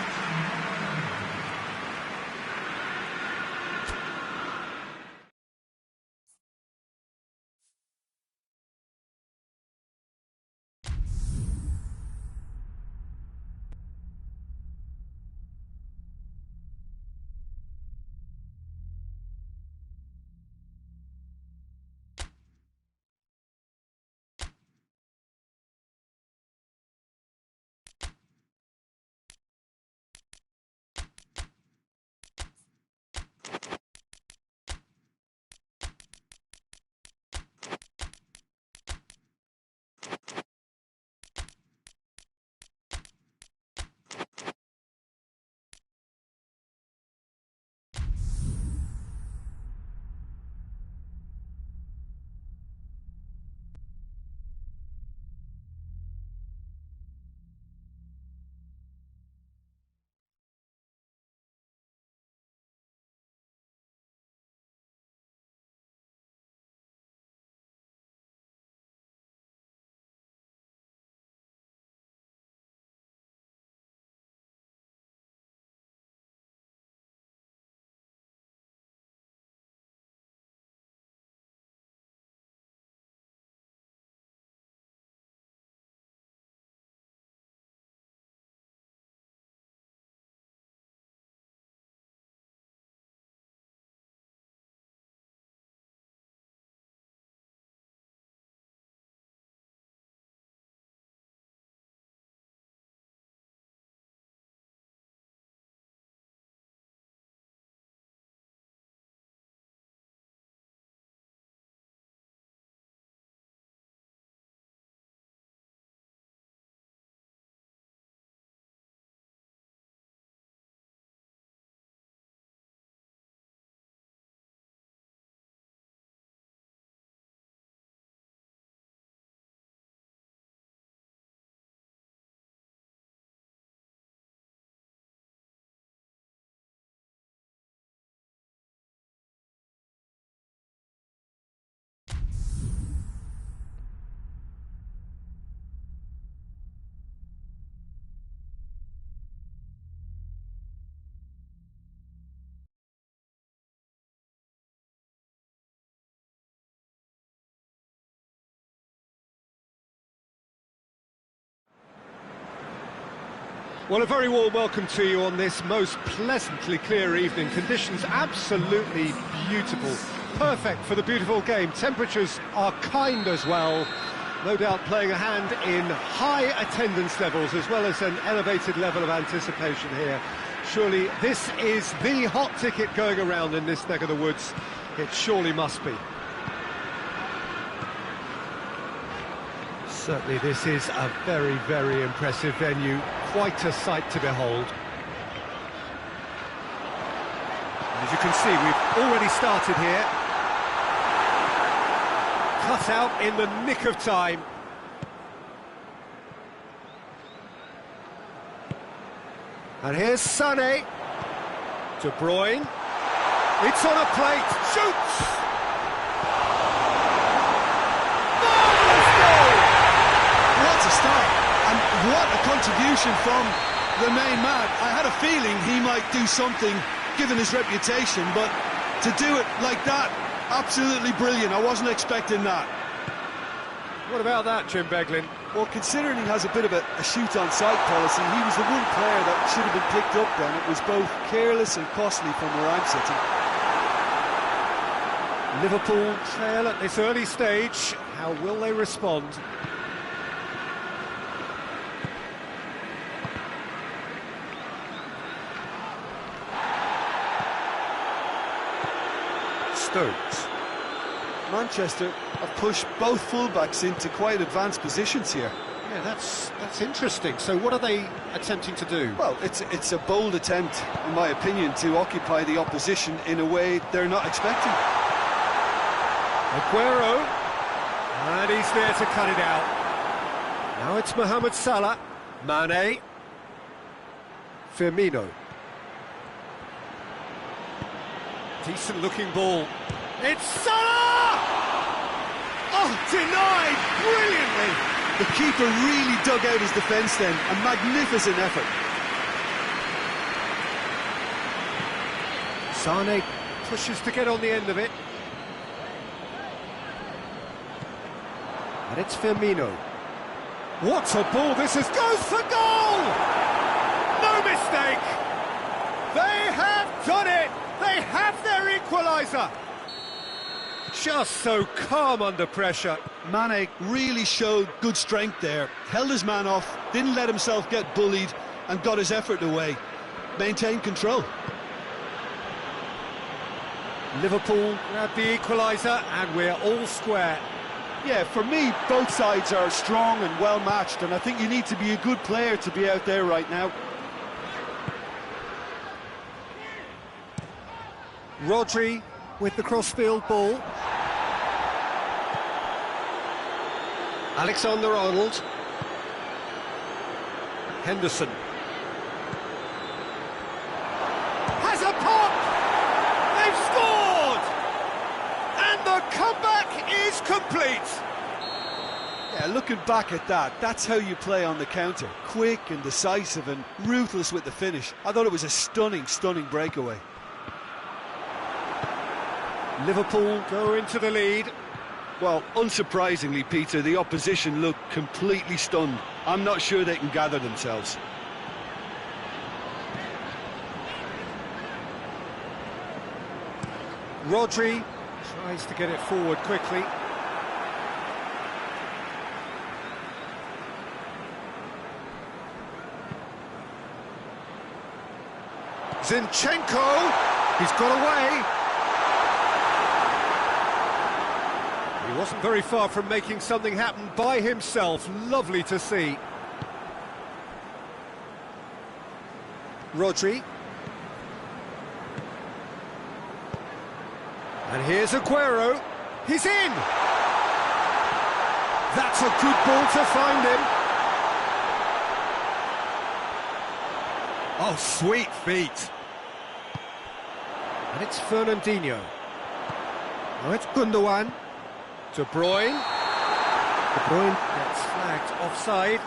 Well, a very warm welcome to you on this most pleasantly clear evening. Conditions absolutely beautiful. Perfect for the beautiful game. Temperatures are kind as well. No doubt playing a hand in high attendance levels as well as an elevated level of anticipation here. Surely this is the hot ticket going around in this neck of the woods. It surely must be. Certainly this is a very, very impressive venue. Quite a sight to behold. As you can see, we've already started here. Cut out in the nick of time. And here's Sané. De Bruyne. It's on a plate. Shoots! What a start, and what a contribution from the main man. I had a feeling he might do something, given his reputation, but to do it like that, absolutely brilliant. I wasn't expecting that. What about that, Jim Beglin? Well, considering he has a bit of a shoot-on-sight policy, he was the one player that should have been picked up then. It was both careless and costly from where I'm sitting. Liverpool trail at this early stage. How will they respond? Stones. Manchester have pushed both fullbacks into quite advanced positions here. Yeah, that's interesting. So what are they attempting to do? Well, it's a bold attempt, in my opinion, to occupy the opposition in a way they're not expecting. Aguero, and he's there to cut it out. Now it's Mohamed Salah, Mane, Firmino. Decent looking ball. It's Salah! Oh, denied brilliantly. The keeper really dug out his defence then, a magnificent effort. Sane pushes to get on the end of it. And it's Firmino. What a ball this is! Goes for goal! No mistake! They have done it! They have their equaliser! Just so calm under pressure. Mane really showed good strength there, held his man off, didn't let himself get bullied, and got his effort away. Maintained control. Liverpool grab the equaliser, and we're all square. Yeah, for me, both sides are strong and well matched, and I think you need to be a good player to be out there right now. Rodri with the crossfield ball. Alexander-Arnold. Henderson. Has a pop! They've scored! And the comeback is complete! Yeah, looking back at that, that's how you play on the counter. Quick and decisive and ruthless with the finish. I thought it was a stunning, stunning breakaway. Liverpool go into the lead. Well, unsurprisingly, Peter, the opposition look completely stunned. I'm not sure they can gather themselves. Rodri tries to get it forward quickly. Zinchenko, he's got away. He wasn't very far from making something happen by himself. Lovely to see. Rodri. And here's Aguero. He's in! That's a good ball to find him. Oh, sweet feet. And it's Fernandinho. Oh, it's Gundogan. De Bruyne. De Bruyne gets flagged offside.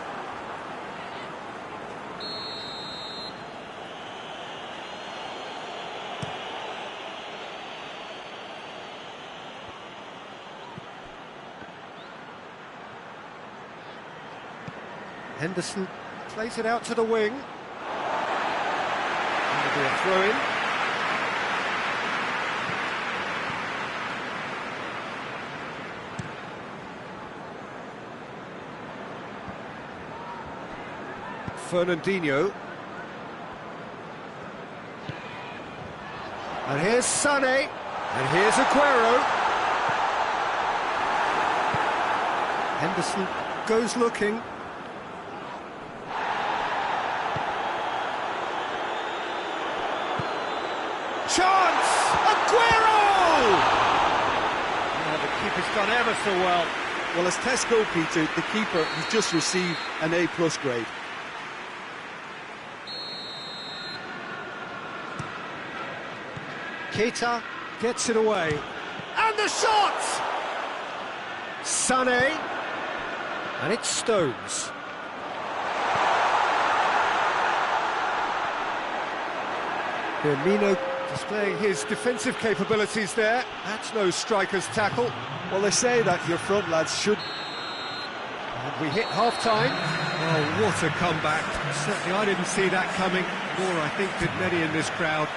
Henderson plays it out to the wing. That'll be a throw-in. Fernandinho. And here's Sane. And here's Aguero. Henderson goes looking. Chance! Aguero! Oh, the keeper's done ever so well. Well, as tests go, Peter, the keeper has just received an A+ grade. Keita gets it away. And the shot! Sané. And it's Stones. Firmino displaying his defensive capabilities there. That's no striker's tackle. Well, they say that your front lads should... And we hit half-time. Oh, what a comeback. Certainly I didn't see that coming, nor I think did many in this crowd.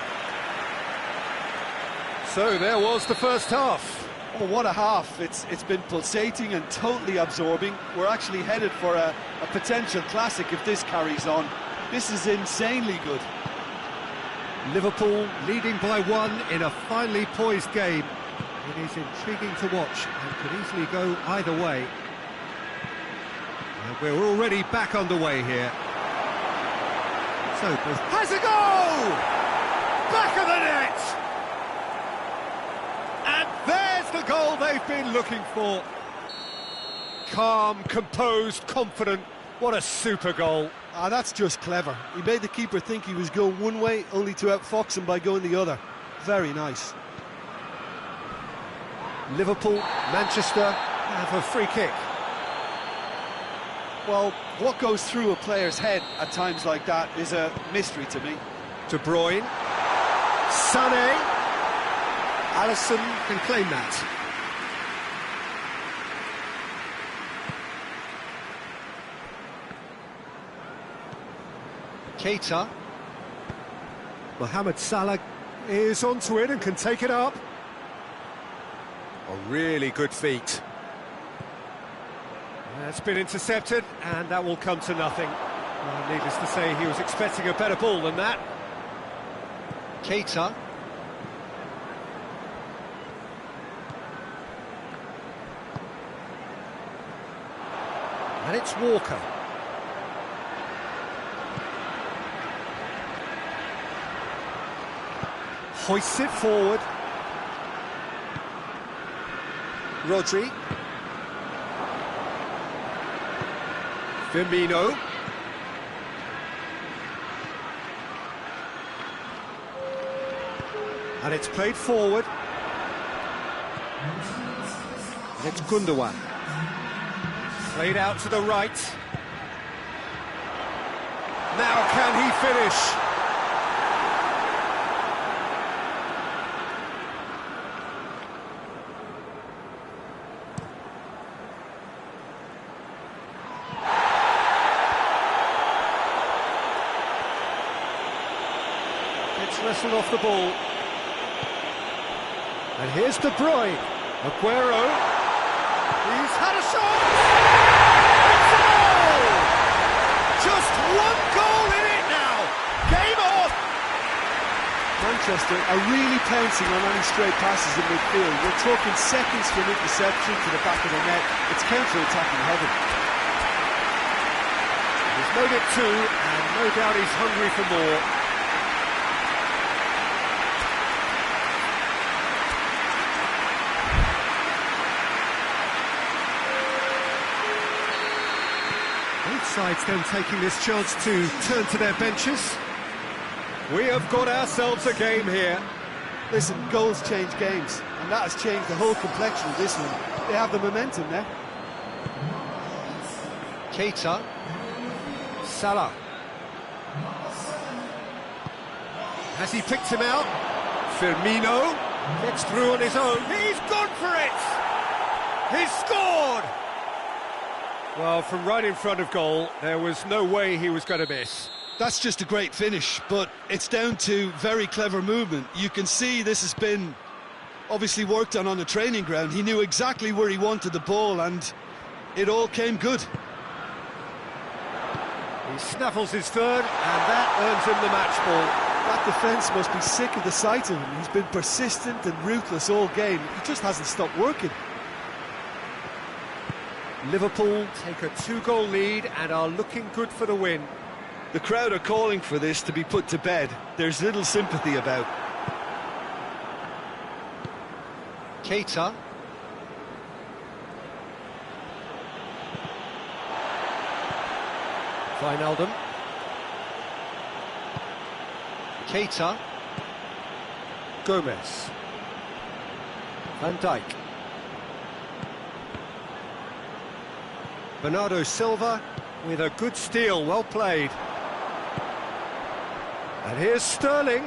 So there was the first half. Oh, what a half. It's been pulsating and totally absorbing. We're actually headed for a potential classic if this carries on. This is insanely good. Liverpool leading by 1 in a finely poised game. It is intriguing to watch and could easily go either way. And we're already back underway here. So, has a goal! Back of the net! And there's the goal goal they've been looking for. Calm, composed, confident. What a super goal. Ah, that's just clever. He made the keeper think he was going one way, only to outfox him by going the other. Very nice. Liverpool, Manchester have a free kick. Well, what goes through a player's head at times like that is a mystery to me. De Bruyne, Sané, Alisson can claim that. Keita, Mohamed Salah is onto it and can take it up. A really good feat. That's been intercepted, and that will come to nothing. Well, needless to say, he was expecting a better ball than that. Keita. And it's Walker. Hoists it forward. Rodri. Firmino. And it's played forward. And it's Gundogan. Played out to the right. Now can he finish? It's wrestled off the ball. And here's De Bruyne. Aguero. He's had a shot! It's a goal! Just one goal in it now! Game on! Manchester are really pouncing on any stray passes in midfield. We're talking seconds from interception to the back of the net. It's counter-attacking heaven. He's made it two, and no doubt he's hungry for more. Sides then taking this chance to turn to their benches. We have got ourselves a game here. Listen, goals change games, and that has changed the whole complexion of this one. They have the momentum now. Keita. Salah. Has he picked him out? Firmino gets through on his own. He's gone for it! He's scored! Well, from right in front of goal, there was no way he was going to miss. That's just a great finish, but it's down to very clever movement. You can see this has been obviously worked on the training ground. He knew exactly where he wanted the ball, and it all came good. He snaffles his third, and that earns him the match ball. That defence must be sick of the sight of him. He's been persistent and ruthless all game. He just hasn't stopped working. Liverpool take a two-goal lead and are looking good for the win. The crowd are calling for this to be put to bed. There's little sympathy about. Keita. Wijnaldum. Keita. Gomez. Van Dijk. Bernardo Silva with a good steal, well played. And here's Sterling,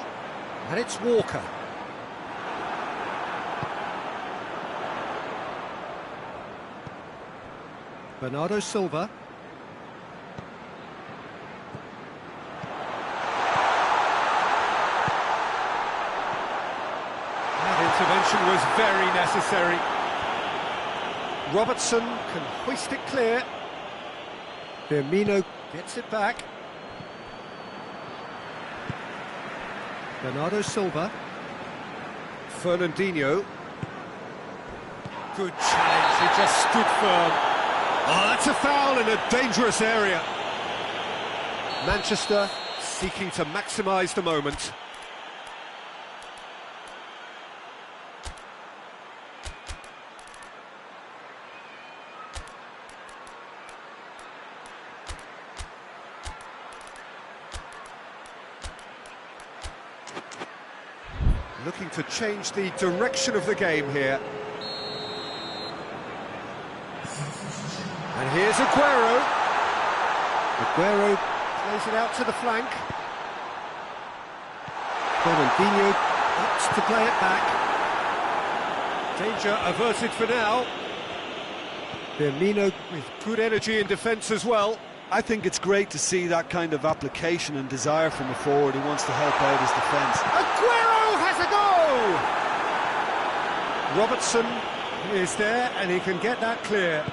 and it's Walker. Bernardo Silva. That intervention was very necessary. Robertson can hoist it clear. Firmino gets it back. Bernardo Silva. Fernandinho. Good challenge, he just stood firm. Oh, that's a foul in a dangerous area. Manchester seeking to maximise the moment. to change the direction of the game here. And here's Aguero. Aguero plays it out to the flank. Fernandinho opts to play it back. Danger averted for now. Firmino with good energy in defence as well. I think it's great to see that kind of application and desire from a forward who wants to help out his defence. Aguero has a go! Robertson is there and he can get that clear.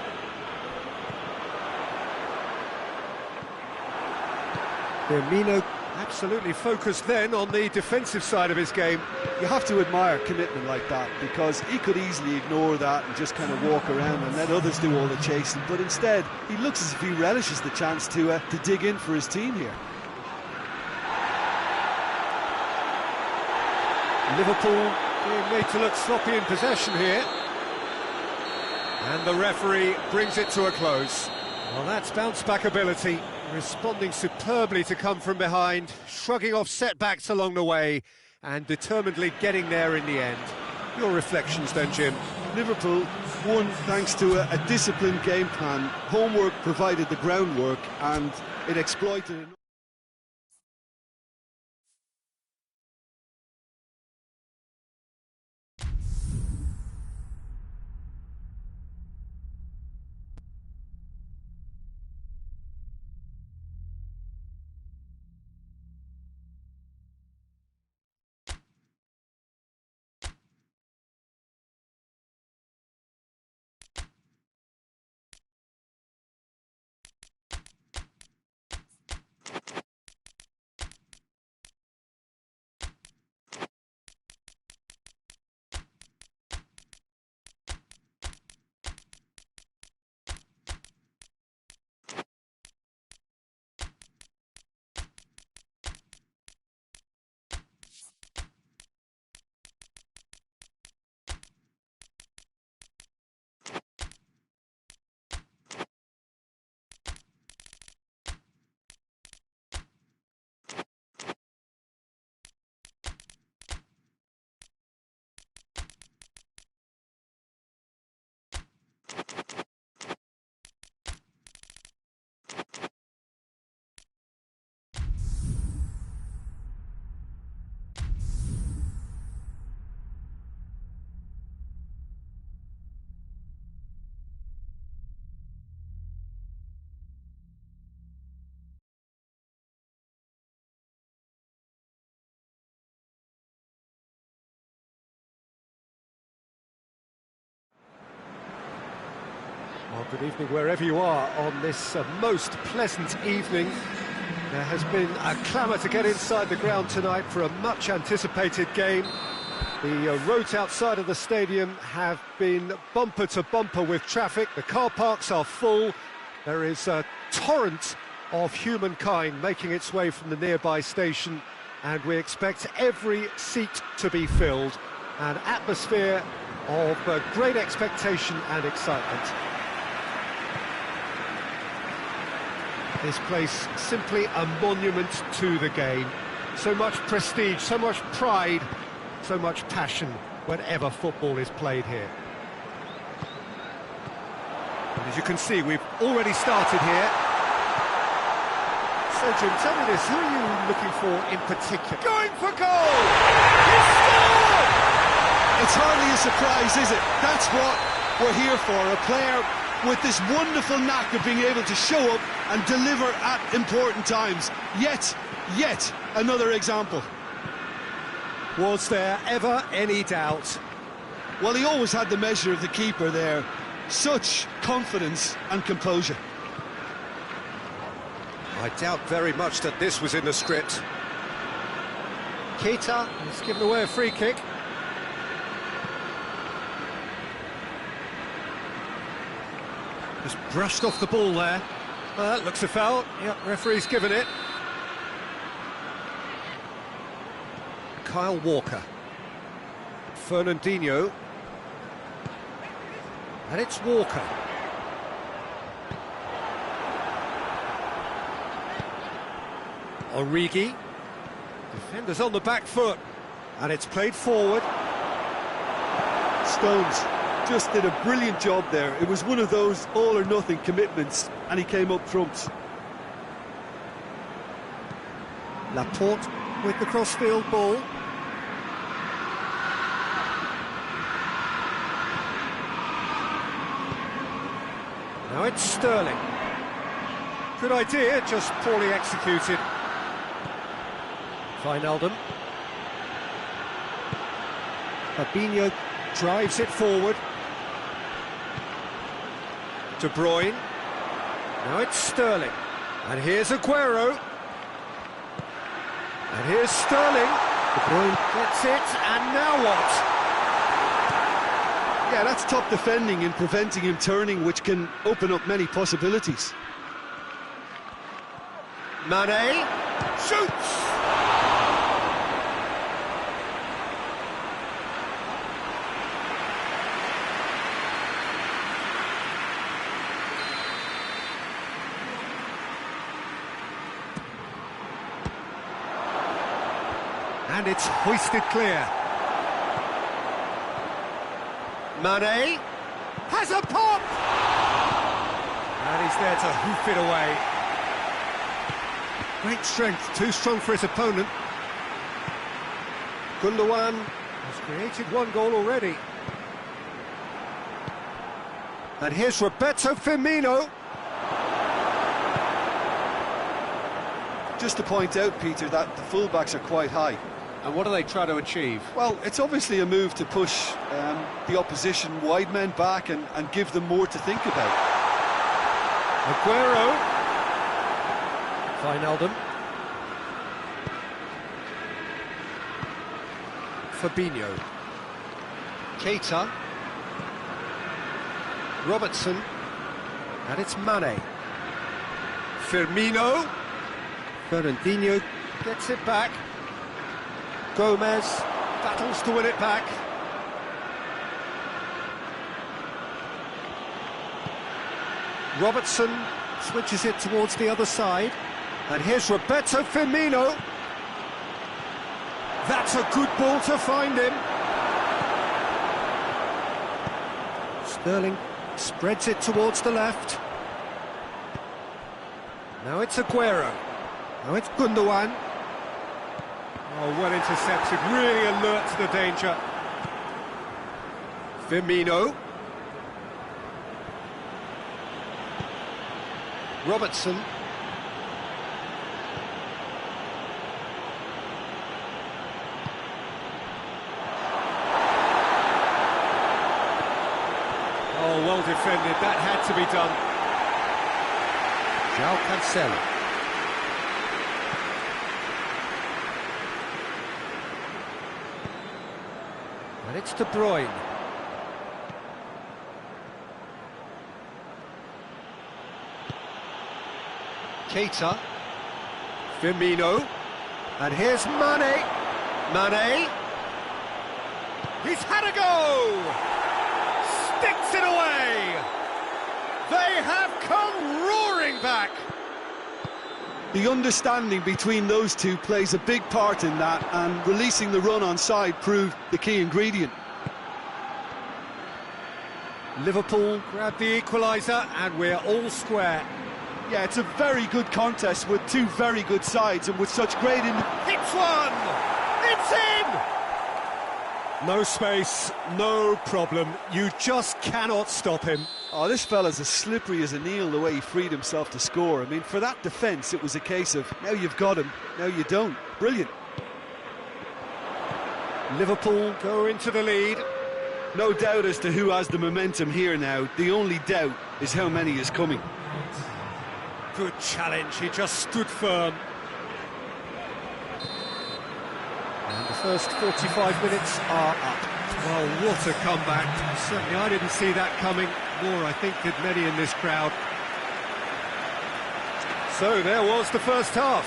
Firmino absolutely focused then on the defensive side of his game. You have to admire commitment like that, because he could easily ignore that and just kind of walk around and let others do all the chasing, but instead he looks as if he relishes the chance to dig in for his team here. Liverpool being made to look sloppy in possession here, and the referee brings it to a close. Well, that's bounce back ability, responding superbly to come from behind, shrugging off setbacks along the way and determinedly getting there in the end. Your reflections then, Jim? Liverpool won thanks to a disciplined game plan. Homework provided the groundwork and it exploited it. Well, good evening wherever you are on this most pleasant evening. There has been a clamour to get inside the ground tonight for a much-anticipated game. The roads outside of the stadium have been bumper to bumper with traffic. The car parks are full. There is a torrent of humankind making its way from the nearby station, and we expect every seat to be filled. An atmosphere of great expectation and excitement. This place simply a monument to the game. So much prestige, so much pride, so much passion whenever football is played here. And as you can see, we've already started here. So Jim, tell me this, who are you looking for in particular? Going for goal! He scored! It's hardly a surprise, is it? That's what we're here for, a player with this wonderful knack of being able to show up and deliver at important times. Yet another example. Was there ever any doubt? Well, he always had the measure of the keeper there. Such confidence and composure. I doubt very much that this was in the script. Keita has given away a free kick. Just brushed off the ball there. That looks a foul. Yep, referee's given it. Kyle Walker. Fernandinho. And it's Walker. Origi. Defenders on the back foot. And it's played forward. Stones just did a brilliant job there. It was one of those all-or-nothing commitments, and he came up trumps. Laporte with the crossfield ball. Now it's Sterling. Good idea, just poorly executed. Wijnaldum. Fabinho drives it forward. De Bruyne. Now it's Sterling. And here's Aguero. And here's Sterling. De Bruyne gets it, and now what? Yeah, that's top defending and preventing him turning, which can open up many possibilities. Mane shoots! And it's hoisted clear. Mane has a pop! And he's there to hoof it away. Great strength, too strong for his opponent. Gundogan has created one goal already. And here's Roberto Firmino. Just to point out, Peter, that the fullbacks are quite high. And what do they try to achieve? Well, it's obviously a move to push the opposition wide men back and give them more to think about. Aguero. Wijnaldum. Fabinho. Keita. Robertson. And it's Mane. Firmino. Fernandinho gets it back. Gomez battles to win it back. Robertson switches it towards the other side. And here's Roberto Firmino. That's a good ball to find him. Sterling spreads it towards the left. Now it's Aguero. Now it's Gundogan. Oh, well intercepted, really alert to the danger. Firmino. Robertson. Oh, well defended, that had to be done. João Cancelo. And it's De Bruyne. Keita. Firmino. And here's Mane. Mane. He's had a go! Sticks it away! They have come roaring back! The understanding between those two plays a big part in that, and releasing the run on side proved the key ingredient. Liverpool grab the equaliser, and we're all square. Yeah, it's a very good contest with two very good sides, and with such great... Hits one! It's in! No space, no problem. You just cannot stop him. Oh, this fella's as slippery as an eel, the way he freed himself to score. I mean, for that defence, it was a case of, now you've got him, now you don't. Brilliant. Liverpool go into the lead. No doubt as to who has the momentum here now. The only doubt is how many is coming. Good challenge, he just stood firm. And the first 45 minutes are up. Well, what a comeback. Certainly I didn't see that coming, nor I think did many in this crowd. So there was the first half.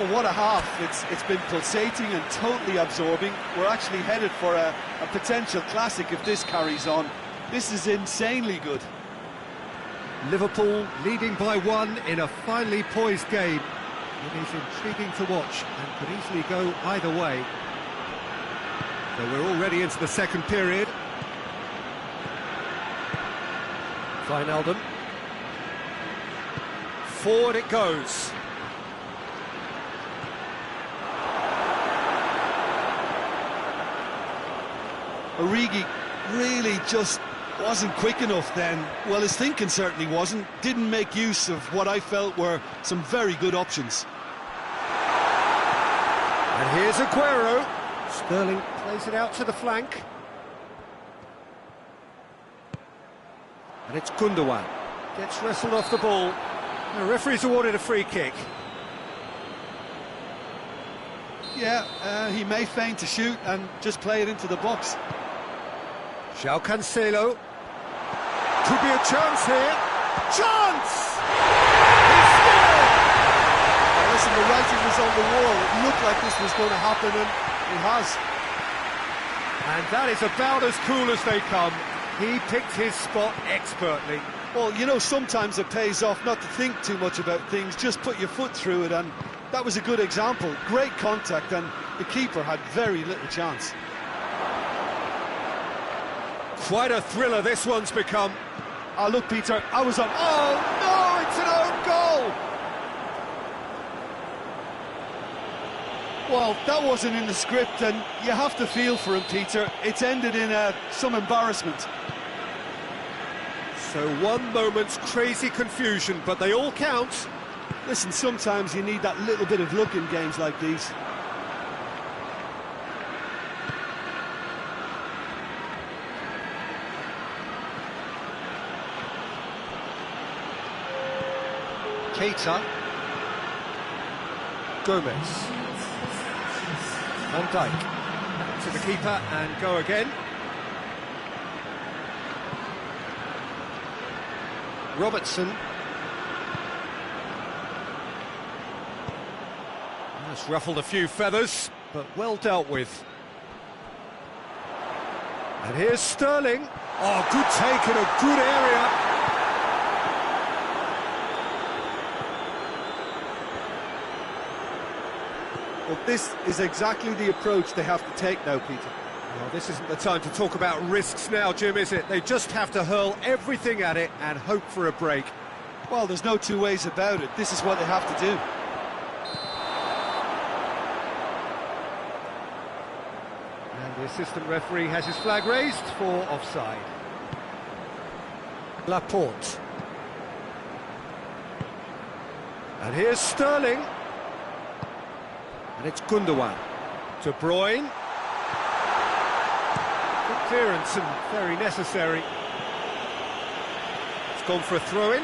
Oh, what a half. It's been pulsating and totally absorbing. We're actually headed for a potential classic if this carries on. This is insanely good. Liverpool leading by one in a finely poised game. It is intriguing to watch and could easily go either way. So we're already into the second period. Wijnaldum. Forward it goes. Origi really just wasn't quick enough then. Well, his thinking certainly wasn't. Didn't make use of what I felt were some very good options. And here's Aguero. Sterling plays it out to the flank. And it's Gundogan. Gets wrestled off the ball. The referee's awarded a free kick. Yeah, he may feign to shoot and just play it into the box. João Cancelo. Could be a chance here. Chance! He scored! Now listen, the writing was on the wall. It looked like this was going to happen, and it has. And that is about as cool as they come. He picked his spot expertly. Well, you know, sometimes it pays off not to think too much about things, just put your foot through it, and that was a good example. Great contact, and the keeper had very little chance. Quite a thriller this one's become. Oh, look, Peter, I was on... Oh, no, it's an own goal! Well, that wasn't in the script, and you have to feel for him, Peter. It's ended in some embarrassment. So one moment's crazy confusion, but they all count. Listen, sometimes you need that little bit of luck in games like these. Keita. Gomez. Van Dijk. To the keeper and go again. Robertson. That's ruffled a few feathers, but well dealt with. And here's Sterling. Oh, good take in a good area. Well, this is exactly the approach they have to take now, Peter. Well, this isn't the time to talk about risks now, Jim, is it? They just have to hurl everything at it and hope for a break. Well, there's no two ways about it. This is what they have to do. And the assistant referee has his flag raised for offside. Laporte. And here's Sterling. And it's Gundogan. De Bruyne. Good clearance and very necessary. It's gone for a throw-in.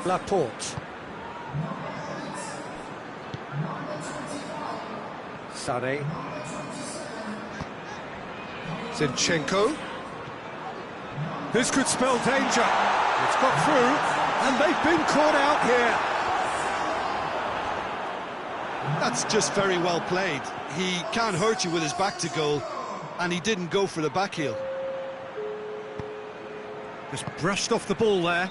Laporte. Sané. Zinchenko. This could spell danger. It's got through, and they've been caught out here. That's just very well played. He can't hurt you with his back to goal, and he didn't go for the back heel. Just brushed off the ball there.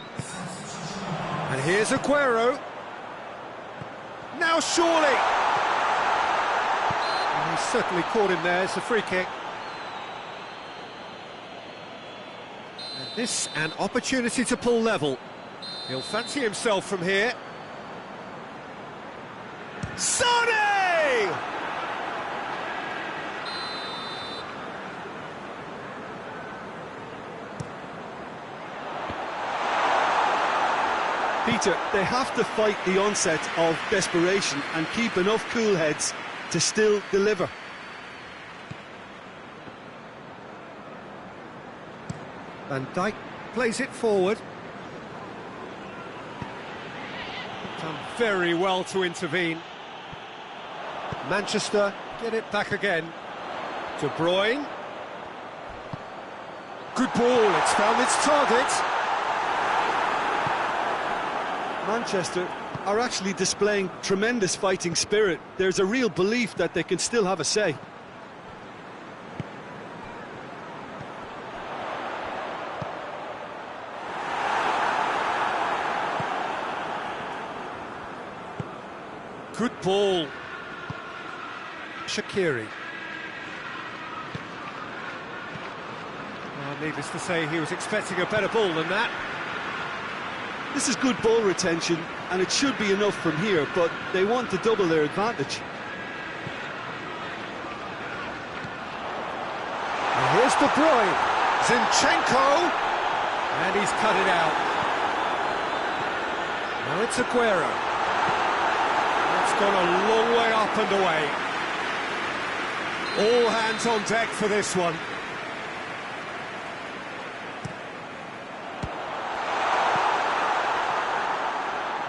And here's Aguero. Now surely! And he's certainly caught him there. It's a free kick. And this an opportunity to pull level. He'll fancy himself from here. Sané! Peter, they have to fight the onset of desperation and keep enough cool heads to still deliver. Van Dijk plays it forward. Done very well to intervene. Manchester get it back again. De Bruyne. Good ball, it's found its target. Manchester are actually displaying tremendous fighting spirit. There's a real belief that they can still have a say. Good ball. Shaqiri. Well, needless to say, he was expecting a better ball than that. This is good ball retention, and it should be enough from here, but they want to double their advantage. And here's De Bruyne. Zinchenko. And he's cut it out. Now it's Aguero. It's gone a long way up and away. All hands on deck for this one.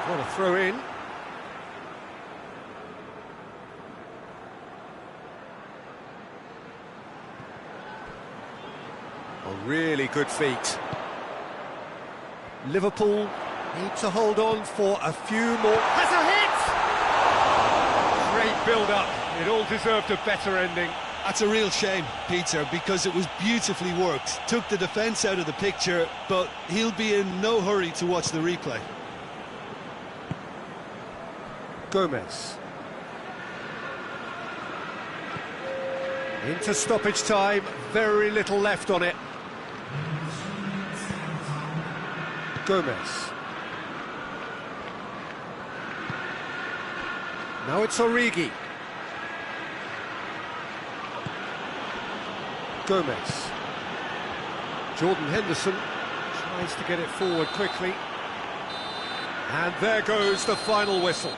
What a throw in. A really good feat. Liverpool need to hold on for a few more. Has a hit! Great build-up. It all deserved a better ending. That's a real shame, Peter, because it was beautifully worked. Took the defence out of the picture, but he'll be in no hurry to watch the replay. Gomez. Into stoppage time, very little left on it. Gomez. Now it's Origi. Gomez. Jordan Henderson tries to get it forward quickly. And there goes the final whistle.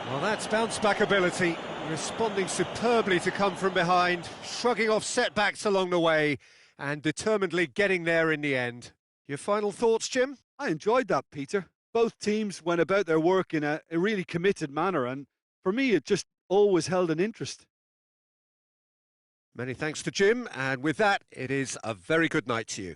Well, that's bounce-back ability, responding superbly to come from behind, shrugging off setbacks along the way, and determinedly getting there in the end. Your final thoughts, Jim? I enjoyed that, Peter. Both teams went about their work in a really committed manner, and for me, it just always held an interest. Many thanks to Jim, and with that, it is a very good night to you.